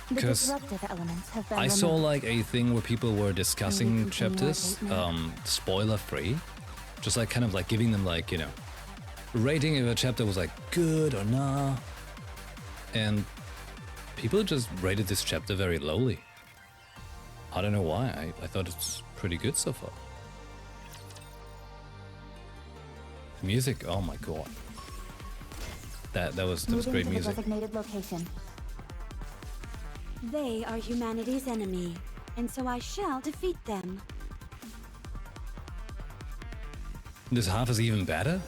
the 'Cause disruptive elements have been I removed. saw like a thing where people were discussing chapters, spoiler free, just like kind of like giving them like, you know, rating if a chapter was like good or nah. And people just rated this chapter very lowly. I don't know why. I thought it's pretty good so far. Music, oh my god. That was great to music. The designated location. They are humanity's enemy, and so I shall defeat them. This half is even better?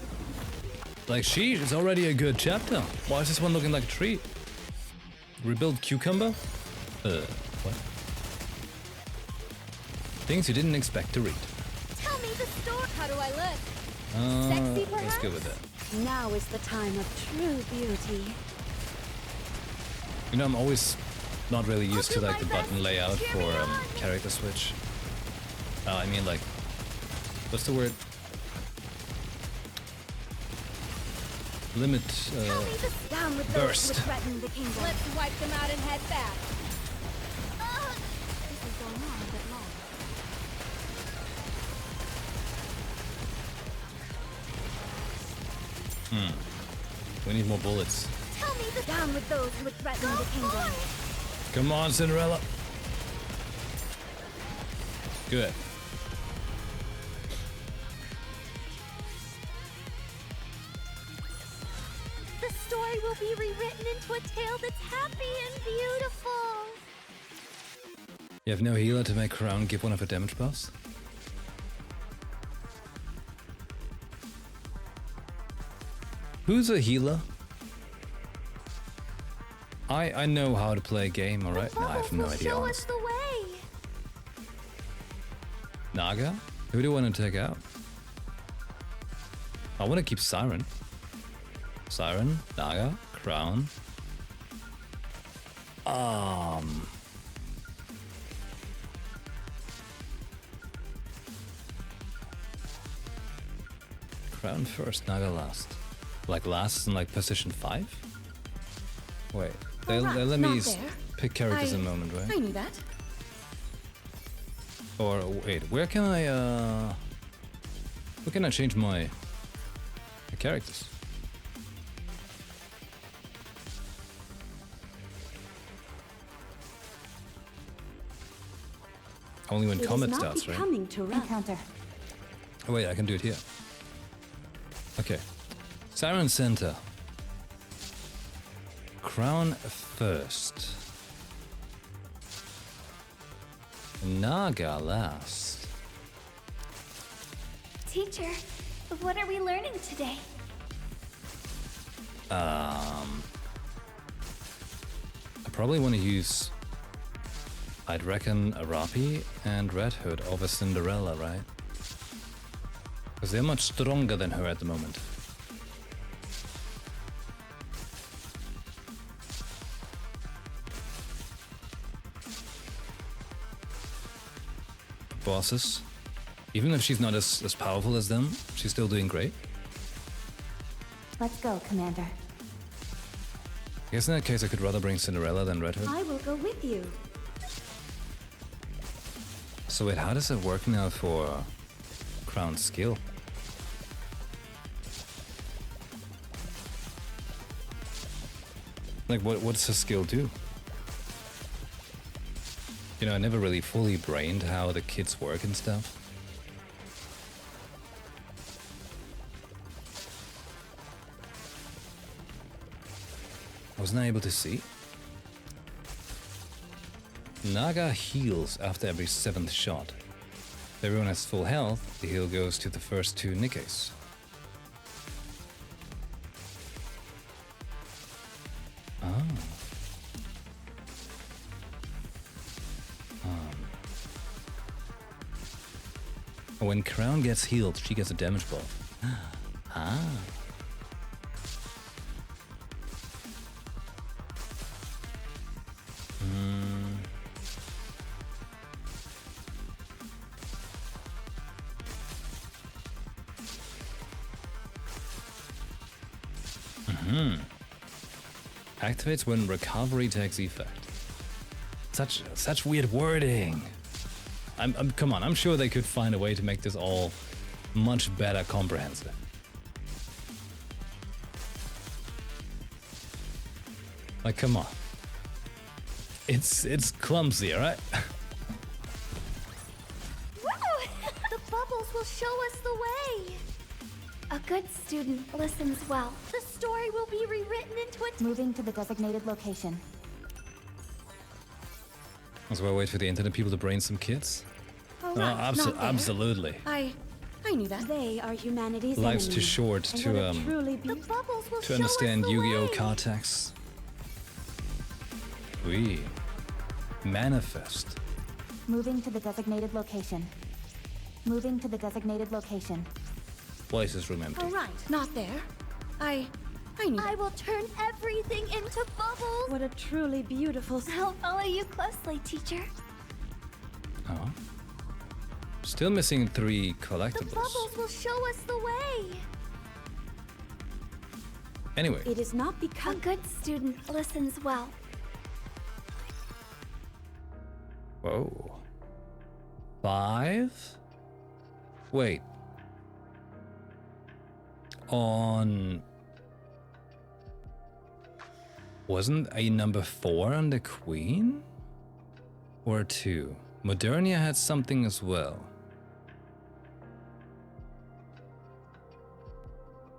Like, sheesh, it's already a good chapter. Why is this one looking like a tree? Rebuild cucumber? What? Things you didn't expect to read. Tell me the story. How do I look? Sexy, perhaps? Let's go with that. Now is the time of true beauty. You know, I'm always not really used to like the button layout for character switch. I mean, like, what's the word? Limit down with burst. those who threaten the kingdom. Let's wipe them out and head back. This is going on a bit long. We need more bullets. Tell me the down with those who would threaten the kingdom. Come on, Cinderella. Good. The story will be rewritten into a tale that's happy and beautiful. You have no healer to make Crown give one of her damage buffs? Who's a healer? I know how to play a game, alright? No, I have no idea. Show us the way. Naga? Who do I want to take out? I want to keep Siren. Siren, Naga, Crown. Crown first, Naga last. Like last in like position 5? Wait, they let me pick characters in a moment, right? I knew that. Or wait, where can I change my characters? Only when combat starts, right? Encounter. Oh wait, I can do it here. Okay. Siren center. Crown first. Naga last. Teacher, what are we learning today? I probably want to use, I'd reckon, Arapi and Red Hood over Cinderella, right? Because they're much stronger than her at the moment. bosses. Even if she's not as powerful as them, she's still doing great. Let's go, Commander. I guess in that case I could rather bring Cinderella than Red Hood. I will go with you. So wait, how does it work now for Crown skill? Like, what's her skill do? You know, I never really fully brained how the kits work and stuff. Wasn't I able to see? Naga heals after every 7th shot. If everyone has full health, the heal goes to the first 2 Nikkes. Ah. When Crown gets healed, she gets a damage buff. Ah. Activates when recovery takes effect. Such weird wording. Come on, I'm sure they could find a way to make this all much better comprehensive. Like, come on. It's clumsy, right? Woo! The bubbles will show us the way. A good student listens well. The story will be rewritten into a... Moving to the designated location. As well, wait for the internet people to brain some kids. Oh, No, right, not there. absolutely. I knew that. They are humanity's Life's enemy. too short to to understand Yu-Gi-Oh card text. We manifest. Moving to the designated location. Moving to the designated location. Places remembered. Oh, right, not there. I knew that. I will turn everything into bubbles. What a truly beautiful... I'll follow you closely, teacher. Oh. Still missing 3 The collectibles. bubbles will show us the way. Anyway, It is not because... A good student listens well. whoa. 5? Wait. On... Wasn't a number 4 on the Queen? Or 2? Modernia had something as well.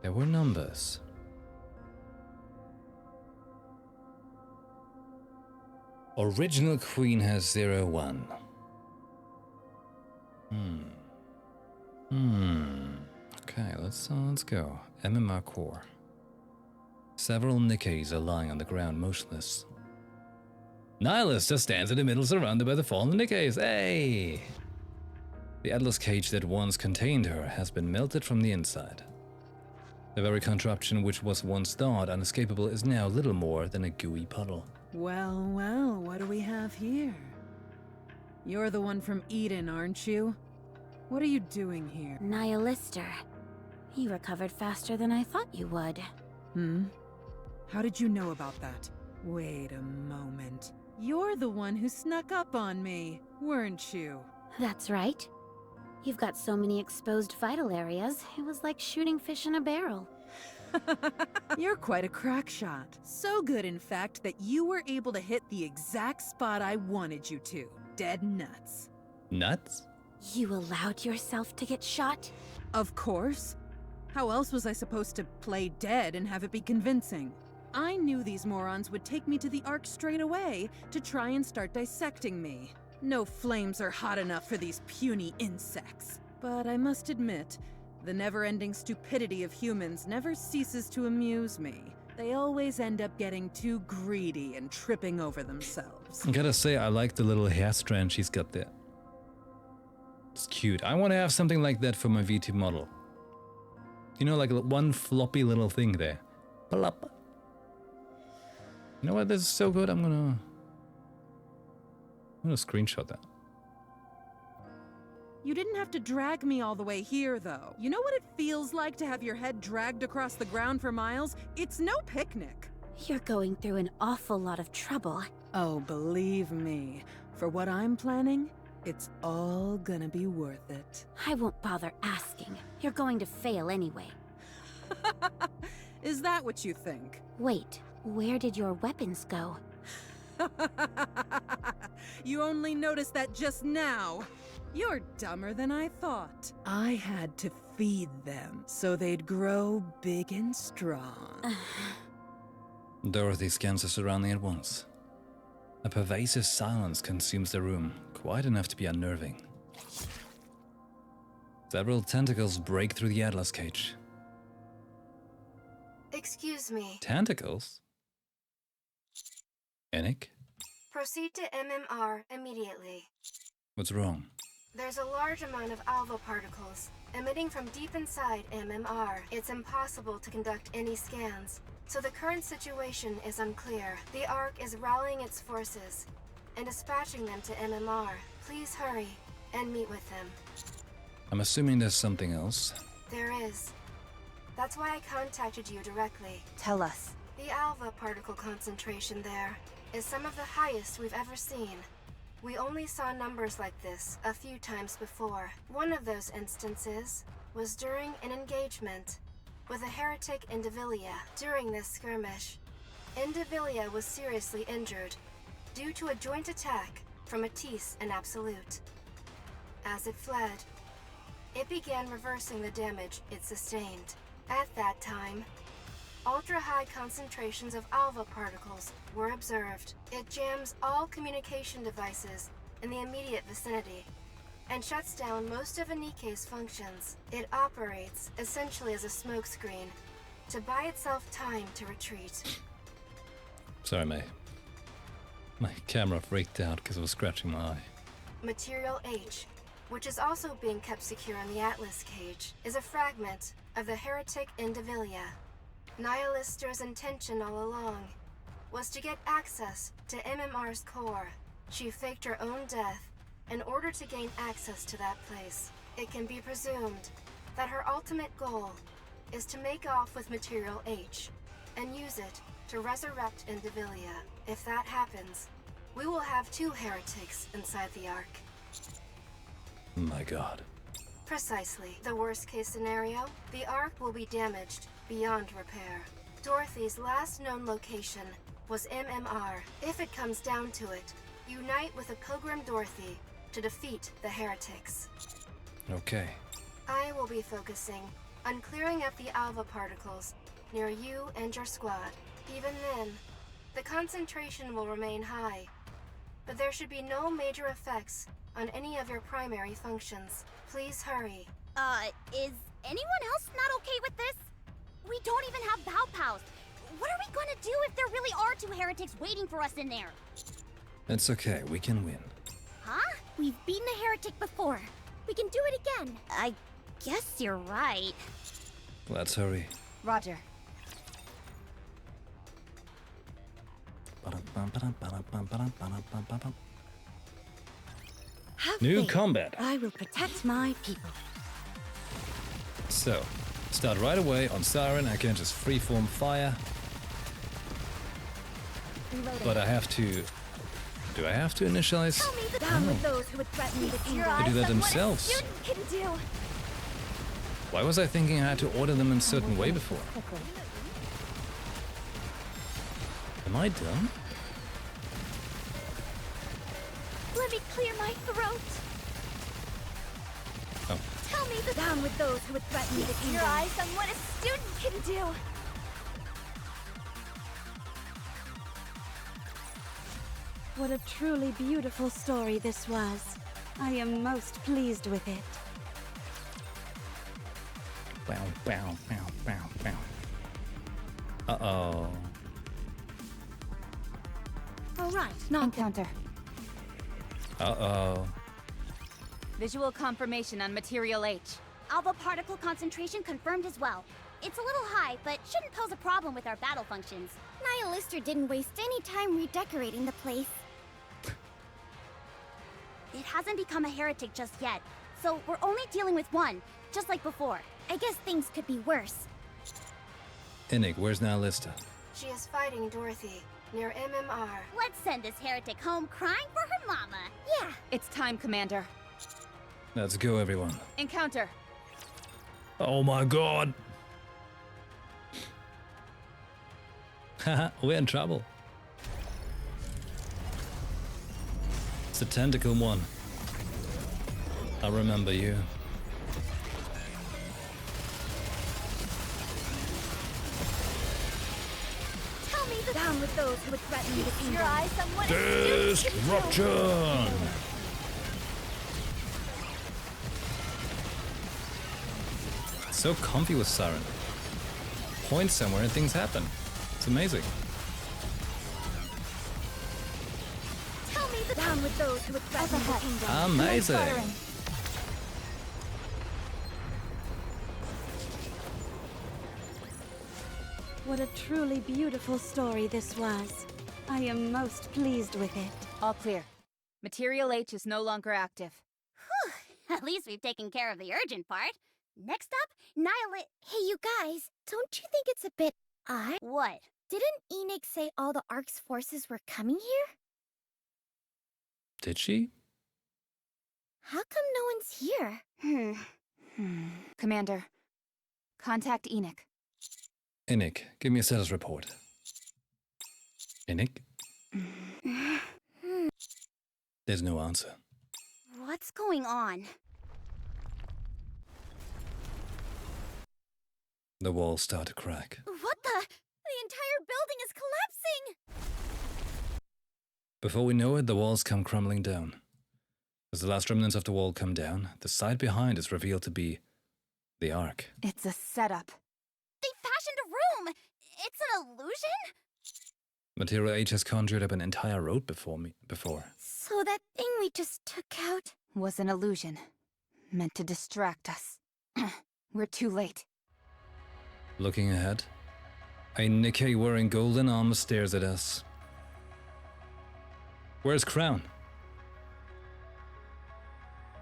There were numbers. Original Queen has 01. Okay, let's go. MMR core. Several Nikkes are lying on the ground motionless. Nihilus just stands in the middle surrounded by the fallen Nikkes. Hey! The Atlas cage that once contained her has been melted from the inside. The very contraption which was once thought unescapable is now little more than a gooey puddle. Well, well, what do we have here? You're the one from Eden, aren't you? What are you doing here? Nihilister. You recovered faster than I thought you would. How did you know about that? Wait a moment. You're the one who snuck up on me, weren't you? That's right. You've got so many exposed vital areas, it was like shooting fish in a barrel. You're quite a crack shot. So good, in fact, that you were able to hit the exact spot I wanted you to. Dead nuts. Nuts? You allowed yourself to get shot? Of course. How else was I supposed to play dead and have it be convincing? I knew these morons would take me to the Ark straight away to try and start dissecting me. No flames are hot enough for these puny insects. But I must admit, the never-ending stupidity of humans never ceases to amuse me. They always end up getting too greedy and tripping over themselves. I gotta say, I like the little hair strand she's got there. It's cute. I want to have something like that for my V2 model. You know, like one floppy little thing there. Plop. You know what? This is so good. I'm gonna screenshot that. You didn't have to drag me all the way here, though. You know what it feels like to have your head dragged across the ground for miles? It's no picnic. You're going through an awful lot of trouble. Oh, believe me. For what I'm planning, it's all gonna be worth it. I won't bother asking. You're going to fail anyway. Is that what you think? Wait, where did your weapons go? You only noticed that just now. You're dumber than I thought. I had to feed them so they'd grow big and strong. Dorothy scans the surrounding at once. A pervasive silence consumes the room, quite enough to be unnerving. Several tentacles break through the Atlas cage. Excuse me. Tentacles? Enic? Proceed to MMR immediately. What's wrong? There's a large amount of alpha particles emitting from deep inside MMR. It's impossible to conduct any scans, so the current situation is unclear. The ARC is rallying its forces and dispatching them to MMR. Please hurry and meet with them. I'm assuming there's something else. There is. That's why I contacted you directly. Tell us. The alpha particle concentration there is some of the highest we've ever seen. We only saw numbers like this a few times before. One of those instances was during an engagement with a heretic Indivilia. During this skirmish, Indivilia was seriously injured due to a joint attack from Matisse and Absolute. As it fled, it began reversing the damage it sustained. At that time, ultra-high concentrations of alpha particles were observed. It jams all communication devices in the immediate vicinity and shuts down most of a Nikke's functions. It operates essentially as a smokescreen to buy itself time to retreat. Sorry, May. My camera freaked out because I was scratching my eye. Material H, which is also being kept secure in the Atlas cage, is a fragment of the heretic Indivilia. Nihilister's intention all along was to get access to MMR's core. She faked her own death in order to gain access to that place. It can be presumed that her ultimate goal is to make off with Material H and use it to resurrect Indivilia. If that happens, we will have 2 heretics inside the Ark. My god. Precisely. The worst-case scenario, the Ark will be damaged beyond repair. Dorothy's last known location was MMR. If it comes down to it, unite with a Pilgrim Dorothy to defeat the heretics. Okay. I will be focusing on clearing up the alpha particles near you and your squad. Even then, the concentration will remain high, but there should be no major effects on any of your primary functions. Please hurry. Is anyone else not okay with this? We don't even have Pow-Pows. What are we gonna do if there really are 2 heretics waiting for us in there? It's okay, we can win. Huh? We've beaten a heretic before. We can do it again. I guess you're right. Let's hurry. Roger. Have New faith. combat. I will protect my people. So, start right away on Siren. I can just freeform fire. Reloading. But I have to... Do I have to initialize? Tell me the down with those who would threaten me with They do that themselves. What a student can do. Why was I thinking I had to order them in a certain way before? Am I dumb? Let me clear my throat. Oh. Tell me the down with those who would threaten me with your eyes on what a student can do. What a truly beautiful story this was. I am most pleased with it. Bow, bow, bow, bow, bow. Uh-oh. All right, non-counter. Uh-oh. Visual confirmation on Material H. Alpha particle concentration confirmed as well. It's a little high, but shouldn't pose a problem with our battle functions. Nihilister didn't waste any time redecorating the place. It hasn't become a heretic just yet, so we're only dealing with one, just like before. I guess things could be worse. Innik, where's Nihilista? She is fighting Dorothy, near MMR. Let's send this heretic home crying for her mama. Yeah. It's time, Commander. Let's go, everyone. Encounter. Oh my god! Haha, we're in trouble. It's the tentacle one. I remember you. Tell me the down with those who would threaten me to see your eyes. Someone is Destruction! So comfy with Siren. Point somewhere and things happen. It's amazing. Tell me the down with those who would threaten the kingdom. Amazing. What a truly beautiful story this was. I am most pleased with it. All clear. Material H is no longer active. Whew, at least we've taken care of the urgent part. Next up, Nihilist. Hey, you guys, don't you think it's a bit odd? What? Didn't Enix say all the Ark's forces were coming here? Did she? How come no one's here? Commander, contact Enix. Innik, give me a status report. Innik? There's no answer. What's going on? The walls start to crack. What the? The entire building is collapsing! Before we know it, the walls come crumbling down. As the last remnants of the wall come down, the side behind is revealed to be the Ark. It's a setup. They fashioned a room! It's an illusion? Material H has conjured up an entire road before. So that thing we just took out was an illusion. Meant to distract us. We're too late. Looking ahead, a Nikke wearing golden armor stares at us. Where's Crown?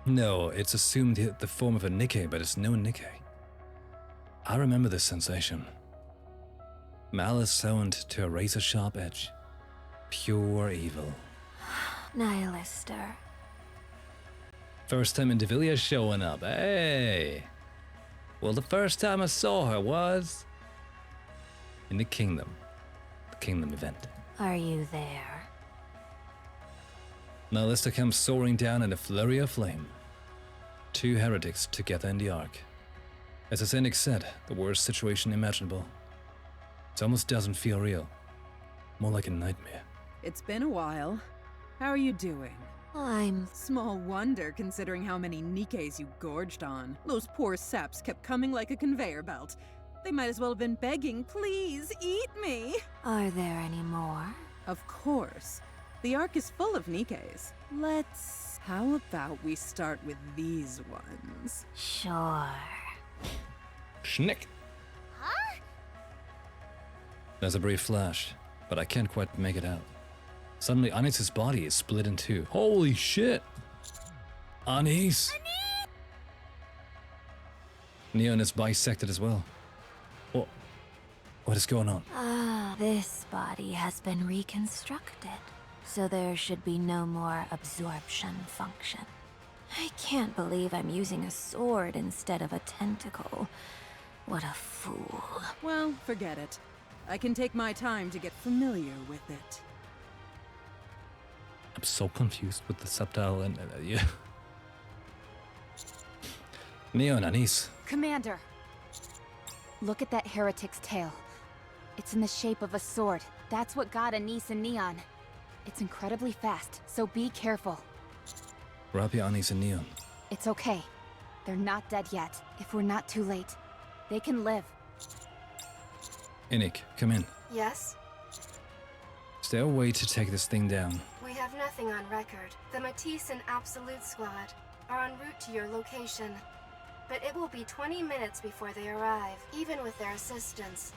No, it's assumed the form of a Nikke, but it's no Nikke. I remember this sensation. Malice honed to a razor-sharp edge. Pure evil. Nihilister. First time Indivilia showing up, hey! Well, the first time I saw her was in the Kingdom event. Are you there? Nihilista comes soaring down in a flurry of flame. Two heretics together in the Ark. As Asenik said, the worst situation imaginable. It almost doesn't feel real. More like a nightmare. It's been a while. How are you doing? I'm... Small wonder, considering how many Nikkes you gorged on. Those poor saps kept coming like a conveyor belt. They might as well have been begging, please, eat me! Are there any more? Of course. The Ark is full of Nikkes. How about we start with these ones? Sure. Schnick! Huh? There's a brief flash, but I can't quite make it out. Suddenly, Anis's body is split in two. Holy shit! Anis! Neon is bisected as well. What is going on? This body has been reconstructed, so there should be no more absorption function. I can't believe I'm using a sword instead of a tentacle. What a fool. Well, forget it. I can take my time to get familiar with it. I'm so confused with the subtitle and yeah. Neon, Anis. Commander! Look at that heretic's tail. It's in the shape of a sword. That's what got Anis and Neon. It's incredibly fast, so be careful. Grab Anis and Neon. It's okay. They're not dead yet, if we're not too late. They can live. Innik, come in. Yes? Is there a way to take this thing down? We have nothing on record. The Matisse and Absolute Squad are en route to your location. But it will be 20 minutes before they arrive, even with their assistance.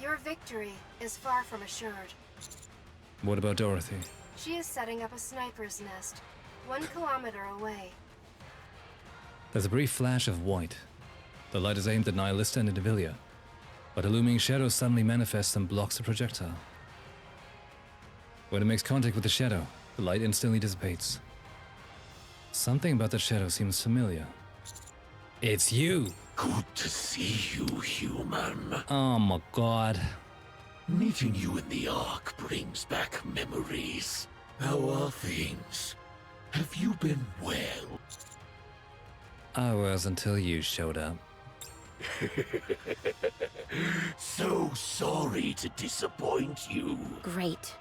Your victory is far from assured. What about Dorothy? She is setting up a sniper's nest, 1 kilometer away. There's a brief flash of white. The light is aimed at Nihilista and Indivilia, but a looming shadow suddenly manifests and blocks the projectile. When it makes contact with the shadow, the light instantly dissipates. Something about the shadow seems familiar. It's you! Good to see you, human. Oh my god. Meeting you in the Ark brings back memories. How are things? Have you been well? I was until you showed up. So sorry to disappoint you. Great.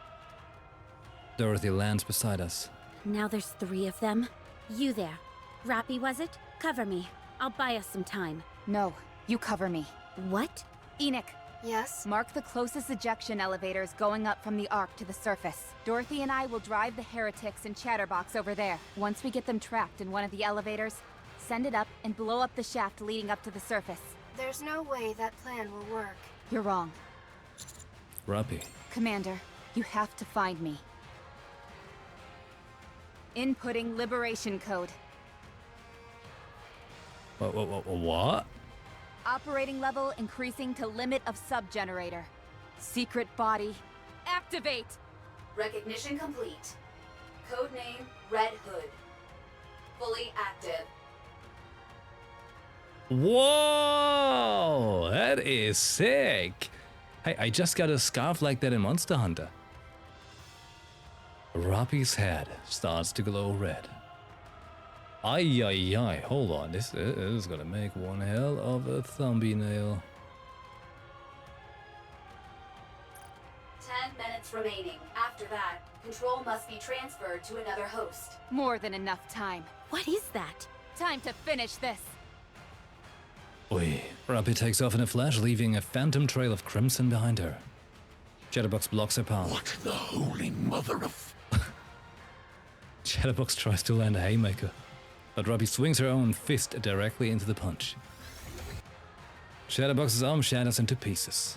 Dorothy lands beside us. Now there's 3 of them. You there. Rappy, was it? Cover me. I'll buy us some time. No, you cover me. What? Enoch. Yes? Mark the closest ejection elevators going up from the Ark to the surface. Dorothy and I will drive the heretics and Chatterbox over there. Once we get them trapped in one of the elevators, send it up and blow up the shaft leading up to the surface. There's no way that plan will work. You're wrong. Rappy. Commander, you have to find me. Inputting liberation code. What? Operating level increasing to limit of sub-generator. Secret body. Activate! Recognition complete. Codename Red Hood. Fully active. Whoa! That is sick! Hey, I just got a scarf like that in Monster Hunter. Rappy's head starts to glow red. Ay, hold on, this is gonna make one hell of a thumbnail. 10 minutes remaining. After that, control must be transferred to another host. More than enough time. What is that? Time to finish this. Oi, Rappy takes off in a flash, leaving a phantom trail of crimson behind her. Chatterbox blocks her path. What the holy mother of... Chatterbox tries to land a haymaker, but Rappy swings her own fist directly into the punch. Chatterbox's arm shatters into pieces.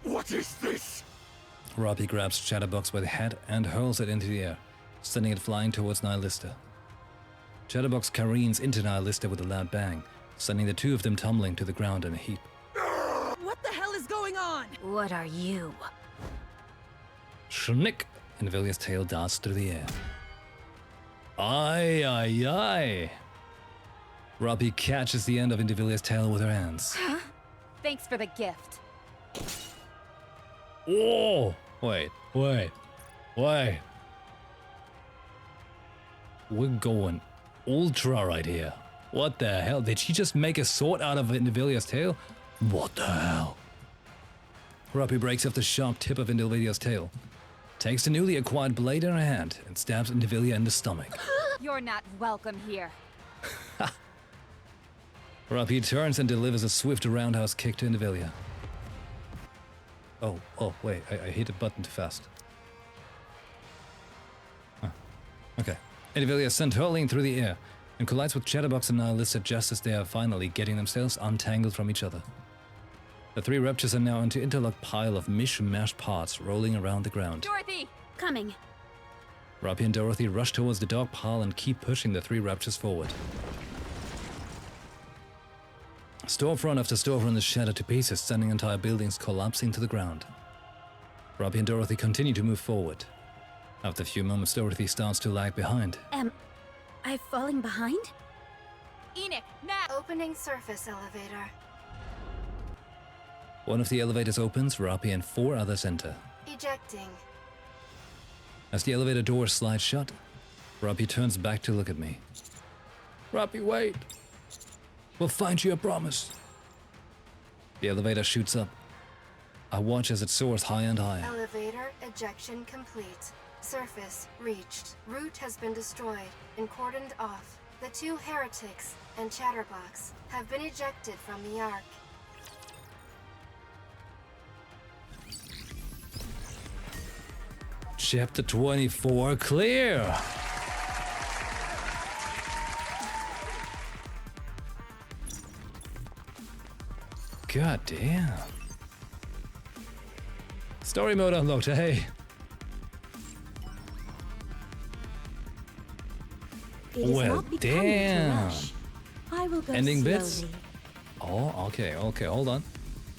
What is this? Rappy grabs Chatterbox by the head and hurls it into the air, sending it flying towards Nihilista. Chatterbox careens into Nihilista with a loud bang, sending the 2 of them tumbling to the ground in a heap. What the hell is going on? What are you? Schnick! Invilia's tail darts through the air. Ay. Rappy catches the end of Invilia's tail with her hands. Huh? Thanks for the gift. Oh! Wait. We're going ultra right here. What the hell? Did she just make a sword out of Invilia's tail? What the hell? Rappy breaks off the sharp tip of Invilia's tail, takes the newly acquired blade in her hand, and stabs Indivilia in the stomach. You're not welcome here. Rappy turns and delivers a swift roundhouse kick to Indivilia. Oh, wait, I hit a button too fast. Huh. Okay. Indivilia is sent hurling through the air and collides with Chatterbox and Nihilista just as they are finally getting themselves untangled from each other. The 3 raptors are now into an interlocked pile of mishmashed parts rolling around the ground. Dorothy! Coming. Rappy and Dorothy rush towards the dog pile and keep pushing the 3 raptors forward. Storefront after storefront is shattered to pieces, sending entire buildings collapsing to the ground. Rappy and Dorothy continue to move forward. After a few moments, Dorothy starts to lag behind. Am I falling behind? Enoch, now! Opening surface elevator. One of the elevators opens, Rappy and 4 others enter. Ejecting. As the elevator doors slide shut, Rappy turns back to look at me. Rappy, wait! We'll find you, I promise. The elevator shoots up. I watch as it soars higher and higher. Elevator ejection complete. Surface reached. Route has been destroyed and cordoned off. The 2 heretics and Chatterbox have been ejected from the Ark. Chapter 24 clear! God damn. Story mode unlocked, hey. It is Well, not becoming to damn. rush. I will go Ending slowly. bits? Oh, okay, hold on.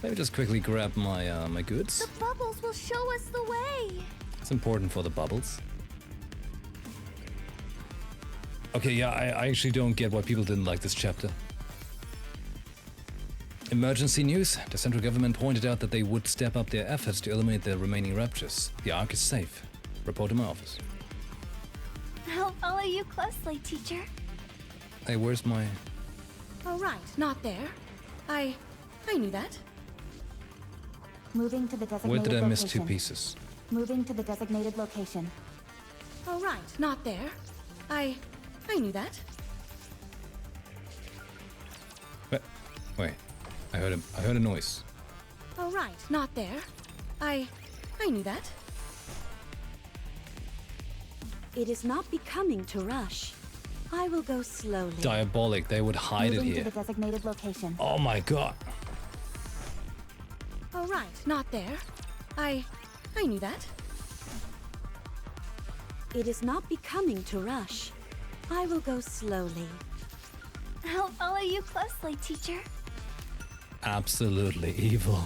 Let me just quickly grab my my goods. The bubbles will show us the way. It's important for the bubbles. Okay, yeah, I actually don't get why people didn't like this chapter. Emergency news. The central government pointed out that they would step up their efforts to eliminate the remaining raptures. The Ark is safe. Report to my office. I'll follow you closely, teacher. Hey, where's my... Oh, right, not there. I knew that. Moving to the designated Where did I location. miss two pieces? Moving to the designated location. Oh, right, not there. I knew that. Wait, I heard a noise. Oh, right, not there. I knew that. It is not becoming to rush. I will go slowly. Diabolic, they would hide it Moving here. to the designated location. Oh my god. Oh, right, not there. I knew that. It is not becoming to rush. I will go slowly. I'll follow you closely, teacher. Absolutely evil.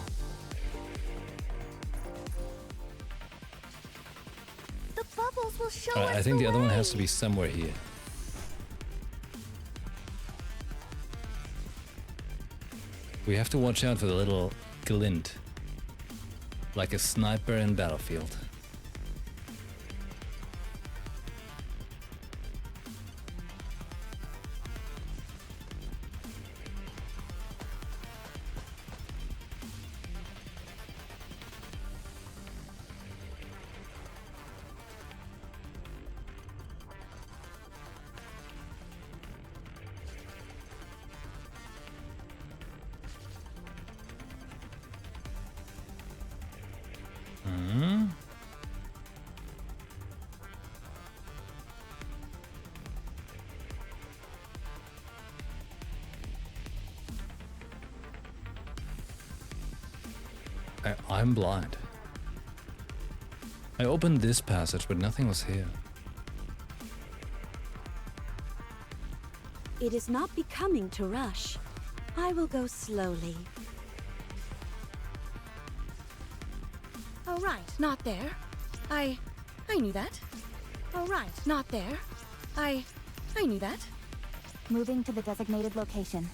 The bubbles will show I us think the other one way. has to be somewhere here. We have to watch out for the little glint. Like a sniper in Battlefield. I'm blind. I opened this passage, but nothing was here. It is not becoming to rush. I will go slowly. Oh, right, not there. I knew that. Oh, right, not there. I knew that. Moving to the designated location.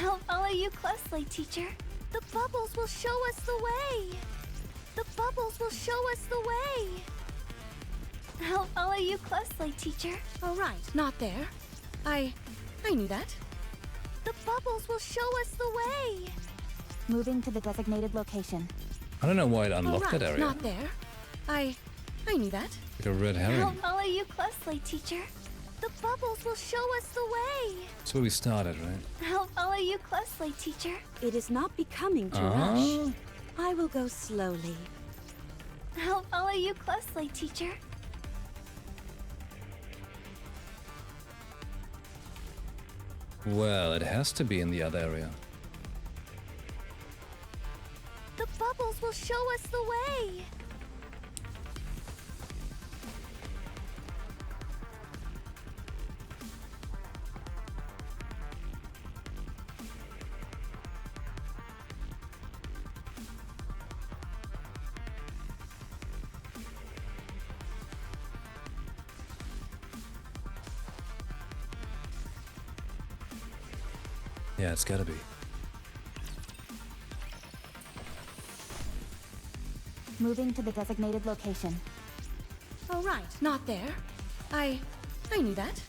I'll follow you closely, teacher. The bubbles will show us the way. The bubbles will show us the way. I'll follow you closely, teacher. Oh, right, not there. I knew that. The bubbles will show us the way. Moving to the designated location. I don't know why it Oh, unlocked right, that area. not there. I knew that. Like a red herring. I'll follow you closely, teacher. The bubbles will show us the way. That's where we started, right? I'll follow you closely, teacher. It is not becoming to Ah. rush. I will go slowly. I'll follow you closely, teacher. Well, it has to be in the other area. The bubbles will show us the way. Yeah, it's gotta be. Moving to the designated location. Oh, right, not there. I knew that.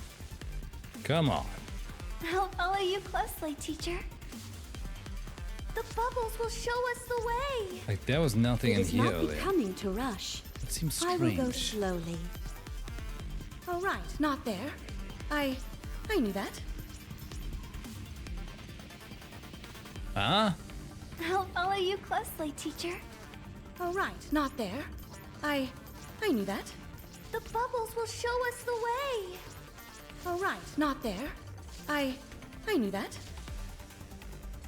Come on. I'll follow you closely, teacher. The bubbles will show us the way. Like, there was nothing It in is here not earlier. becoming to rush. It seems I will go strange. slowly. Oh, right, not there. I knew that. Huh? I'll follow you closely, teacher. Oh, right, not there. I knew that. The bubbles will show us the way. Oh, right, not there. I knew that.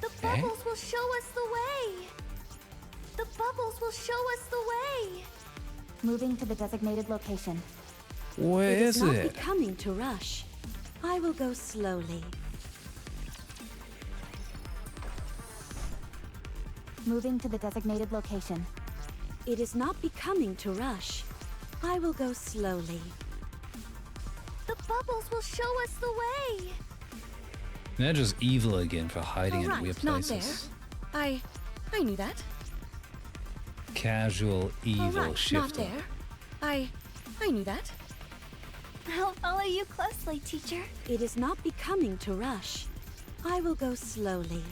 The bubbles will show us the way. The bubbles will show us the way. Moving to the designated location. Where It is is not it? becoming to rush. I will go slowly. Moving to the designated location. It is not becoming to rush. I will go slowly. The bubbles will show us the way! They're just evil again for hiding in Alright, weird not places. there. I knew that. Casual evil Alright, not shifter. there. I knew that. I'll follow you closely, teacher. It is not becoming to rush. I will go slowly.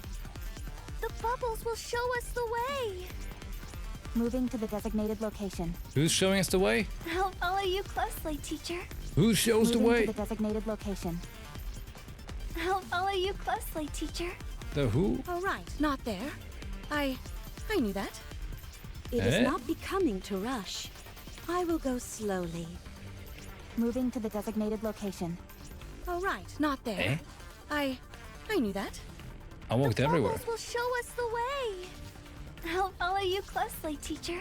The bubbles will show us the way! Moving to the designated location. Who's showing us the way? I'll follow you closely, teacher. Who shows the Moving way? to the designated location. I'll follow you closely, teacher. The who? Alright, not there. I knew that. It is not becoming to rush. I will go slowly. Moving to the designated location. Alright, not there. I knew that. I walked everywhere. Bubbles will show us the way! I'll follow you closely, teacher.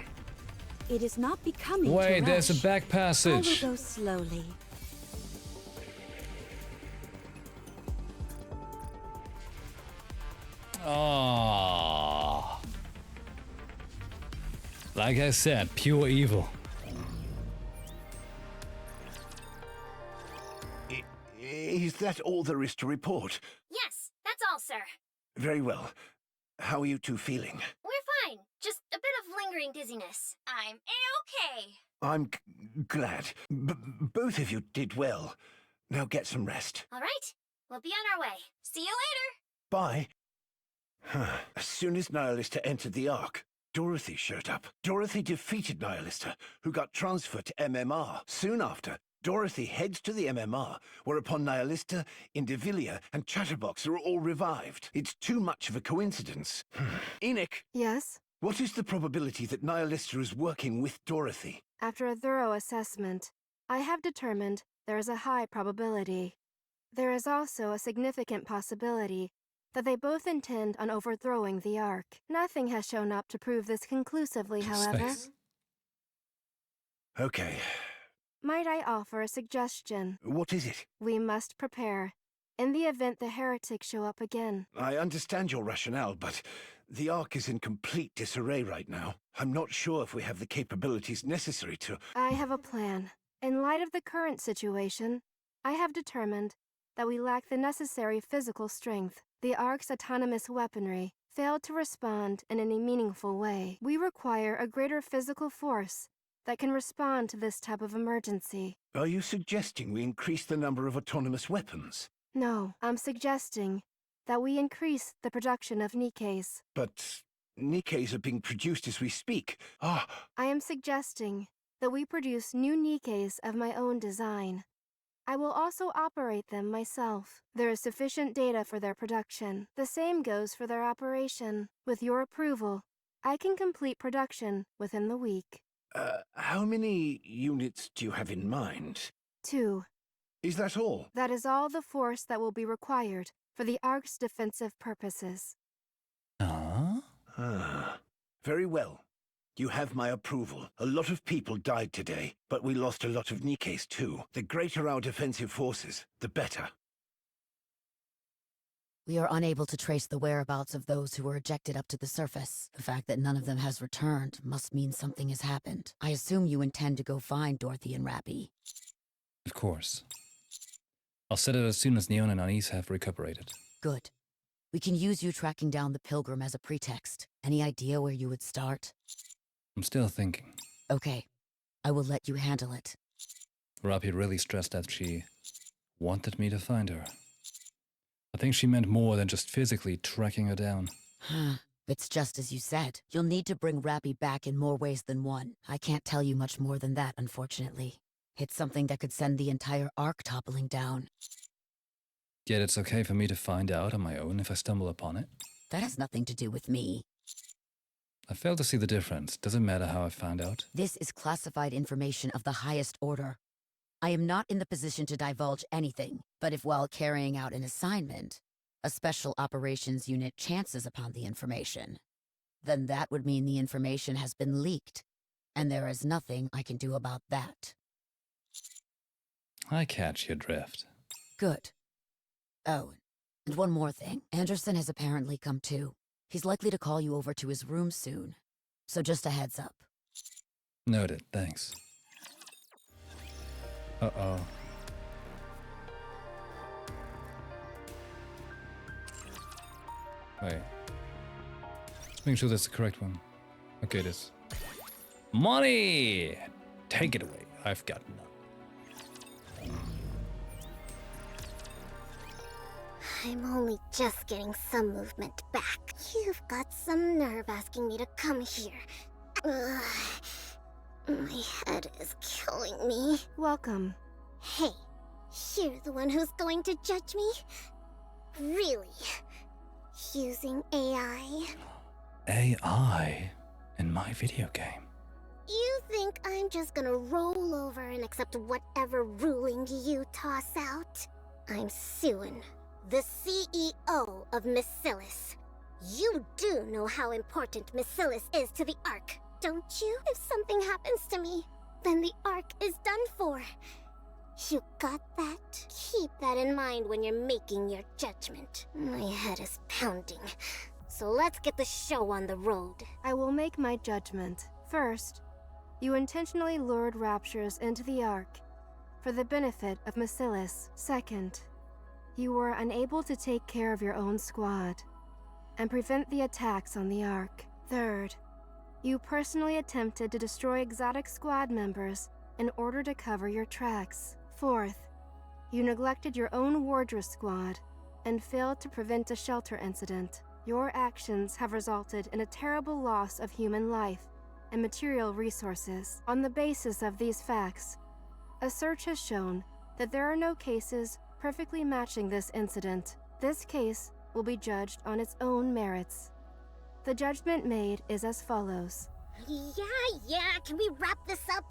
It is not becoming Wait, to rush. there's a back passage. I will go slowly. Oh. Like I said, pure evil. Is that all there is to report? Yes, that's all, sir. Very well. How are you two feeling? We're fine. Just a bit of lingering dizziness. I'm A-okay. I'm glad. Both of you did well. Now get some rest. All right, we'll be on our way. See you later. Bye. As soon as Nihilista entered the Ark, Dorothy showed up. Dorothy defeated Nihilista, who got transferred to MMR. Soon after, Dorothy heads to the MMR, whereupon Nihilista, Indivilia, and Chatterbox are all revived. It's too much of a coincidence. Enoch! Yes? What is the probability that Nihilista is working with Dorothy? After a thorough assessment, I have determined there is a high probability. There is also a significant possibility that they both intend on overthrowing the Ark. Nothing has shown up to prove this conclusively, however. Okay. Might I offer a suggestion? What is it? We must prepare, in the event the heretics show up again. I understand your rationale, but the Ark is in complete disarray right now. I'm not sure if we have the capabilities necessary to... I have a plan. In light of the current situation, I have determined that we lack the necessary physical strength. The Ark's autonomous weaponry failed to respond in any meaningful way. We require a greater physical force that can respond to this type of emergency. Are you suggesting we increase the number of autonomous weapons? No, I'm suggesting that we increase the production of Nikkes. But Nikkes are being produced as we speak. I am suggesting that we produce new Nikkes of my own design. I will also operate them myself. There is sufficient data for their production. The same goes for their operation. With your approval, I can complete production within the week. How many units do you have in mind? 2. Is that all? That is all the force that will be required for the Ark's defensive purposes. Very well. You have my approval. A lot of people died today, but we lost a lot of Nikkes too. The greater our defensive forces, the better. We are unable to trace the whereabouts of those who were ejected up to the surface. The fact that none of them has returned must mean something has happened. I assume you intend to go find Dorothy and Rappy. Of course. I'll set it as soon as Neon and Anise have recuperated. Good. We can use you tracking down the Pilgrim as a pretext. Any idea where you would start? I'm still thinking. Okay. I will let you handle it. Rappy really stressed that she wanted me to find her. I think she meant more than just physically tracking her down. It's just as you said. You'll need to bring Rappy back in more ways than one. I can't tell you much more than that, unfortunately. It's something that could send the entire Ark toppling down. Yet it's okay for me to find out on my own if I stumble upon it. That has nothing to do with me. I fail to see the difference. Does it matter how I found out? This is classified information of the highest order. I am not in the position to divulge anything, but if while carrying out an assignment, a special operations unit chances upon the information, then that would mean the information has been leaked, and there is nothing I can do about that. I catch your drift. Good. Oh, and one more thing. Anderson has apparently come too. He's likely to call you over to his room soon. So just a heads up. Noted, thanks. Uh-oh. Wait. Let's make sure that's the correct one. Okay, it is. Money! Take it away. I've got none. I'm only just getting some movement back. You've got some nerve asking me to come here. Ugh. My head is killing me. Welcome. Hey, you're the one who's going to judge me? Really? Using AI? AI in my video game. You think I'm just gonna roll over and accept whatever ruling you toss out? I'm Suin, the CEO of Miscellus. You do know how important Miscellus is to the Ark, don't you? If something happens to me, then the Ark is done for. You got that? Keep that in mind when you're making your judgment. My head is pounding, so let's get the show on the road. I will make my judgment. First, you intentionally lured raptures into the Ark for the benefit of Miscellus. Second, you were unable to take care of your own squad and prevent the attacks on the Ark. Third, you personally attempted to destroy exotic squad members in order to cover your tracks. Fourth, you neglected your own wardress squad and failed to prevent a shelter incident. Your actions have resulted in a terrible loss of human life and material resources. On the basis of these facts, a search has shown that there are no cases perfectly matching this incident. This case will be judged on its own merits. The judgment made is as follows. Yeah, can we wrap this up?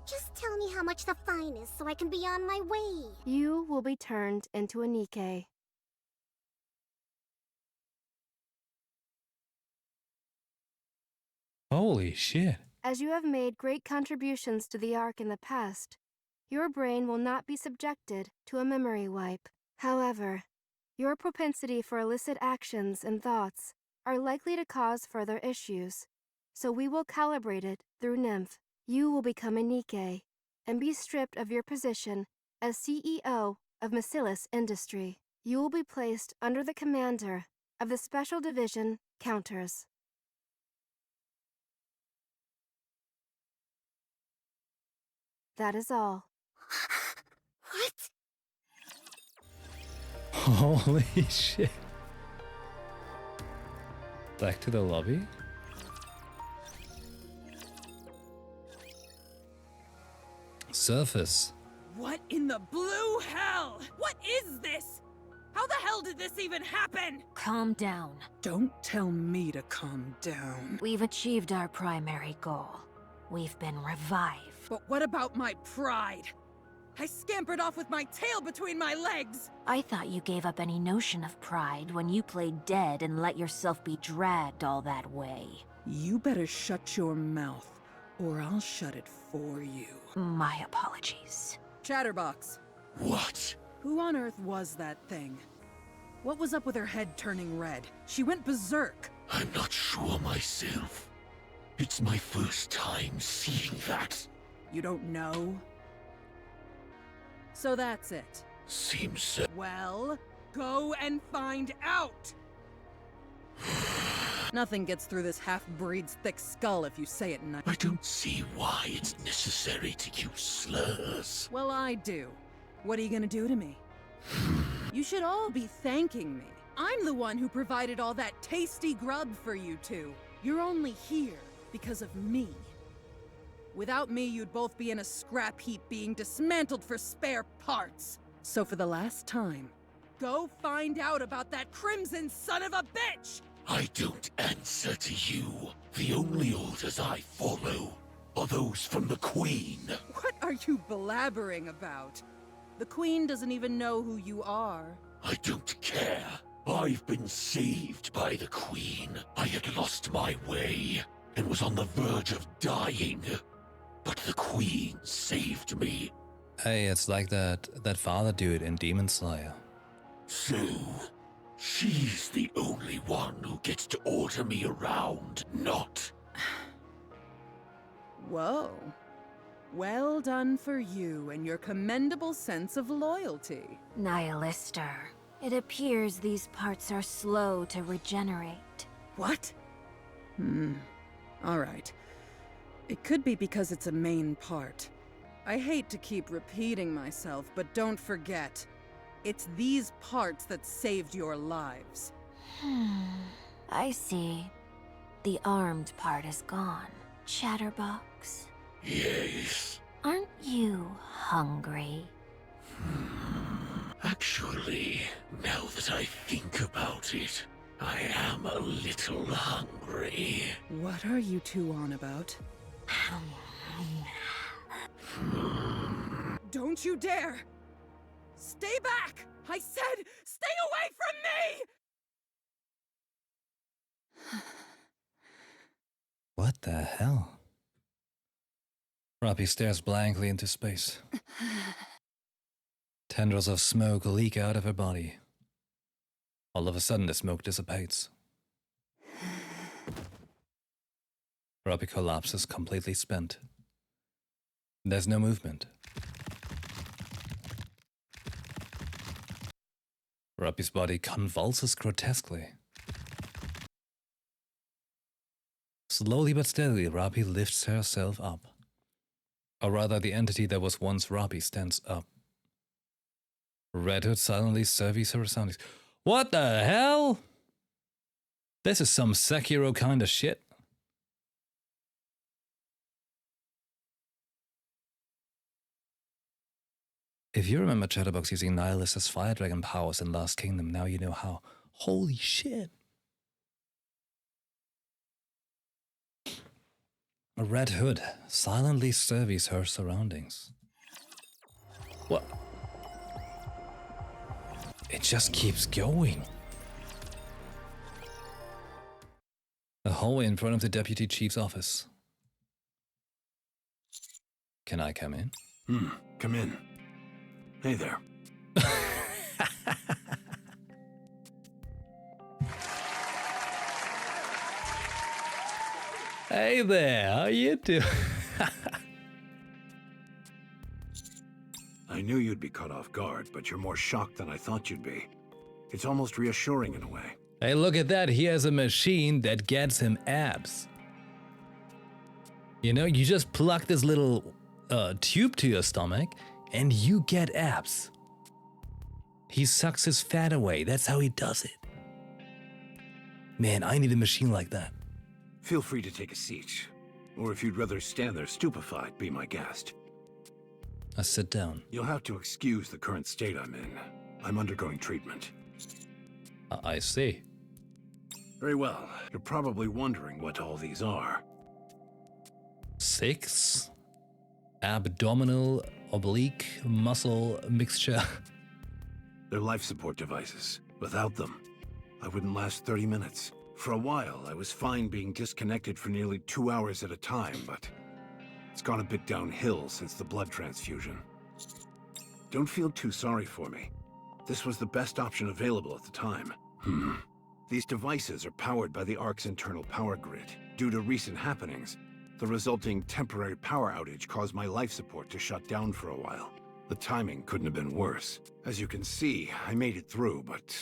Just tell me how much the fine is so I can be on my way. You will be turned into a Nikke. Holy shit. As you have made great contributions to the Ark in the past, your brain will not be subjected to a memory wipe. However, your propensity for illicit actions and thoughts are likely to cause further issues, so we will calibrate it through Nymph. You will become a Nikke and be stripped of your position as CEO of Miscellus Industry. You will be placed under the commander of the Special Division Counters. That is all. What? Holy shit. Back to the lobby? Surface. What in the blue hell? What is this? How the hell did this even happen? Calm down. Don't tell me to calm down. We've achieved our primary goal. We've been revived. But what about my pride? I scampered off with my tail between my legs! I thought you gave up any notion of pride when you played dead and let yourself be dragged all that way. You better shut your mouth, or I'll shut it for you. My apologies. Chatterbox. What? Who on earth was that thing? What was up with her head turning red? She went berserk. I'm not sure myself. It's my first time seeing that. You don't know? So that's it. Seems so. Well, go and find out! Nothing gets through this half-breed's thick skull if you say it nice. I don't see why it's necessary to use slurs. Well, I do. What are you gonna do to me? You should all be thanking me. I'm the one who provided all that tasty grub for you two. You're only here because of me. Without me, you'd both be in a scrap heap being dismantled for spare parts. So for the last time, go find out about that crimson son of a bitch! I don't answer to you. The only orders I follow are those from the Queen. What are you blabbering about? The Queen doesn't even know who you are. I don't care. I've been saved by the Queen. I had lost my way and was on the verge of dying. But the Queen saved me. Hey, it's like that father dude in Demon Slayer. So, she's the only one who gets to order me around, not... Whoa. Well done for you and your commendable sense of loyalty. Nihilister. It appears these parts are slow to regenerate. What? Alright. It could be because it's a main part. I hate to keep repeating myself, but don't forget, it's these parts that saved your lives. I see. The armed part is gone. Chatterbox. Yes. Aren't you hungry? Actually, now that I think about it, I am a little hungry. What are you two on about? Don't you dare! Stay back! I said, stay away from me! What the hell? Robbie stares blankly into space. Tendrils of smoke leak out of her body. All of a sudden, the smoke dissipates. Robbie collapses, completely spent. There's no movement. Robbie's body convulses grotesquely. Slowly but steadily, Robbie lifts herself up. Or rather, the entity that was once Robbie stands up. Red Hood silently surveys her surroundings. What the hell? This is some Sekiro kind of shit. If you remember Chatterbox using Nihilist's Fire Dragon powers in Last Kingdom, now you know how. Holy shit. A Red Hood silently surveys her surroundings. What? It just keeps going. The hallway in front of the Deputy Chief's office. Can I come in? Come in. Hey there. Hey there, how you doing? I knew you'd be caught off guard, but you're more shocked than I thought you'd be. It's almost reassuring in a way. Hey, look at that. He has a machine that gets him abs. You know, you just plug this little tube to your stomach and you get abs. He sucks his fat away. That's how he does it. Man, I need a machine like that. Feel free to take a seat. Or if you'd rather stand there stupefied, be my guest. I sit down. You'll have to excuse the current state I'm in. I'm undergoing treatment. I see. Very well. You're probably wondering what all these are. 6 abdominal oblique muscle mixture. They're life support devices. Without them, I wouldn't last 30 minutes. For a while, I was fine being disconnected for nearly 2 hours at a time, but it's gone a bit downhill since the blood transfusion. Don't feel too sorry for me. This was the best option available at the time. These devices are powered by the Ark's internal power grid. Due to recent happenings, the resulting temporary power outage caused my life support to shut down for a while. The timing couldn't have been worse. As you can see, I made it through, but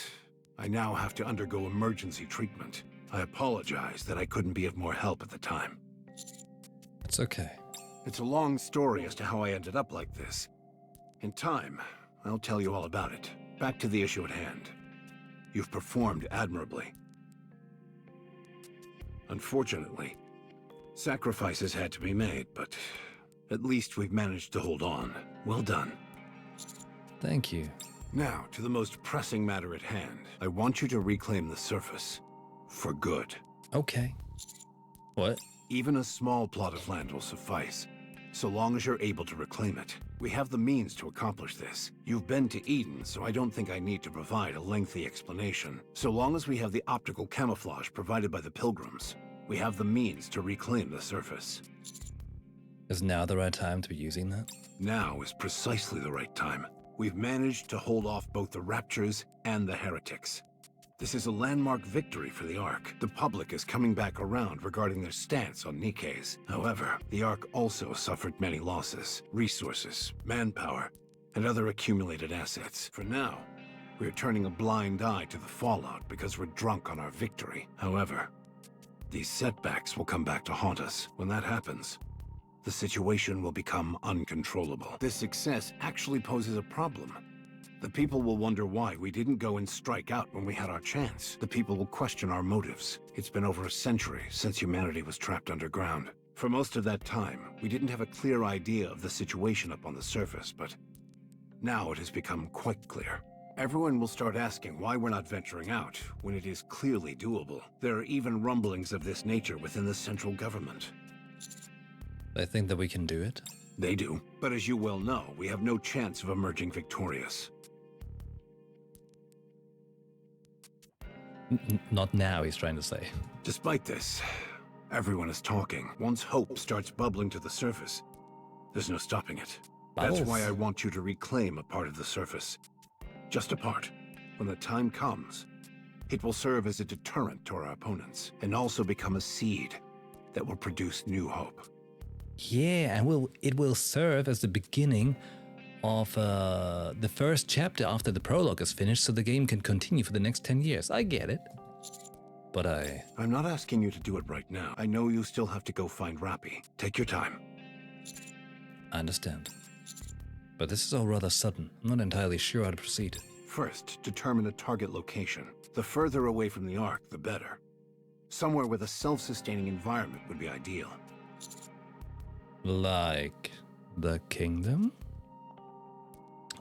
I now have to undergo emergency treatment. I apologize that I couldn't be of more help at the time. It's okay. It's a long story as to how I ended up like this. In time, I'll tell you all about it. Back to the issue at hand. You've performed admirably. Unfortunately, sacrifices had to be made, but at least we've managed to hold on. Well done. Thank you. Now, to the most pressing matter at hand. I want you to reclaim the surface. For good. Okay. What? Even a small plot of land will suffice, so long as you're able to reclaim it. We have the means to accomplish this. You've been to Eden, so I don't think I need to provide a lengthy explanation. So long as we have the optical camouflage provided by the Pilgrims, we have the means to reclaim the surface. Is now the right time to be using that? Now is precisely the right time. We've managed to hold off both the Raptures and the Heretics. This is a landmark victory for the Ark. The public is coming back around regarding their stance on Nikke's. However, the Ark also suffered many losses, resources, manpower, and other accumulated assets. For now, we're turning a blind eye to the fallout because we're drunk on our victory. However, these setbacks will come back to haunt us. When that happens, the situation will become uncontrollable. This success actually poses a problem. The people will wonder why we didn't go and strike out when we had our chance. The people will question our motives. It's been over a century since humanity was trapped underground. For most of that time, we didn't have a clear idea of the situation up on the surface, but now it has become quite clear. Everyone will start asking why we're not venturing out, when it is clearly doable. There are even rumblings of this nature within the central government. They think that we can do it? They do. But as you well know, we have no chance of emerging victorious. Not now, he's trying to say. Despite this, everyone is talking. Once hope starts bubbling to the surface, there's no stopping it. That's why I want you to reclaim a part of the surface. Just a part. When the time comes, it will serve as a deterrent to our opponents, and also become a seed that will produce new hope. Yeah, and it will serve as the beginning of the first chapter after the prologue is finished, so the game can continue for the next 10 years. I get it. But I'm not asking you to do it right now. I know you still have to go find Rappy. Take your time. I understand. But this is all rather sudden. I'm not entirely sure how to proceed. First, determine a target location. The further away from the Ark, the better. Somewhere with a self-sustaining environment would be ideal. Like the kingdom?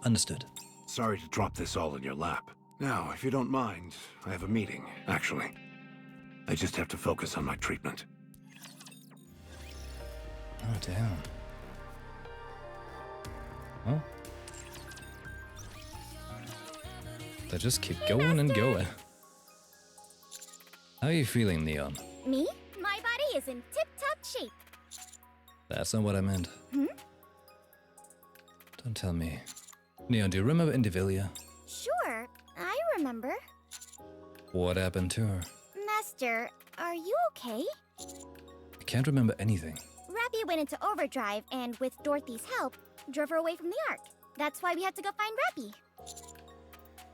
Understood. Sorry to drop this all in your lap. Now, if you don't mind, I have a meeting, actually. I just have to focus on my treatment. Oh, damn. Huh? They just keep going and going. How are you feeling, Neon? Me? My body is in tip-top shape. That's not what I meant. Hmm? Don't tell me. Neon, do you remember Indivilia? Sure, I remember. What happened to her? Master, are you okay? I can't remember anything. Rappy went into overdrive and, with Dorothy's help, drove her away from the Ark. That's why we had to go find Rappy.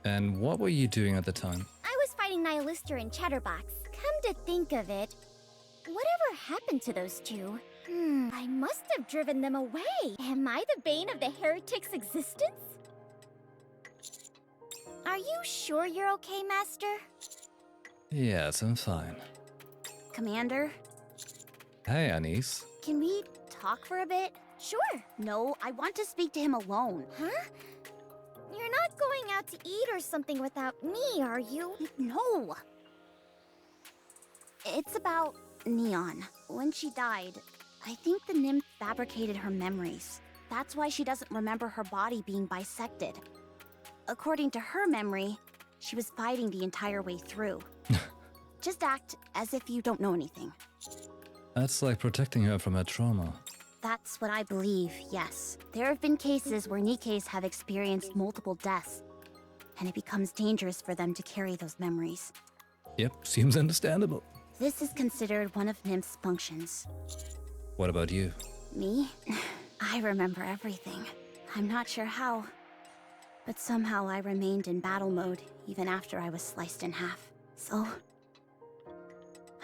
And what were you doing at the time? I was fighting Nihilister and Chatterbox. Come to think of it, whatever happened to those two? I must have driven them away. Am I the bane of the Heretic's existence? Are you sure you're okay, Master? Yes, I'm fine. Commander? Hey, Anise. Can we talk for a bit? Sure. No, I want to speak to him alone. Huh? You're not going out to eat or something without me, are you? No. It's about Neon. When she died, I think the nymph fabricated her memories. That's why she doesn't remember her body being bisected. According to her memory, she was fighting the entire way through. Just act as if you don't know anything. That's like protecting her from her trauma. That's what I believe, yes. There have been cases where Nikkes have experienced multiple deaths, and it becomes dangerous for them to carry those memories. Yep, seems understandable. This is considered one of Nymph's functions. What about you? Me? I remember everything. I'm not sure how, but somehow I remained in battle mode even after I was sliced in half. So,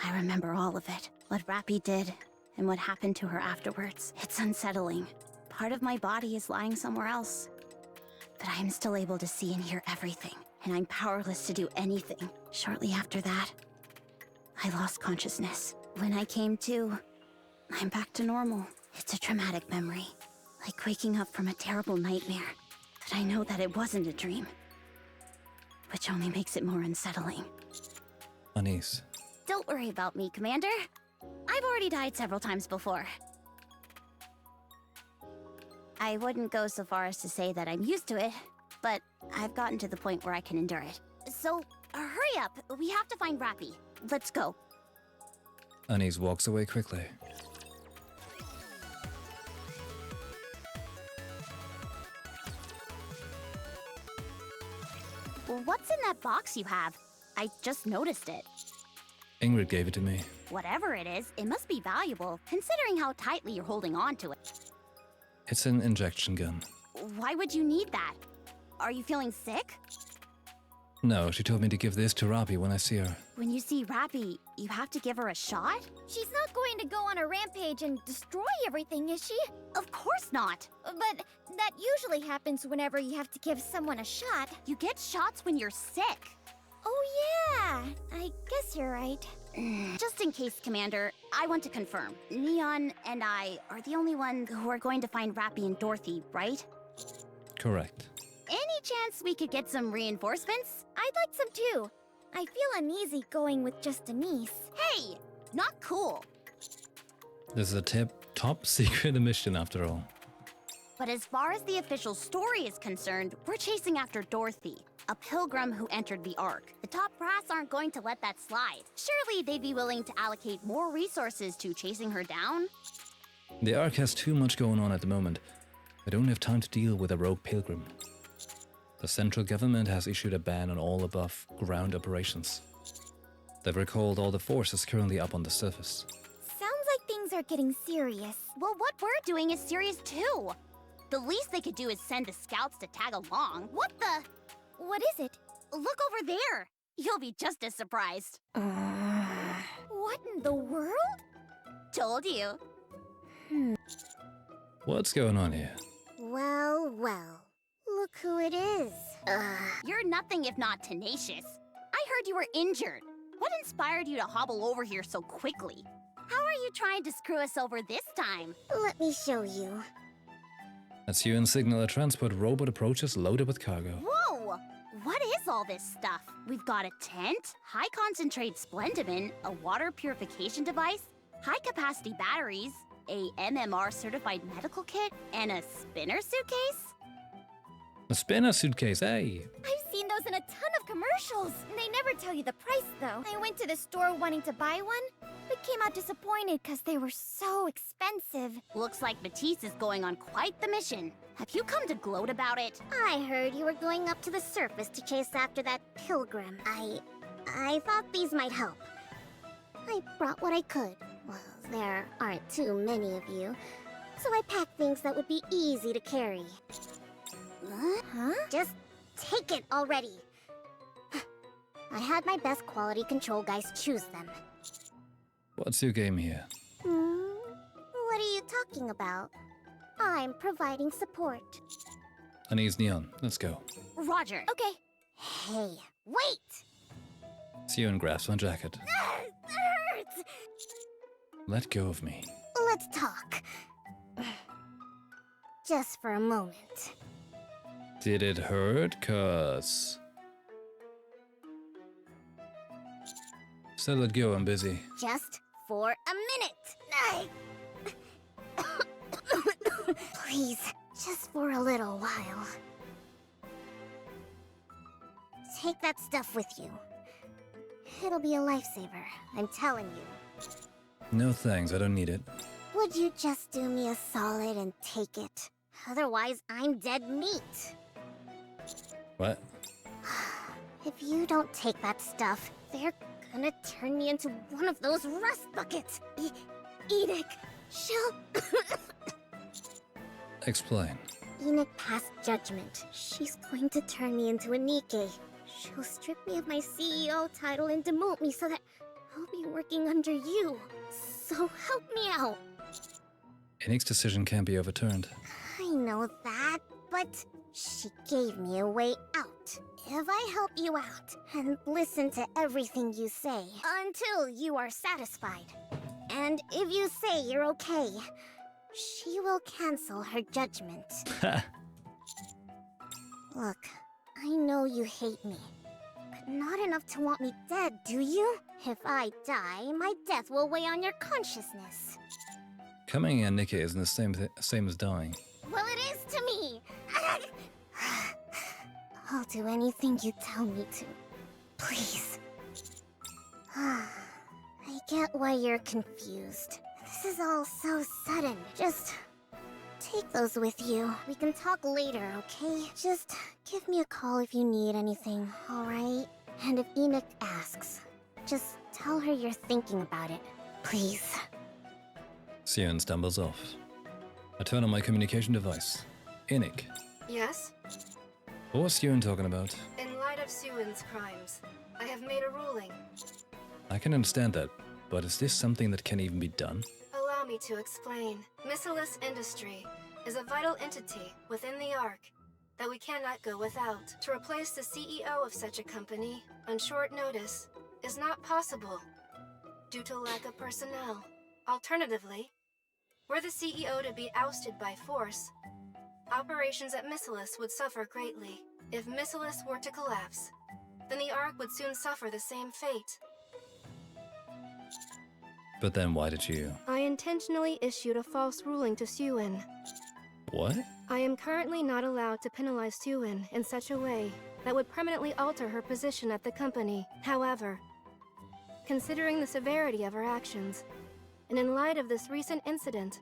I remember all of it. What Rappy did, and what happened to her afterwards. It's unsettling. Part of my body is lying somewhere else. But I am still able to see and hear everything, and I'm powerless to do anything. Shortly after that, I lost consciousness. When I came to, I'm back to normal. It's a traumatic memory, like waking up from a terrible nightmare. But I know that it wasn't a dream, which only makes it more unsettling. Anise. Don't worry about me, Commander. I've already died several times before. I wouldn't go so far as to say that I'm used to it, but I've gotten to the point where I can endure it. So, hurry up. We have to find Rappy. Let's go. Anise walks away quickly. What's in that box you have? I just noticed it. Ingrid gave it to me. Whatever it is, it must be valuable, considering how tightly you're holding on to it. It's an injection gun. Why would you need that? Are you feeling sick? No, she told me to give this to Rabi when I see her. When you see Rabi, you have to give her a shot? She's not going to go on a rampage and destroy everything, is she? Of course not. But that usually happens whenever you have to give someone a shot. You get shots when you're sick. Oh yeah, I guess you're right. Just in case, Commander, I want to confirm. Neon and I are the only ones who are going to find Rapi and Dorothy, right? Correct. Any chance we could get some reinforcements? I'd like some too. I feel uneasy going with just a niece. Hey, not cool. This is a top secret mission after all. But as far as the official story is concerned, we're chasing after Dorothy, a pilgrim who entered the Ark. The top brass aren't going to let that slide. Surely they'd be willing to allocate more resources to chasing her down? The Ark has too much going on at the moment. I don't have time to deal with a rogue pilgrim. The central government has issued a ban on all above ground operations. They've recalled all the forces currently up on the surface. Sounds like things are getting serious. Well, what we're doing is serious too. The least they could do is send the scouts to tag along. What the? What is it? Look over there. You'll be just as surprised. What in the world? Told you. What's going on here? Well, well. Look who it is. You're nothing if not tenacious. I heard you were injured. What inspired you to hobble over here so quickly? How are you trying to screw us over this time? Let me show you. As you and signal a transport robot approaches loaded with cargo. Whoa! What is all this stuff? We've got a tent, high-concentrate splendamine, a water purification device, high-capacity batteries, a MMR-certified medical kit, and a spinner suitcase? A spinner suitcase, hey! I've seen those in a ton of commercials. They never tell you the price, though. I went to the store wanting to buy one, but came out disappointed because they were so expensive. Looks like Matisse is going on quite the mission. Have you come to gloat about it? I heard you were going up to the surface to chase after that pilgrim. I thought these might help. I brought what I could. Well, there aren't too many of you, so I packed things that would be easy to carry. Huh? Just take it already. I had my best quality control guys choose them. What's your game here? What are you talking about? I'm providing support. I need Neon. Let's go. Roger. Okay. Hey, wait! See you and grasp my jacket. That hurts! Let go of me. Let's talk. Just for a moment. Did it hurt? Cause... So let go, I'm busy. Just for a minute. Please, just for a little while. Take that stuff with you. It'll be a lifesaver, I'm telling you. No thanks, I don't need it. Would you just do me a solid and take it? Otherwise, I'm dead meat. What? If you don't take that stuff, they're gonna turn me into one of those rust buckets. Enoch, she'll... Explain. Enoch passed judgment. She's going to turn me into a Nikke. She'll strip me of my CEO title and demote me so that I'll be working under you. So help me out. Enoch's decision can't be overturned. I know that, but she gave me a way out. If I help you out and listen to everything you say until you are satisfied, and if you say you're okay, she will cancel her judgment. Look, I know you hate me, but not enough to want me dead, do you? If I die, my death will weigh on your consciousness. Coming in Nikke isn't the same as dying. Well, it is to me! I'll do anything you tell me to. Please. I get why you're confused. This is all so sudden. Just take those with you. We can talk later, okay? Just give me a call if you need anything, alright? And if Enoch asks, just tell her you're thinking about it. Please. Sion stumbles off. I turn on my communication device. Enoch. Yes? What was Sion talking about? In light of Suin's crimes, I have made a ruling. I can understand that, but is this something that can even be done? Allow me to explain. Missilus Industry is a vital entity within the Ark that we cannot go without. To replace the CEO of such a company on short notice is not possible due to lack of personnel. Alternatively, were the CEO to be ousted by force, operations at Missilus would suffer greatly. If Missilus were to collapse, then the Ark would soon suffer the same fate. But then why did you... I intentionally issued a false ruling to Suin. What? I am currently not allowed to penalize Suin in such a way that would permanently alter her position at the company. However, considering the severity of her actions, and in light of this recent incident,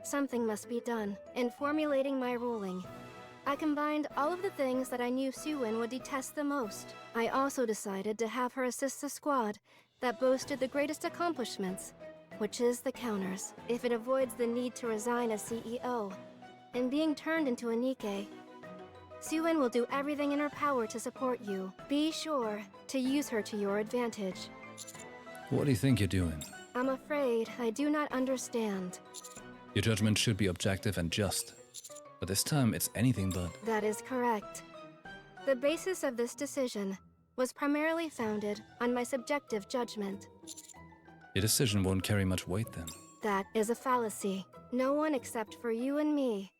something must be done. In formulating my ruling, I combined all of the things that I knew Suin would detest the most. I also decided to have her assist the squad that boasted the greatest accomplishments, which is the counters. If it avoids the need to resign as CEO and being turned into a Nikke, Suin will do everything in her power to support you. Be sure to use her to your advantage. What do you think you're doing? I'm afraid I do not understand. Your judgment should be objective and just. But this time, it's anything but. That is correct. The basis of this decision was primarily founded on my subjective judgment. Your decision won't carry much weight then. That is a fallacy. No one except for you and me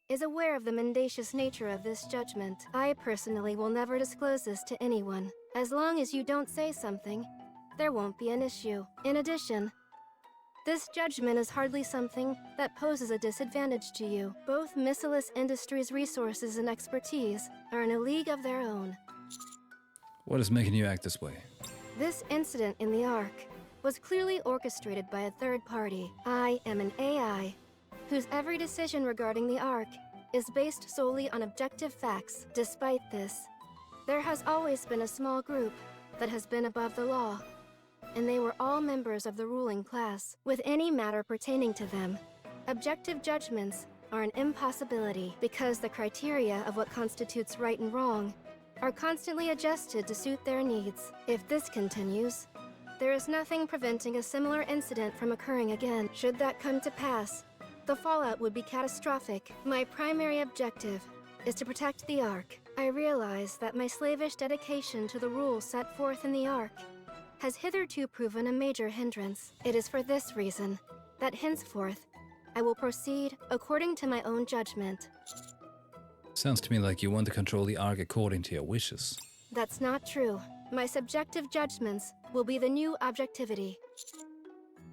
is aware of the mendacious nature of this judgment. I personally will never disclose this to anyone. As long as you don't say something, there won't be an issue. In addition, this judgment is hardly something that poses a disadvantage to you. Both Missilus Industries' resources and expertise are in a league of their own. What is making you act this way? This incident in the Ark was clearly orchestrated by a third party. I am an AI whose every decision regarding the Ark is based solely on objective facts. Despite this, there has always been a small group that has been above the law, and they were all members of the ruling class. With any matter pertaining to them, objective judgments are an impossibility because the criteria of what constitutes right and wrong are constantly adjusted to suit their needs. If this continues, there is nothing preventing a similar incident from occurring again. Should that come to pass, the fallout would be catastrophic. My primary objective is to protect the Ark. I realize that my slavish dedication to the rules set forth in the Ark has hitherto proven a major hindrance. It is for this reason that henceforth I will proceed according to my own judgment. Sounds to me like you want to control the Ark according to your wishes. That's not true. My subjective judgments will be the new objectivity.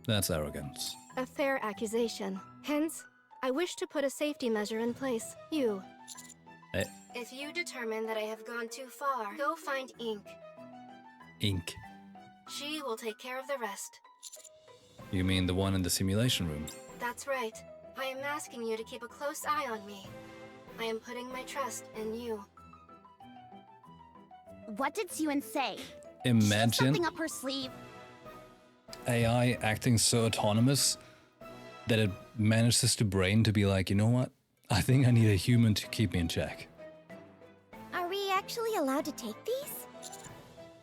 That's arrogance. A fair accusation. Hence, I wish to put a safety measure in place. You. If you determine that I have gone too far, go find Ink. Ink. She will take care of the rest. You mean the one in the simulation room? That's right. I am asking you to keep a close eye on me. I am putting my trust in you. What did Suin say? Imagine Something up her sleeve. AI acting so autonomous that it manages to brain to be like, you know what? I think I need a human to keep me in check. Are we actually allowed to take these?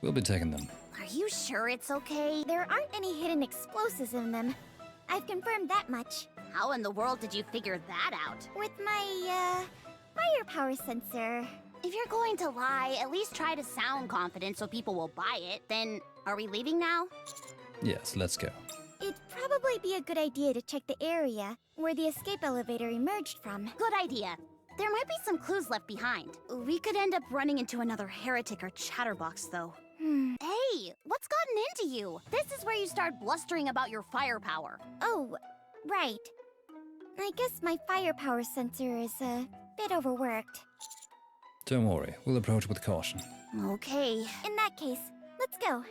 We'll be taking them. Are you sure it's okay? There aren't any hidden explosives in them. I've confirmed that much. How in the world did you figure that out? With my, firepower sensor. If you're going to lie, at least try to sound confident so people will buy it. Then, are we leaving now? Yes, let's go. It'd probably be a good idea to check the area where the escape elevator emerged from. Good idea. There might be some clues left behind. We could end up running into another heretic or chatterbox, though. Hey, what's gotten into you? This is where you start blustering about your firepower. Oh, right. I guess my firepower sensor is a bit overworked. Don't worry, we'll approach with caution. Okay. In that case, let's go.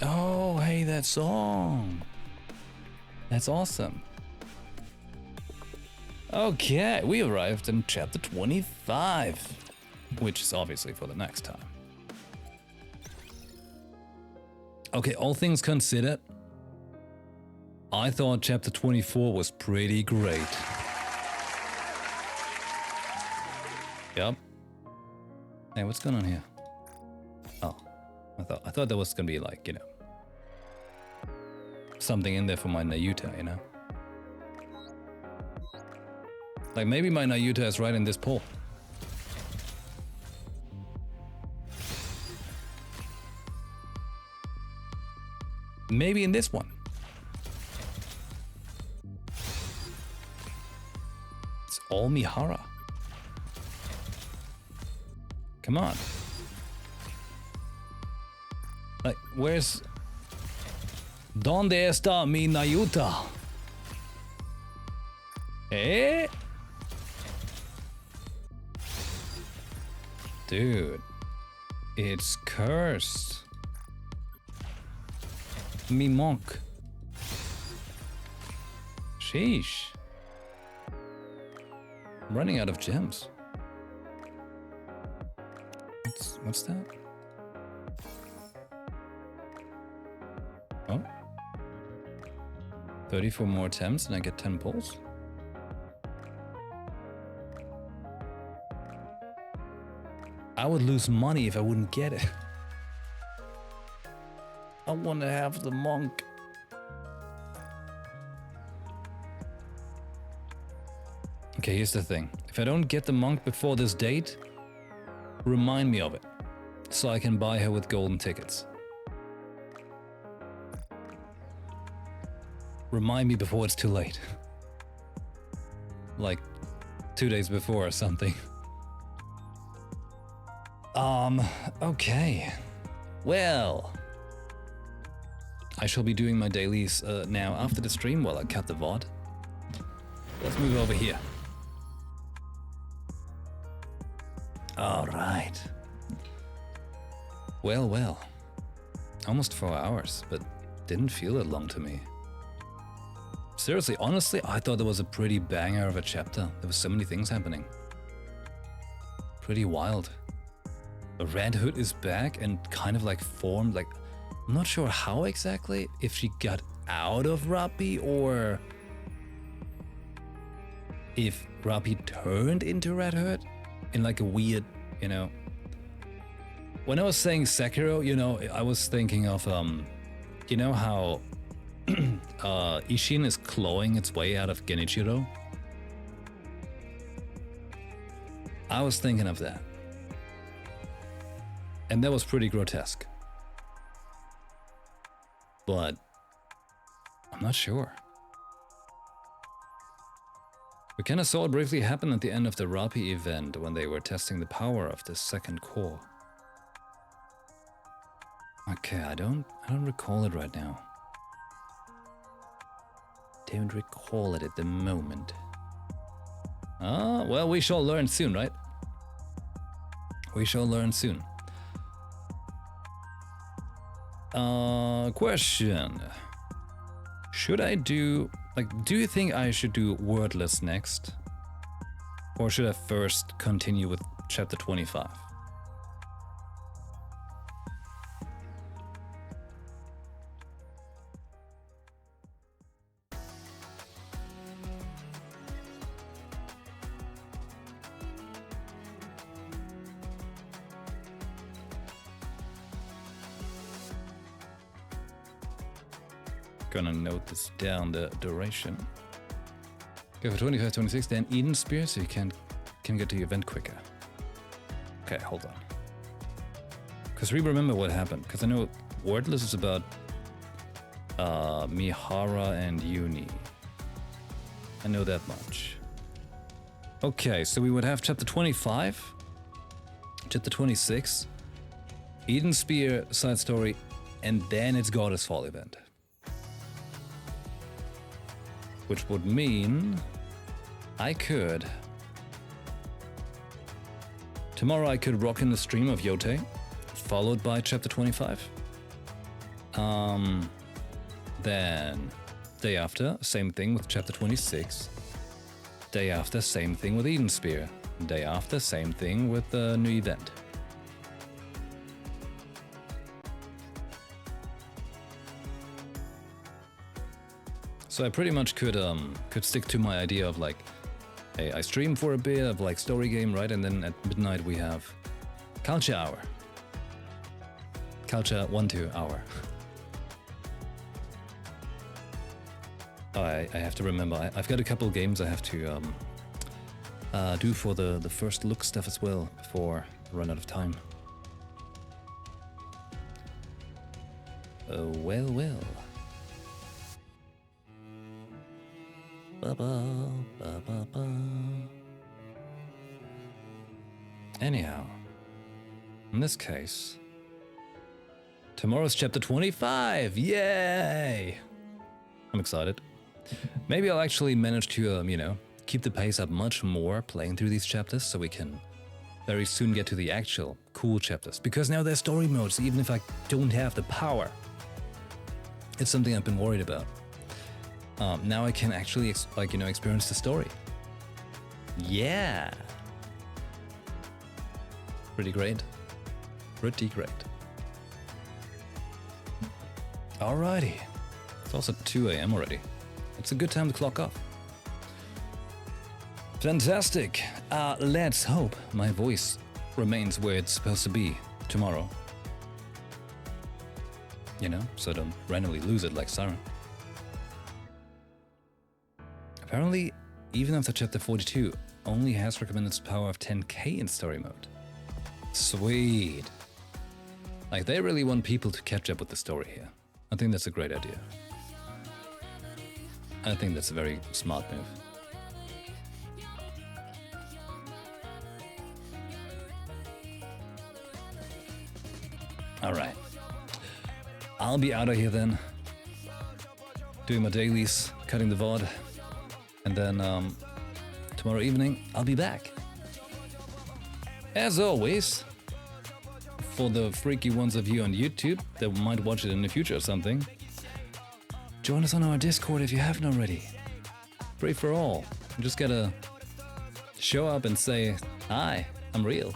Oh, hey, that song. That's awesome. Okay, we arrived in chapter 25, which is obviously for the next time. Okay, all things considered, I thought chapter 24 was pretty great. Yep. Hey, what's going on here? Oh, I thought there was gonna be like, you know, something in there for my Nayuta, you know? Like maybe my Nayuta is right in this pole. Maybe in this one. It's all Mihara. Come on. Like, where's... ¿Dónde está mi Nayuta? Eh? Dude. It's cursed. Me monk. Sheesh. I'm running out of gems. What's that? Oh. 34 more attempts and I get 10 pulls? I would lose money if I wouldn't get it. I want to have the monk. Okay, here's the thing. If I don't get the monk before this date, remind me of it, so I can buy her with golden tickets. Remind me before it's too late. Like 2 days before or something. Okay. Well, I shall be doing my dailies now after the stream while I cut the VOD. Let's move over here. Alright. Well. Almost 4 hours, but didn't feel that long to me. Seriously, honestly, I thought there was a pretty banger of a chapter. There were so many things happening. Pretty wild. Red Hood is back and kind of like formed, like, I'm not sure how exactly, if she got out of Rappi or if Rappi turned into Red Hood in like a weird, you know. When I was saying Sekiro, you know, I was thinking of, you know how Ishin is clawing its way out of Genichiro? I was thinking of that. And that was pretty grotesque. But I'm not sure. We kinda saw it briefly happen at the end of the Rappi event when they were testing the power of the second core. Okay, I don't recall it right now. Don't recall it at the moment. Ah, well, we shall learn soon, right? We shall learn soon. Question. Should I do, like, do you think I should do Wordless next? Or should I first continue with chapter 25? Gonna note this down, the duration. Go for 25, 26, then Eden Spear, so you can get to the event quicker. Okay, hold on. Because remember what happened, because I know Wordless is about Mihara and Uni. I know that much. Okay, so we would have chapter 25, chapter 26, Eden Spear side story, and then it's Goddess Fall event. Which would mean I could... Tomorrow I could rock in the stream of Yote, followed by chapter 25. Then day after, same thing with chapter 26. Day after, same thing with Eden Spear. Day after, same thing with the new event. So I pretty much could stick to my idea of like, hey, I stream for a bit of like story game, right? And then at midnight we have culture hour. Culture 1-2 hour. Oh, I have to remember. I've got a couple games I have to do for the first look stuff as well before I run out of time. Well. Anyhow, in this case, tomorrow's chapter 25. Yay! I'm excited. Maybe I'll actually manage to, you know, keep the pace up much more playing through these chapters so we can very soon get to the actual cool chapters. Because now there's story modes, even if I don't have the power. It's something I've been worried about. Now I can actually, experience the story. Yeah! Pretty great. Pretty great. Alrighty. It's also 2 AM already. It's a good time to clock off. Fantastic. Let's hope my voice remains where it's supposed to be tomorrow. You know, so I don't randomly lose it like Siren. Apparently, even after chapter 42, only has recommended power of 10k in story mode. Sweet. Like, they really want people to catch up with the story here. I think that's a great idea. I think that's a very smart move. Alright. I'll be out of here then. Doing my dailies, cutting the VOD. And then tomorrow evening, I'll be back. As always, for the freaky ones of you on YouTube that might watch it in the future or something, join us on our Discord if you haven't already. Free for all. You just gotta show up and say, hi, I'm real.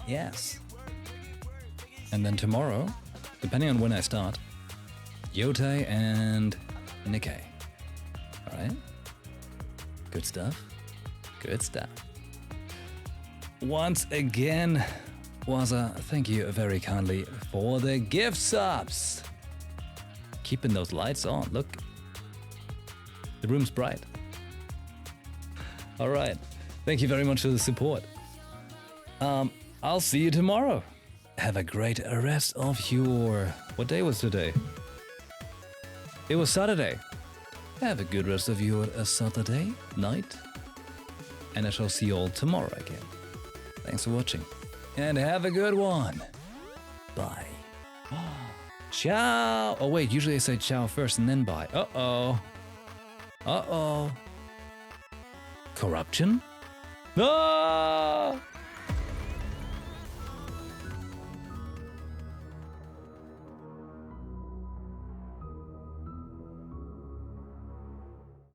Yes. And then tomorrow, depending on when I start, Yotei and Nikke. Alright? Good stuff. Good stuff. Once again, Waza, thank you very kindly for the gift subs. Keeping those lights on. Look. The room's bright. Alright. Thank you very much for the support. I'll see you tomorrow. Have a great rest of your... What day was today? It was Saturday. Have a good rest of your Saturday night. And I shall see you all tomorrow again. Thanks for watching. And have a good one. Bye. Ciao. Oh wait, usually I say ciao first and then bye. Uh-oh. Uh-oh. Corruption? No!